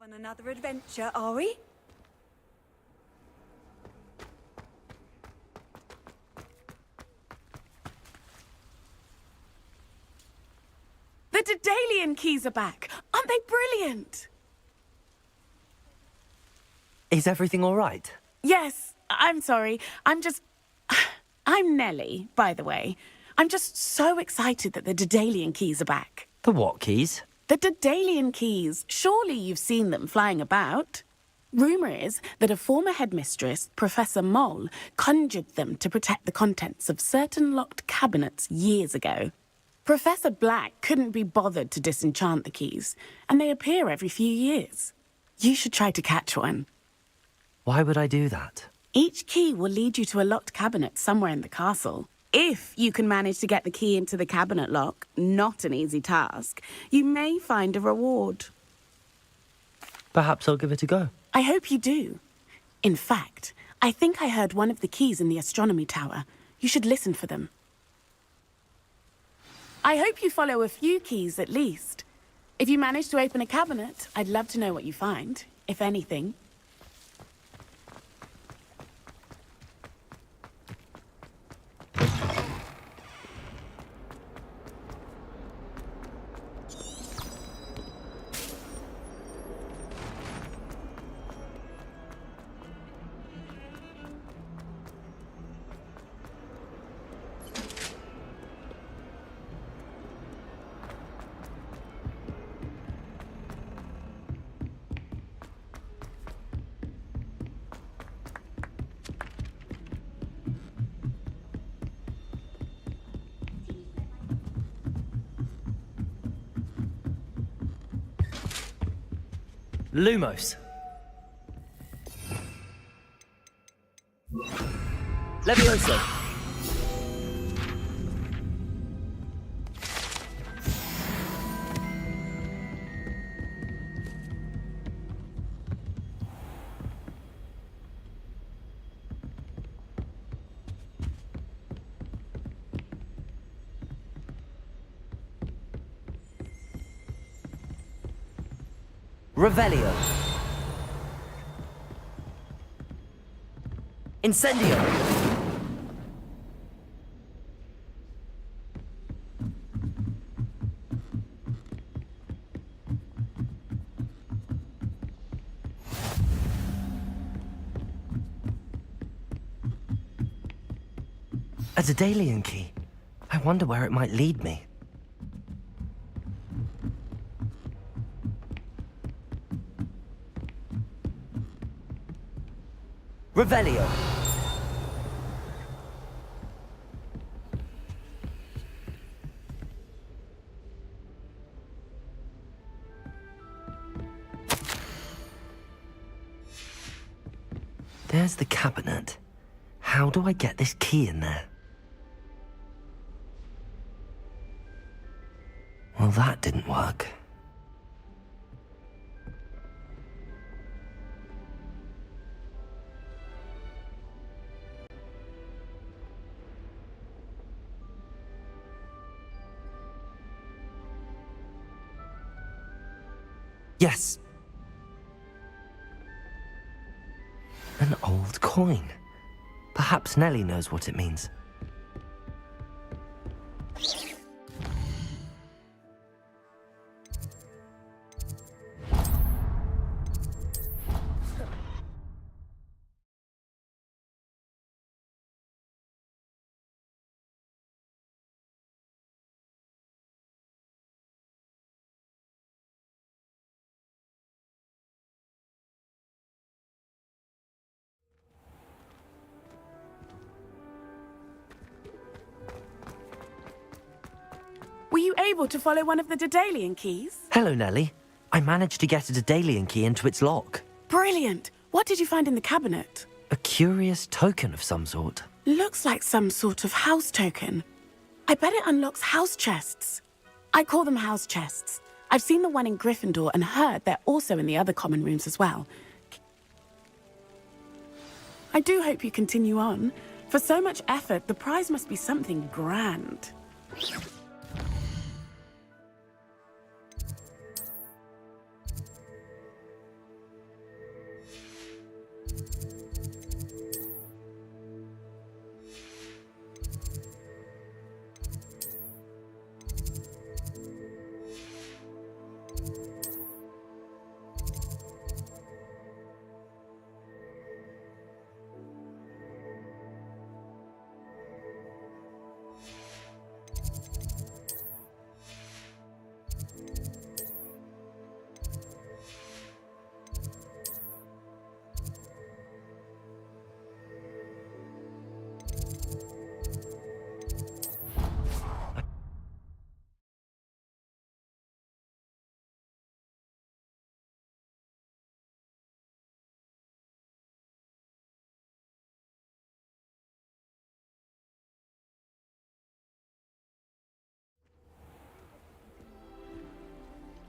Speaker 14: On another adventure, are we?
Speaker 13: The Daedalian keys are back. Aren't they brilliant?
Speaker 1: Is everything all right?
Speaker 13: Yes, I'm sorry. I'm Nellie, by the way. I'm just so excited that the Daedalian keys are back.
Speaker 1: The what keys?
Speaker 13: The Daedalian keys. Surely you've seen them flying about. Rumour is that a former headmistress, Professor Mole, conjured them to protect the contents of certain locked cabinets years ago. Professor Black couldn't be bothered to disenchant the keys, and they appear every few years. You should try to catch one.
Speaker 1: Why would I do that?
Speaker 13: Each key will lead you to a locked cabinet somewhere in the castle. If you can manage to get the key into the cabinet lock, not an easy task, you may find a reward.
Speaker 1: Perhaps I'll give it a go.
Speaker 13: I hope you do. In fact, I think I heard one of the keys in the astronomy tower. You should listen for them. I hope you follow a few keys at least. If you manage to open a cabinet, I'd love to know what you find, if anything.
Speaker 1: Lumos. Levioso. Revelio. Incendio. A Daedalian key. I wonder where it might lead me. Revelio. There's the cabinet. How do I get this key in there? Well, that didn't work. Yes. An old coin. Perhaps Nellie knows what it means.
Speaker 13: Were you able to follow one of the Daedalian keys?
Speaker 1: Hello, Nellie. I managed to get a Daedalian key into its lock.
Speaker 13: Brilliant! What did you find in the cabinet?
Speaker 1: A curious token of some sort.
Speaker 13: Looks like some sort of house token. I bet it unlocks house chests. I call them house chests. I've seen the one in Gryffindor and heard they're also in the other common rooms as well. I do hope you continue on. For so much effort, the prize must be something grand.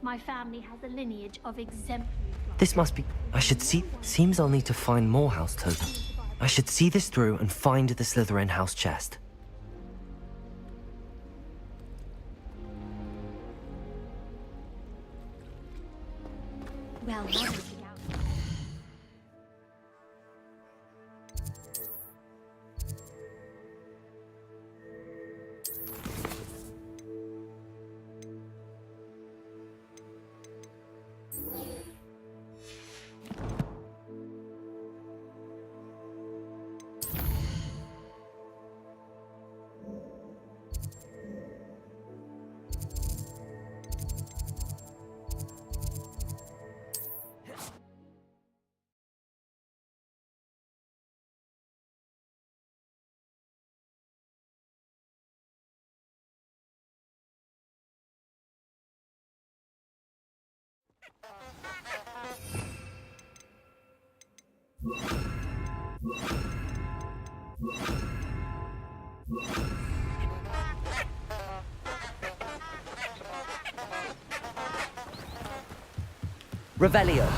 Speaker 21: My family has a lineage of exemplary.
Speaker 1: This must be... I should see... Seems I'll need to find more house tokens. I should see this through and find the Slytherin house chest.
Speaker 21: Well, now
Speaker 1: Revelio.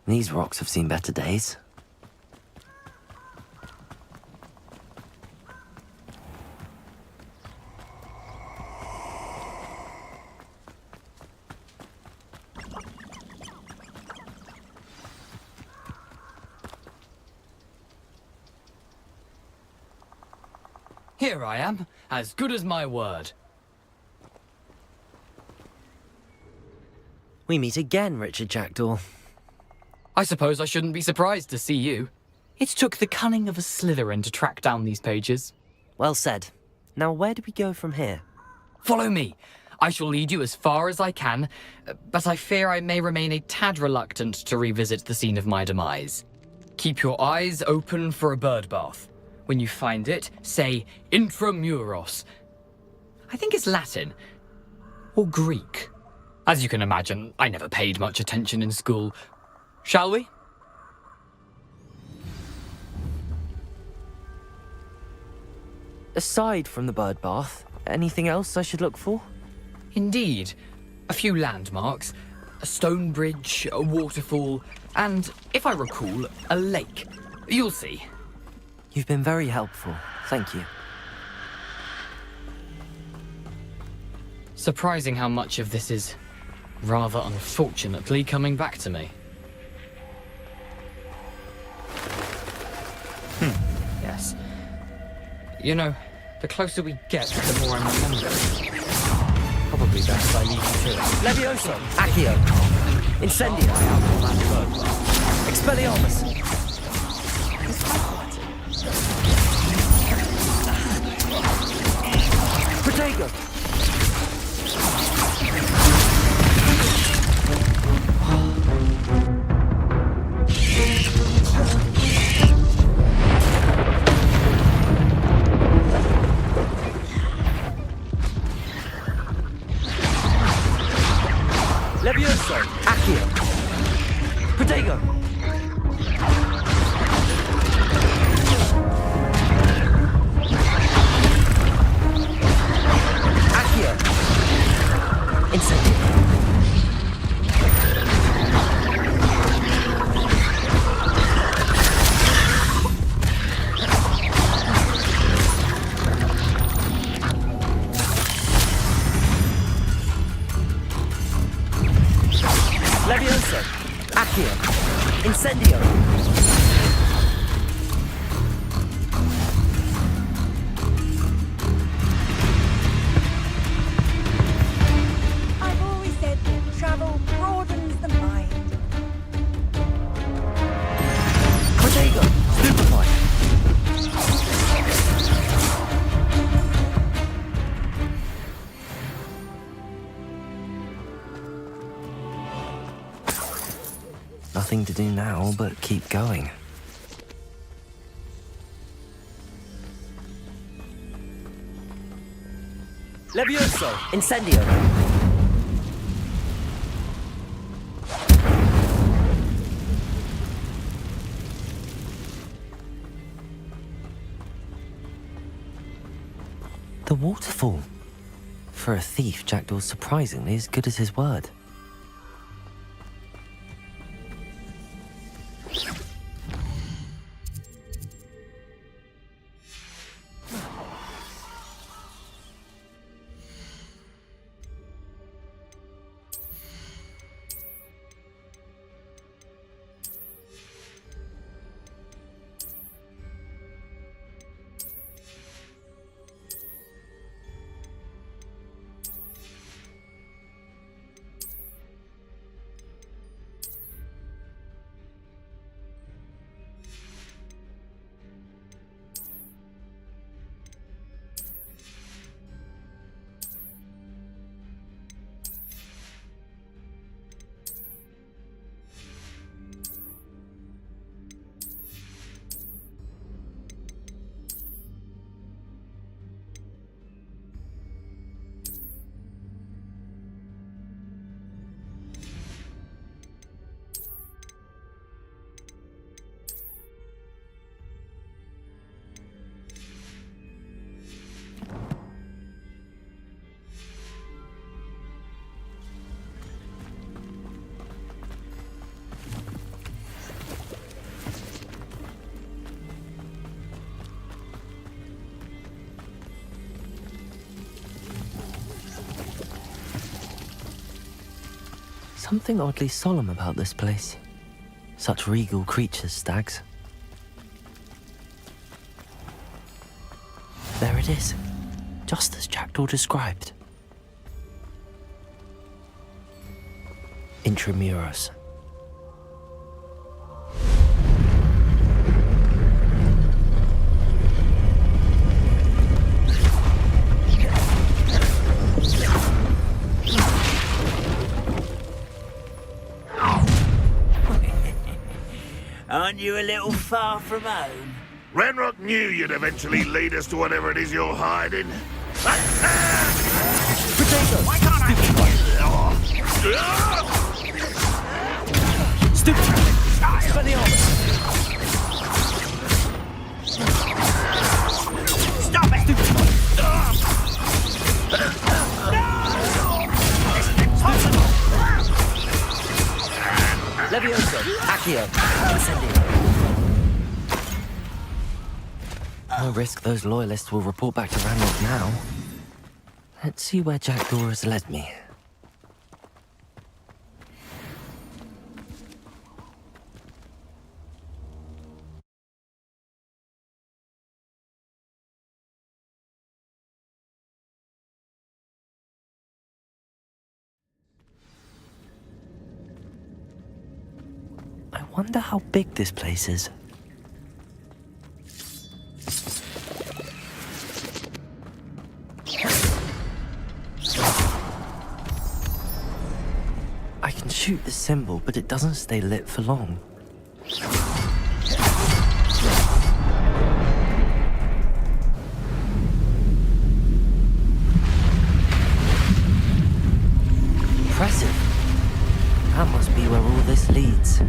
Speaker 1: These rocks have seen better days.
Speaker 2: Here I am, as good as my word.
Speaker 1: We meet again, Richard Jackdaw.
Speaker 2: I suppose I shouldn't be surprised to see you. It took the cunning of a Slytherin to track down these pages.
Speaker 1: Well said. Now where do we go from here?
Speaker 2: Follow me. I shall lead you as far as I can, but I fear I may remain a tad reluctant to revisit the scene of my demise. Keep your eyes open for a bird bath. When you find it, say intramuros. I think it's Latin. Or Greek. As you can imagine, I never paid much attention in school. Shall we?
Speaker 5: Aside from the bird bath, anything else I should look for?
Speaker 2: Indeed. A few landmarks, a stone bridge, a waterfall, and, if I recall, a lake. You'll see.
Speaker 5: You've been very helpful. Thank you.
Speaker 2: Surprising how much of this is, rather unfortunately, coming back to me. Yes. You know, the closer we get, the more I remember. Probably best I leave you to it.
Speaker 5: Levioso! Accio! Incendio! Expelliarmus! Protego! Levioso! Accio! Protego! Accio! Incendio! Levioso! Accio! Incendio!
Speaker 14: I've always said that travel broadens the mind.
Speaker 5: Protego! Stupefy! Nothing to do now but keep going. Levioso! Incendio! The waterfall. For a thief, Jackdaw's surprisingly as good as his word. Something oddly solemn about this place. Such regal creatures, stags. There it is, just as Jackdaw described. Intramuros.
Speaker 12: Aren't you a little far from home?
Speaker 18: Ranrock knew you'd eventually lead us to whatever it is you're hiding.
Speaker 5: Potatoes!
Speaker 18: Why can't
Speaker 5: Stupid! Expelliarmus!
Speaker 12: Stop it!
Speaker 5: Levioso! Accio! Incendio! No risk those loyalists will report back to Ranrock now. Let's see where Jackdaw has led me. I wonder how big this place is. I can shoot the symbol, but it doesn't stay lit for long. Impressive. That must be where all this leads.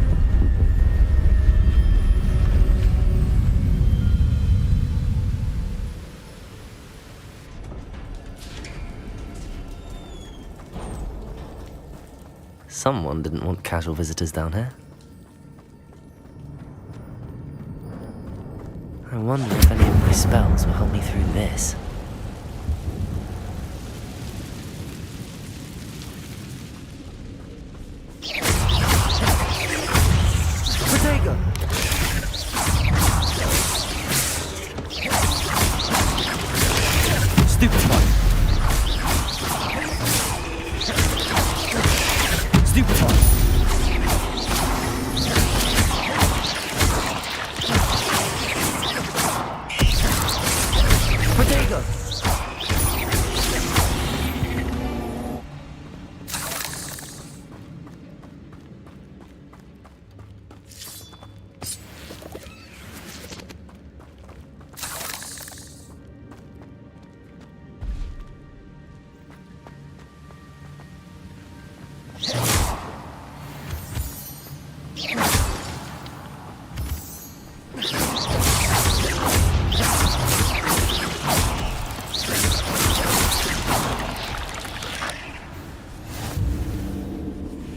Speaker 5: Someone didn't want casual visitors down here. I wonder if any of my spells will help me through this. Protego! Stupefy! Stupefy! Protego!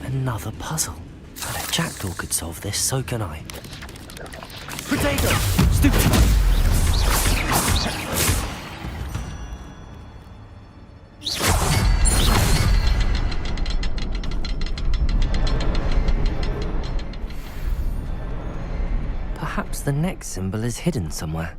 Speaker 5: Another puzzle. But if Jackdaw could solve this, so can I. Potato! Stupid! Perhaps the next symbol is hidden somewhere.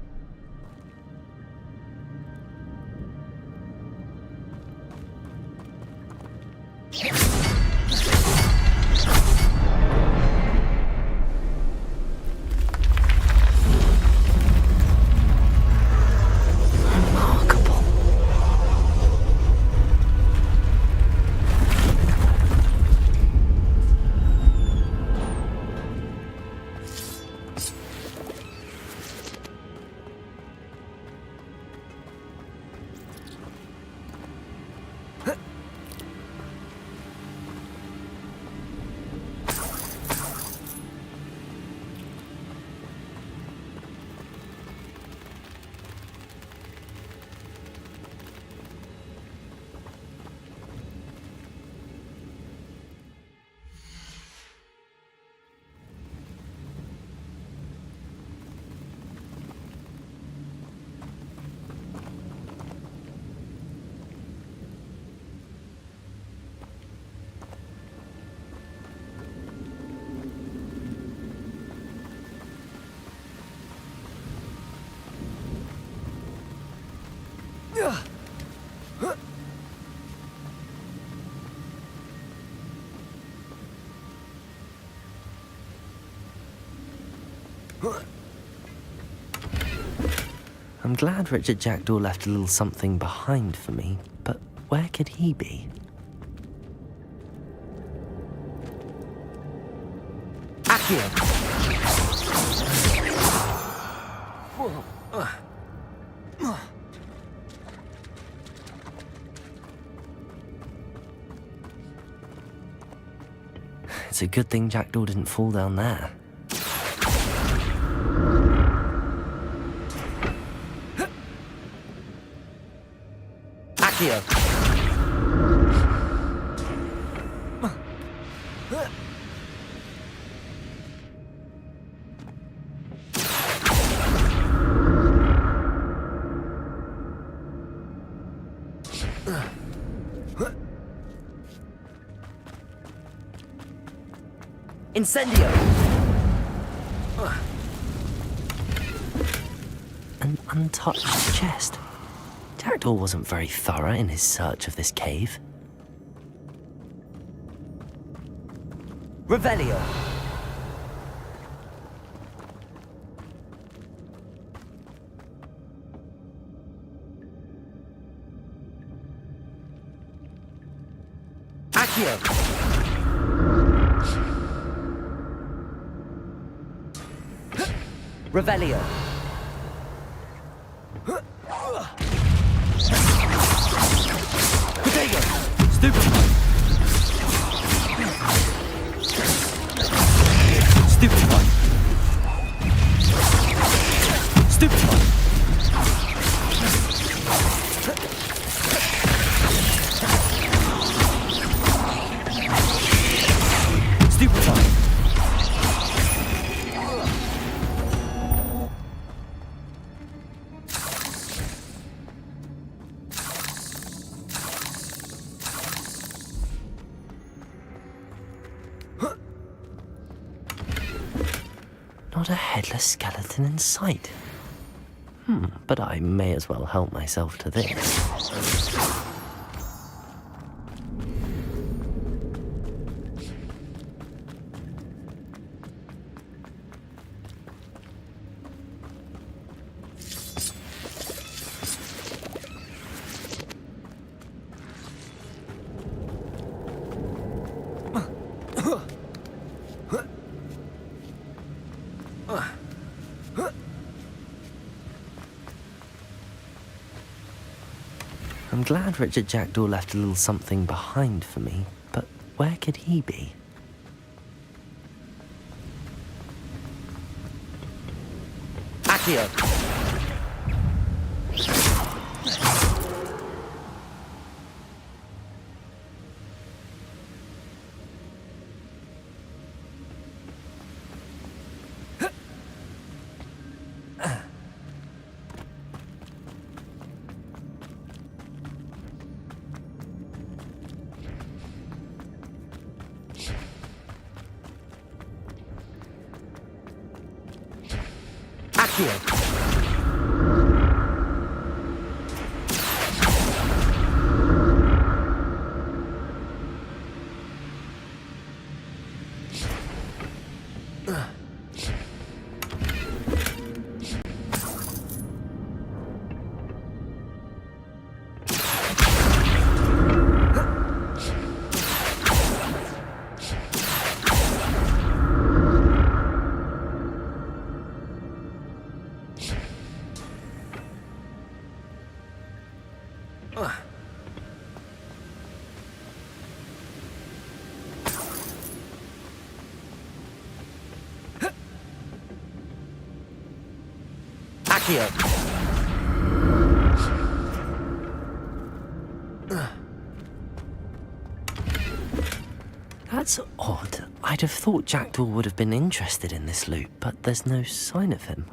Speaker 5: I'm glad Richard Jackdaw left a little something behind for me, but where could he be? Accio! It's a good thing Jackdaw didn't fall down there. Accio! Incendio! An untouched chest. Jackdaw wasn't very thorough in his search of this cave. Revelio! Accio! Revelio. Potato. Stupid. Stupid one. Stupid one. Stupid one. Not a headless skeleton in sight. But I may as well help myself to this. I'm glad Richard Jackdaw left a little something behind for me, but where could he be? Accio! That's odd. I'd have thought Jackdaw would have been interested in this loot, but there's no sign of him.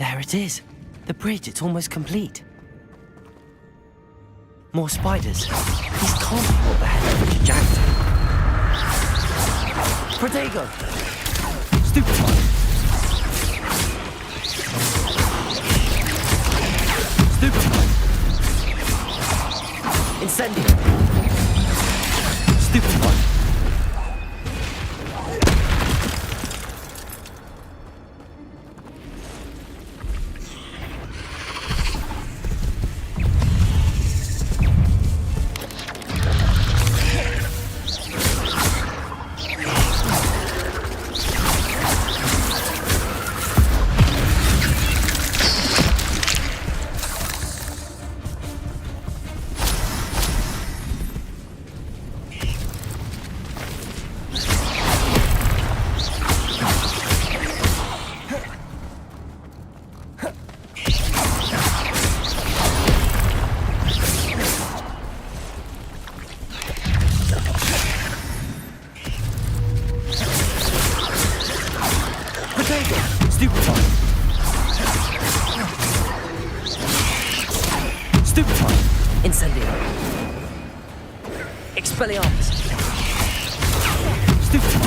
Speaker 1: There it is. The bridge, it's almost complete. More spiders. These can't be what the head of Richard Jackson. Protego! Stupefy! Stupefy! Incendio! Stupefy! Incendio. Expelliarmus. Stupefy.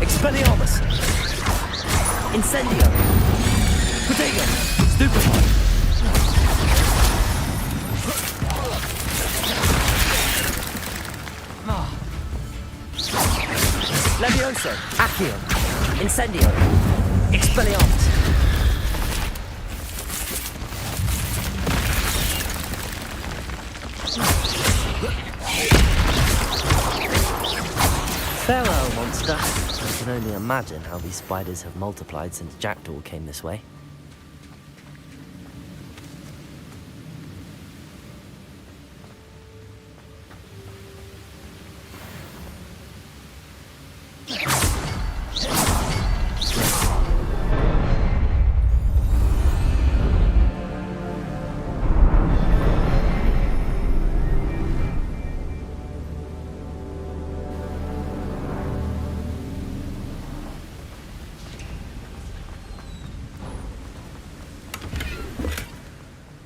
Speaker 1: Expelliarmus. Incendio. Protego. Stupefy. Levioso, Accio, Incendio, Expelliarmus. Farewell, monster. I can only imagine how these spiders have multiplied since Jackdaw came this way.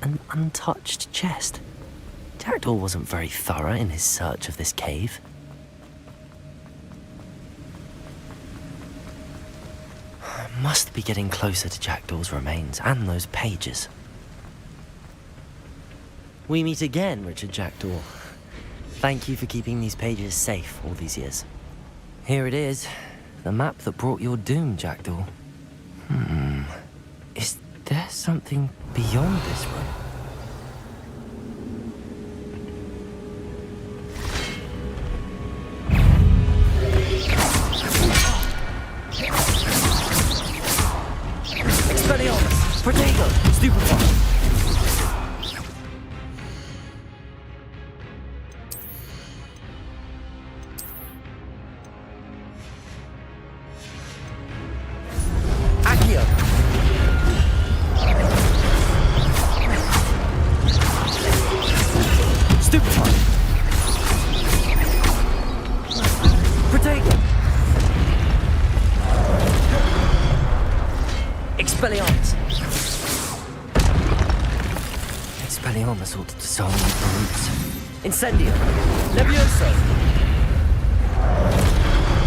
Speaker 1: An untouched chest. Jackdaw wasn't very thorough in his search of this cave. Must be getting closer to Jackdaw's remains and those pages. We meet again, Richard Jackdaw. Thank you for keeping these pages safe all these years. Here it is, the map that brought your doom, Jackdaw. Is there something beyond this room? Expelliarmus! Protego! Stupefy! Accio! Stupefy! Protego! Expelliarmus! Expelliarmus ought to disarm you brutes. Incendio! Levioso!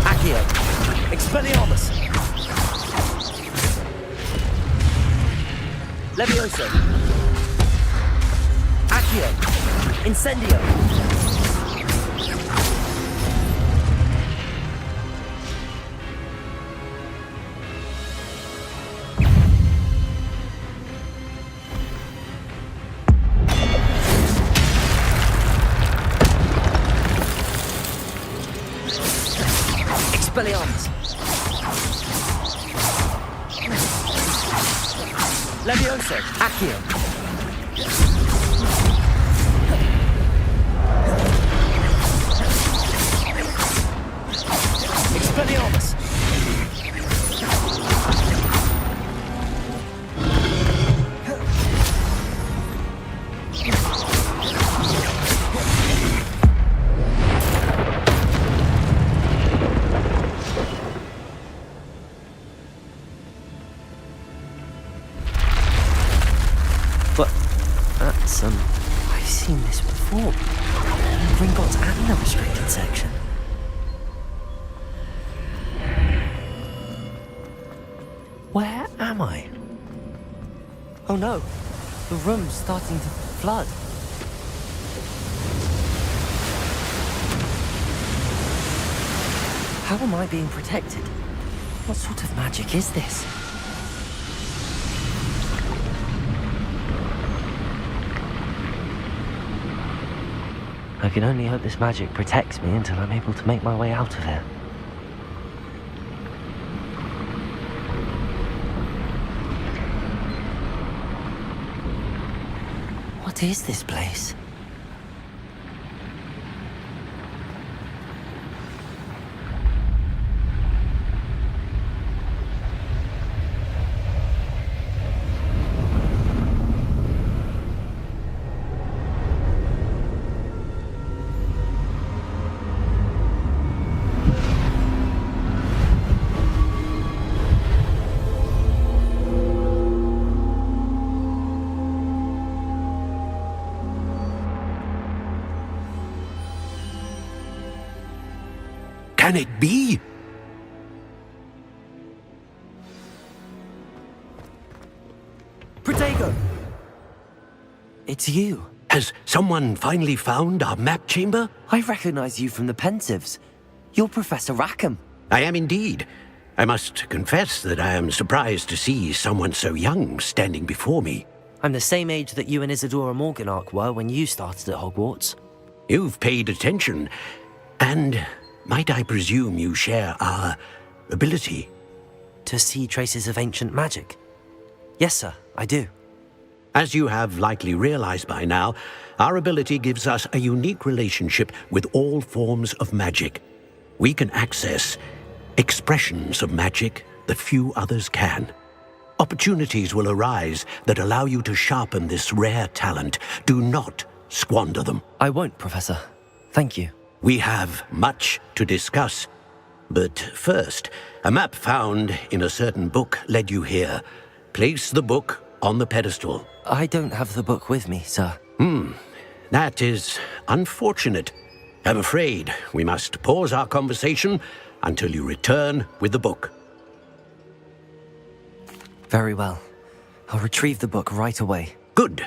Speaker 1: Accio! Expelliarmus! Levioso! Accio! Incendio! Expelliarmus! Levioso! Accio! Expelliarmus! am I? Oh no, the room's starting to flood. How am I being protected? What sort of magic is this? I can only hope this magic protects me until I'm able to make my way out of here. What is this place?
Speaker 15: Can it be?
Speaker 1: Protego! It's you.
Speaker 15: Has someone finally found our map chamber?
Speaker 1: I recognize you from the Pensives. You're Professor Rackham.
Speaker 15: I am indeed. I must confess that I am surprised to see someone so young standing before me.
Speaker 1: I'm the same age that you and Isadora Morganach were when you started at Hogwarts.
Speaker 15: You've paid attention, and might I presume you share our ability?
Speaker 1: To see traces of ancient magic? Yes, sir, I do.
Speaker 15: As you have likely realized by now, our ability gives us a unique relationship with all forms of magic. We can access expressions of magic that few others can. Opportunities will arise that allow you to sharpen this rare talent. Do not squander them.
Speaker 1: I won't, Professor. Thank you.
Speaker 15: We have much to discuss. But first, a map found in a certain book led you here. Place the book on the pedestal.
Speaker 1: I don't have the book with me, sir.
Speaker 15: That is unfortunate. I'm afraid we must pause our conversation until you return with the book.
Speaker 1: Very well. I'll retrieve the book right away.
Speaker 15: Good.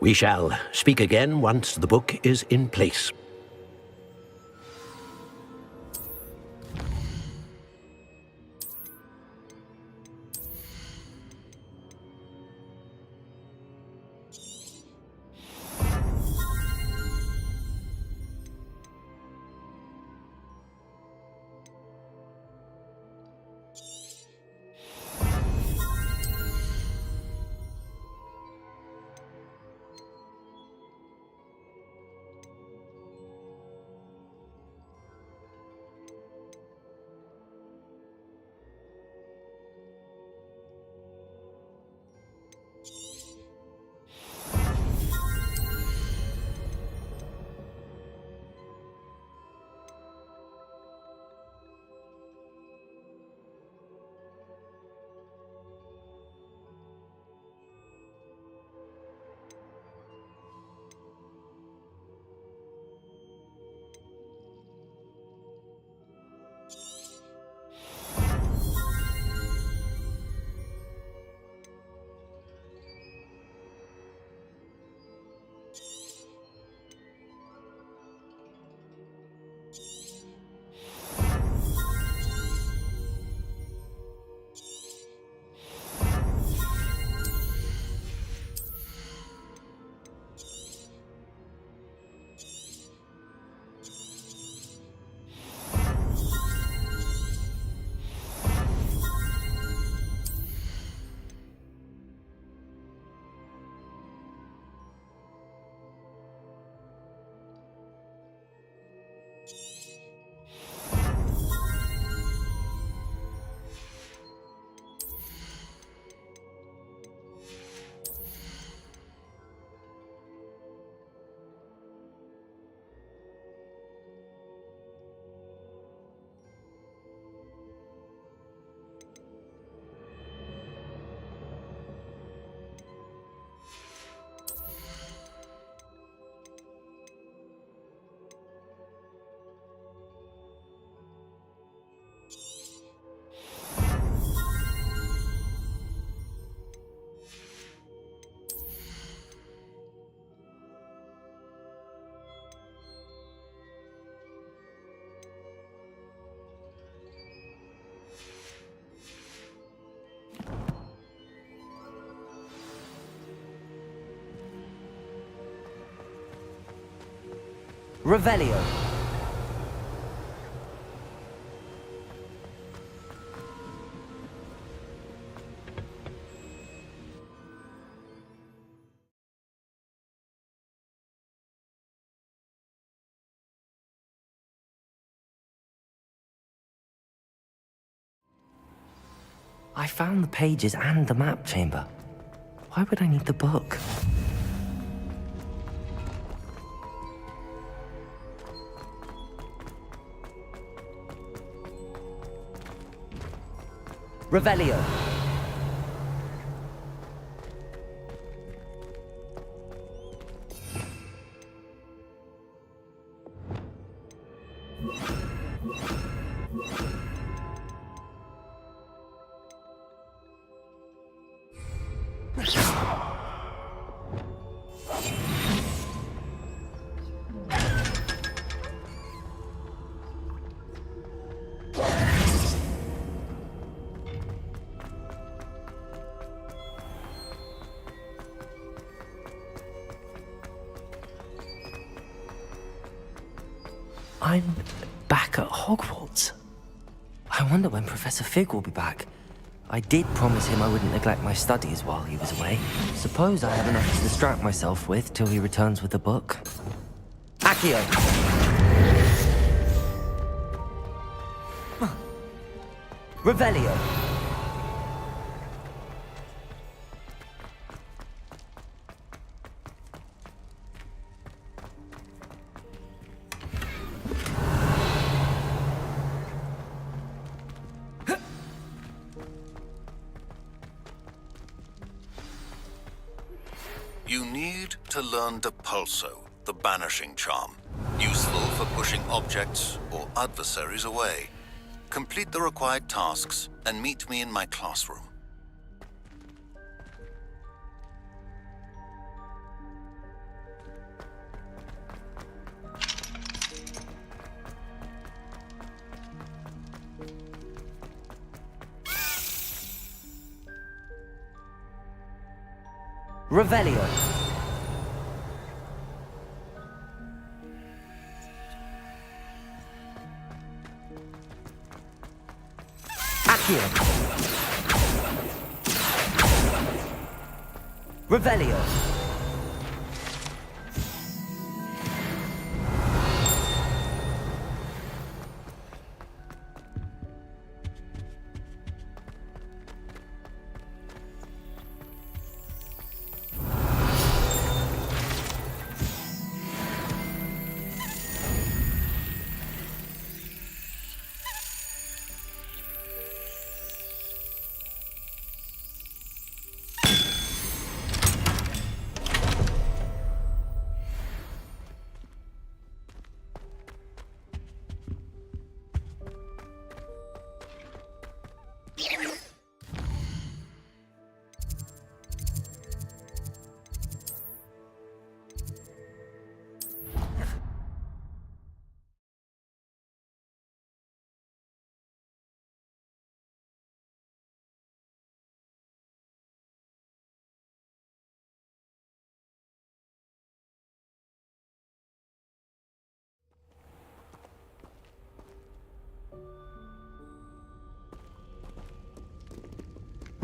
Speaker 15: We shall speak again once the book is in place.
Speaker 1: Revelio. I found the pages and the map chamber. Why would I need the book? Revelio. I'm back at Hogwarts. I wonder when Professor Fig will be back. I did promise him I wouldn't neglect my studies while he was away. Suppose I have enough to distract myself with till he returns with the book. Accio! Revelio!
Speaker 9: You need to learn Depulso, the banishing charm, useful for pushing objects or adversaries away. Complete the required tasks and meet me in my classroom.
Speaker 1: Revelio. Accio. Revelio.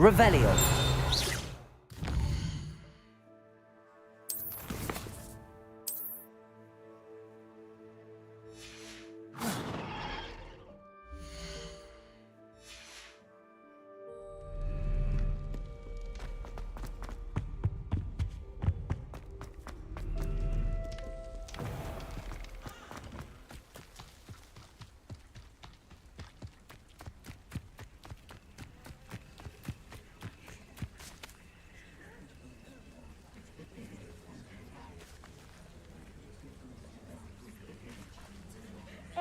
Speaker 1: Revelio.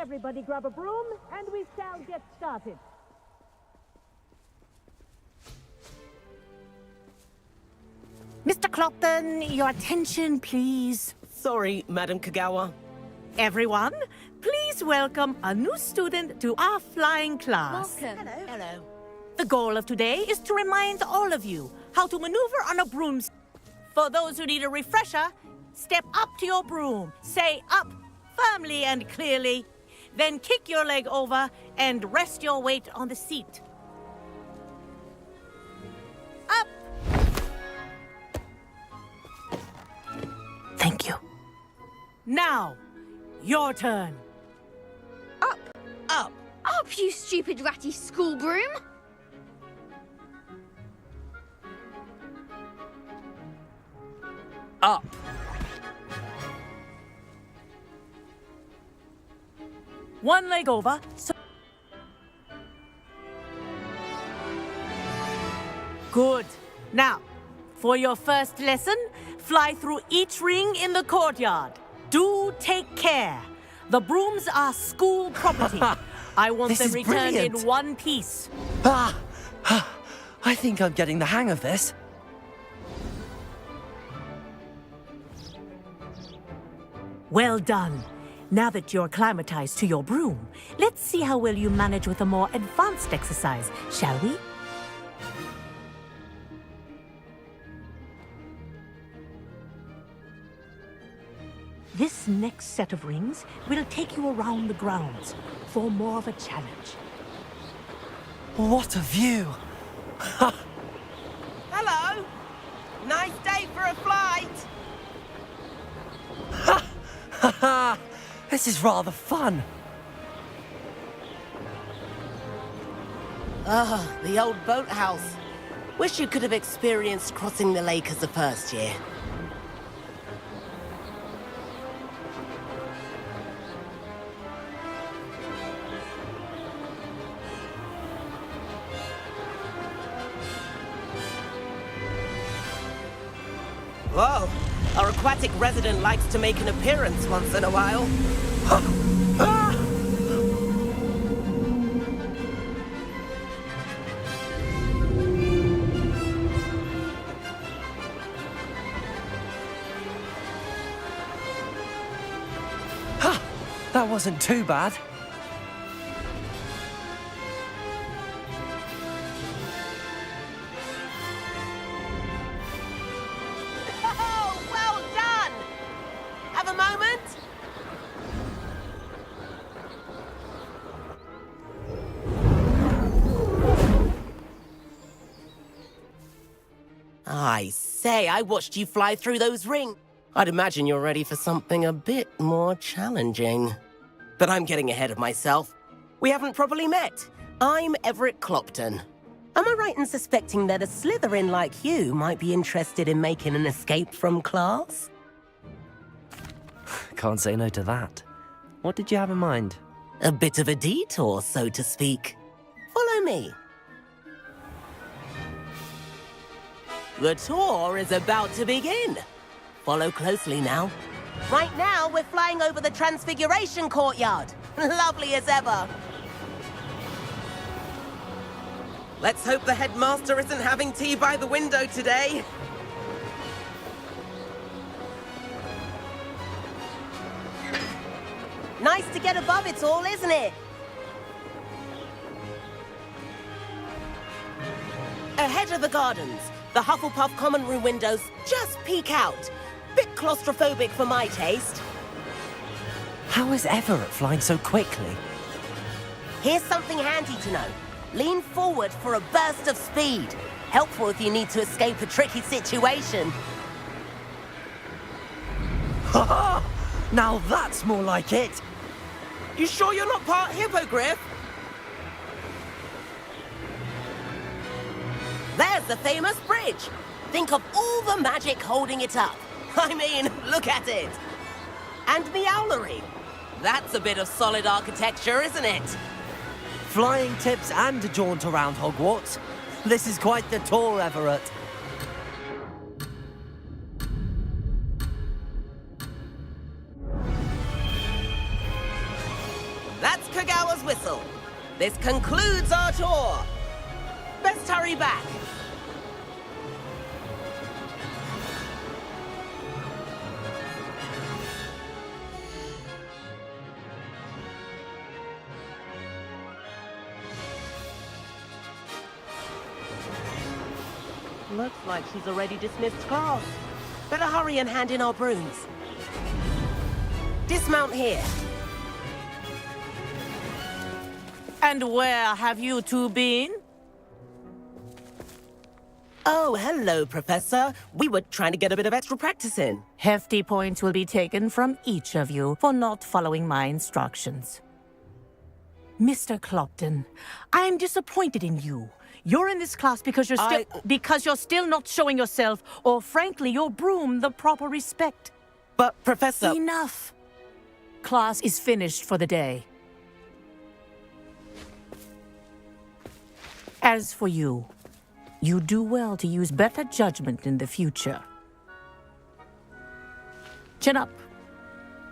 Speaker 19: Everybody grab a broom, and we shall get started.
Speaker 20: Mr. Clopton, your attention, please.
Speaker 24: Sorry, Madam Kagawa.
Speaker 20: Everyone, please welcome a new student to our flying class.
Speaker 19: Welcome. Hello.
Speaker 20: The goal of today is to remind all of you how to maneuver on a broom. For those who need a refresher, step up to your broom. Say up firmly and clearly. Then kick your leg over and rest your weight on the seat. Up!
Speaker 4: Thank you.
Speaker 20: Now, your turn.
Speaker 11: Up!
Speaker 20: Up!
Speaker 11: Up, you stupid ratty school broom!
Speaker 22: Up.
Speaker 20: One leg over. So good. Now, for your first lesson, fly through each ring in the courtyard. Do take care. The brooms are school property. I want
Speaker 5: This
Speaker 20: them
Speaker 5: is
Speaker 20: returned in
Speaker 5: brilliant.
Speaker 20: one piece.
Speaker 5: I think I'm getting the hang of this.
Speaker 20: Well done. Now that you're acclimatized to your broom, let's see how well you manage with a more advanced exercise, shall we? This next set of rings will take you around the grounds for more of a challenge.
Speaker 5: What a view!
Speaker 24: Hello! Nice day for a flight!
Speaker 5: This is rather fun.
Speaker 4: Ah, the old boathouse. Wish you could have experienced crossing the lake as the first year. Whoa, our aquatic resident likes to make an appearance once in a while.
Speaker 5: That wasn't too bad.
Speaker 4: Oh, well done! Have a moment? I say, I watched you fly through those rings. I'd imagine you're ready for something a bit more challenging. But I'm getting ahead of myself. We haven't properly met. I'm Everett Clopton. Am I right in suspecting that a Slytherin like you might be interested in making an escape from class?
Speaker 5: Can't say no to that. What did you have in mind?
Speaker 4: A bit of a detour, so to speak. Follow me. The tour is about to begin. Follow closely now. Right now, we're flying over the Transfiguration Courtyard. Lovely as ever. Let's hope the headmaster isn't having tea by the window today. Nice to get above it all, isn't it? Ahead of the gardens, the Hufflepuff common room windows just peek out. Bit claustrophobic for my taste.
Speaker 5: How is Everett flying so quickly?
Speaker 4: Here's something handy to know. Lean forward for a burst of speed. Helpful if you need to escape a tricky situation.
Speaker 5: Ha! Now that's more like it.
Speaker 4: You sure you're not part hippogriff? There's the famous bridge. Think of all the magic holding it up. I mean, look at it. And the owlery. That's a bit of solid architecture, isn't it?
Speaker 5: Flying tips and a jaunt around Hogwarts. This is quite the tour, Everett.
Speaker 4: That's Kagawa's whistle. This concludes our tour. Best hurry back. Looks like she's already dismissed class. Better hurry and hand in our brooms. Dismount here.
Speaker 20: And where have you two been?
Speaker 4: Oh, hello, Professor. We were trying to get a bit of extra practice in.
Speaker 20: Hefty points will be taken from each of you for not following my instructions. Mr. Clopton, I'm disappointed in you. You're in this class because you're still not showing yourself, or frankly, your broom the proper respect.
Speaker 4: But, Professor...
Speaker 20: Enough. Class is finished for the day. As for you, you do well to use better judgment in the future. Chin up.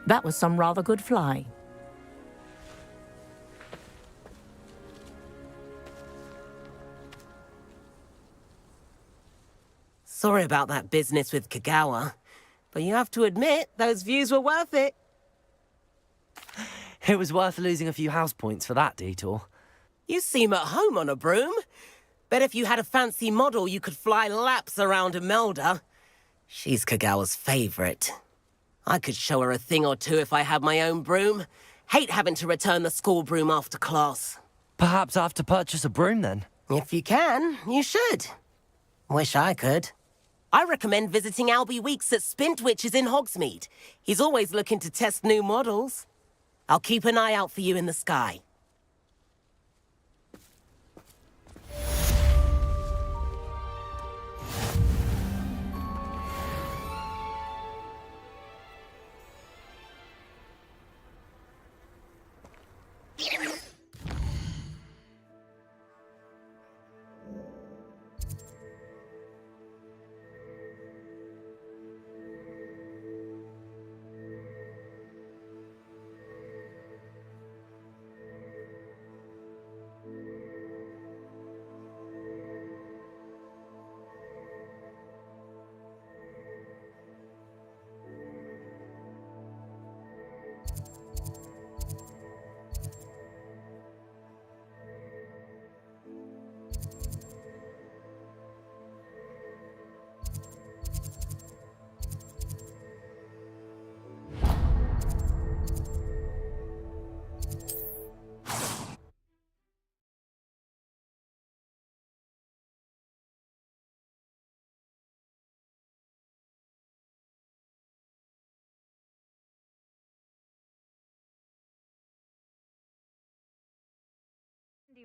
Speaker 20: That was some rather good flying.
Speaker 4: Sorry about that business with Kagawa, but you have to admit, those views were worth it.
Speaker 5: It was worth losing a few house points for that detour.
Speaker 4: You seem at home on a broom. Bet if you had a fancy model, you could fly laps around Imelda. She's Kagawa's favorite. I could show her a thing or two if I had my own broom. Hate having to return the school broom after class.
Speaker 5: Perhaps I have to purchase a broom then?
Speaker 4: If you can, you should. Wish I could. I recommend visiting Albie Weeks at Spintwitches in Hogsmeade. He's always looking to test new models. I'll keep an eye out for you in the sky.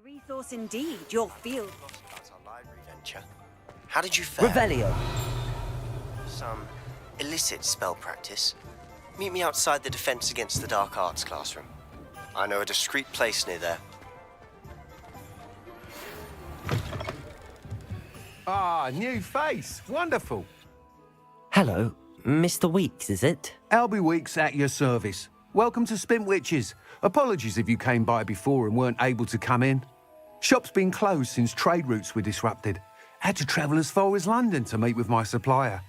Speaker 14: Resource indeed, your field.
Speaker 6: Our library venture. How did you fare?
Speaker 5: Revelio.
Speaker 6: Some illicit spell practice. Meet me outside the Defense Against the Dark Arts classroom. I know a discreet place near there.
Speaker 7: Ah, new face. Wonderful.
Speaker 5: Hello, Mr. Weeks, is it?
Speaker 7: Albie Weeks at your service. Welcome to Spintwitches. Apologies if you came by before and weren't able to come in. Shop's been closed since trade routes were disrupted. Had to travel as far as London to meet with my supplier.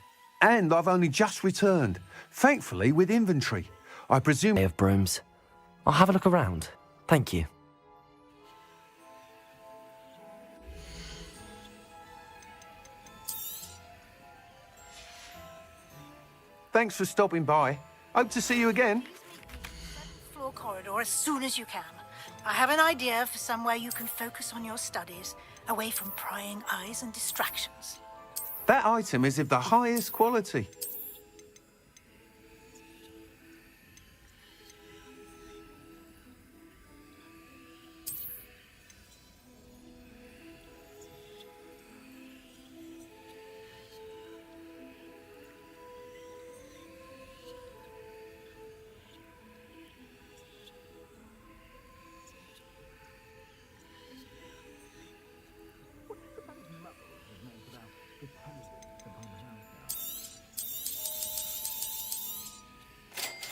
Speaker 7: And I've only just returned, thankfully with inventory. I presume...
Speaker 5: Of brooms. I'll have a look around. Thank you.
Speaker 7: Thanks for stopping by. Hope to see you again.
Speaker 16: Floor corridor as soon as you can. I have an idea for somewhere you can focus on your studies, away from prying eyes and distractions.
Speaker 7: That item is of the highest quality.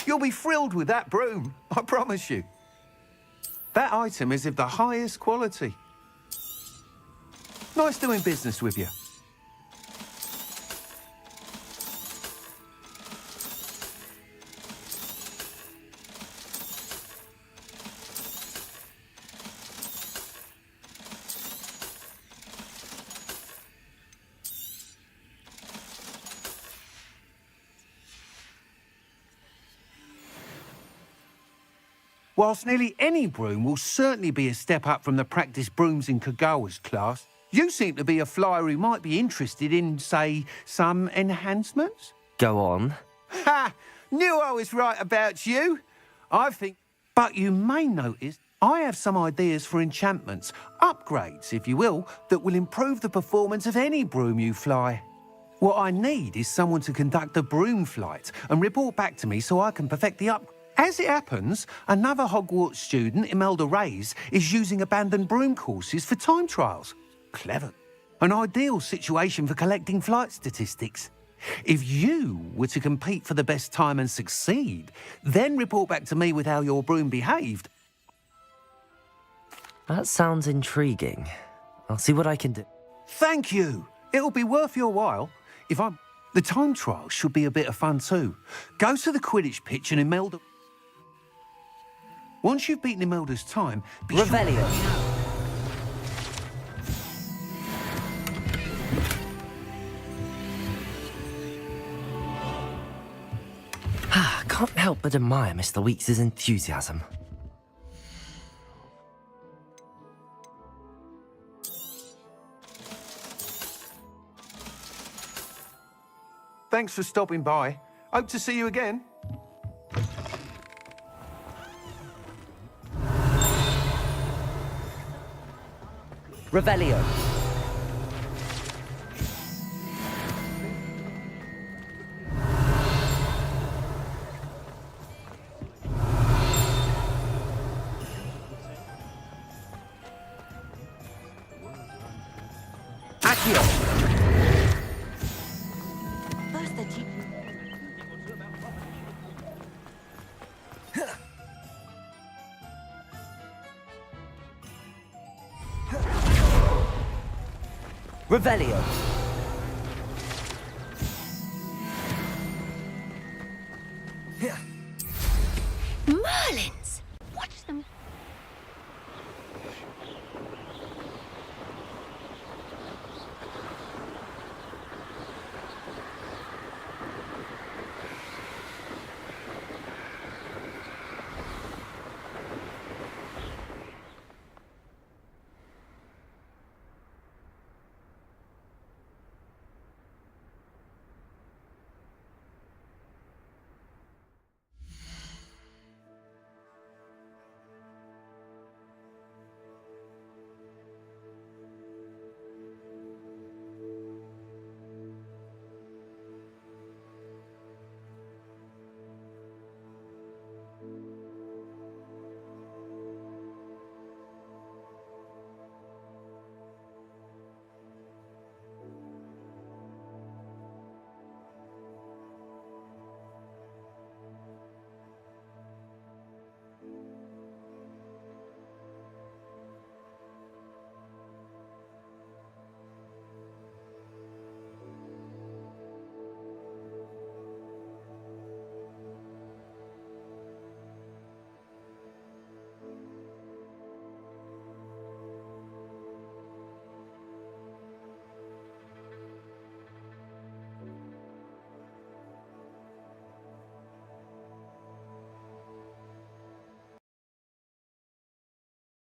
Speaker 7: You'll be thrilled with that broom, I promise you. That item is of the highest quality. Nice doing business with you. Whilst nearly any broom will certainly be a step up from the practice brooms in Kagawa's class, you seem to be a flyer who might be interested in, say, some enhancements?
Speaker 5: Go on.
Speaker 7: Ha! Knew I was right about you. But you may notice I have some ideas for enchantments, upgrades, if you will, that will improve the performance of any broom you fly. What I need is someone to conduct a broom flight and report back to me so I can perfect the up. As it happens, another Hogwarts student, Imelda Reyes, is using abandoned broom courses for time trials. Clever. An ideal situation for collecting flight statistics. If you were to compete for the best time and succeed, then report back to me with how your broom behaved.
Speaker 5: That sounds intriguing. I'll see what I can do.
Speaker 7: Thank you. It'll be worth your while. The time trial should be a bit of fun too. Go to the Quidditch pitch and Imelda... Once you've beaten Imelda's time...
Speaker 5: Revelio. Can't help but admire Mr. Weeks' enthusiasm.
Speaker 7: Thanks for stopping by. Hope to see you again.
Speaker 5: Revelio. Revelio.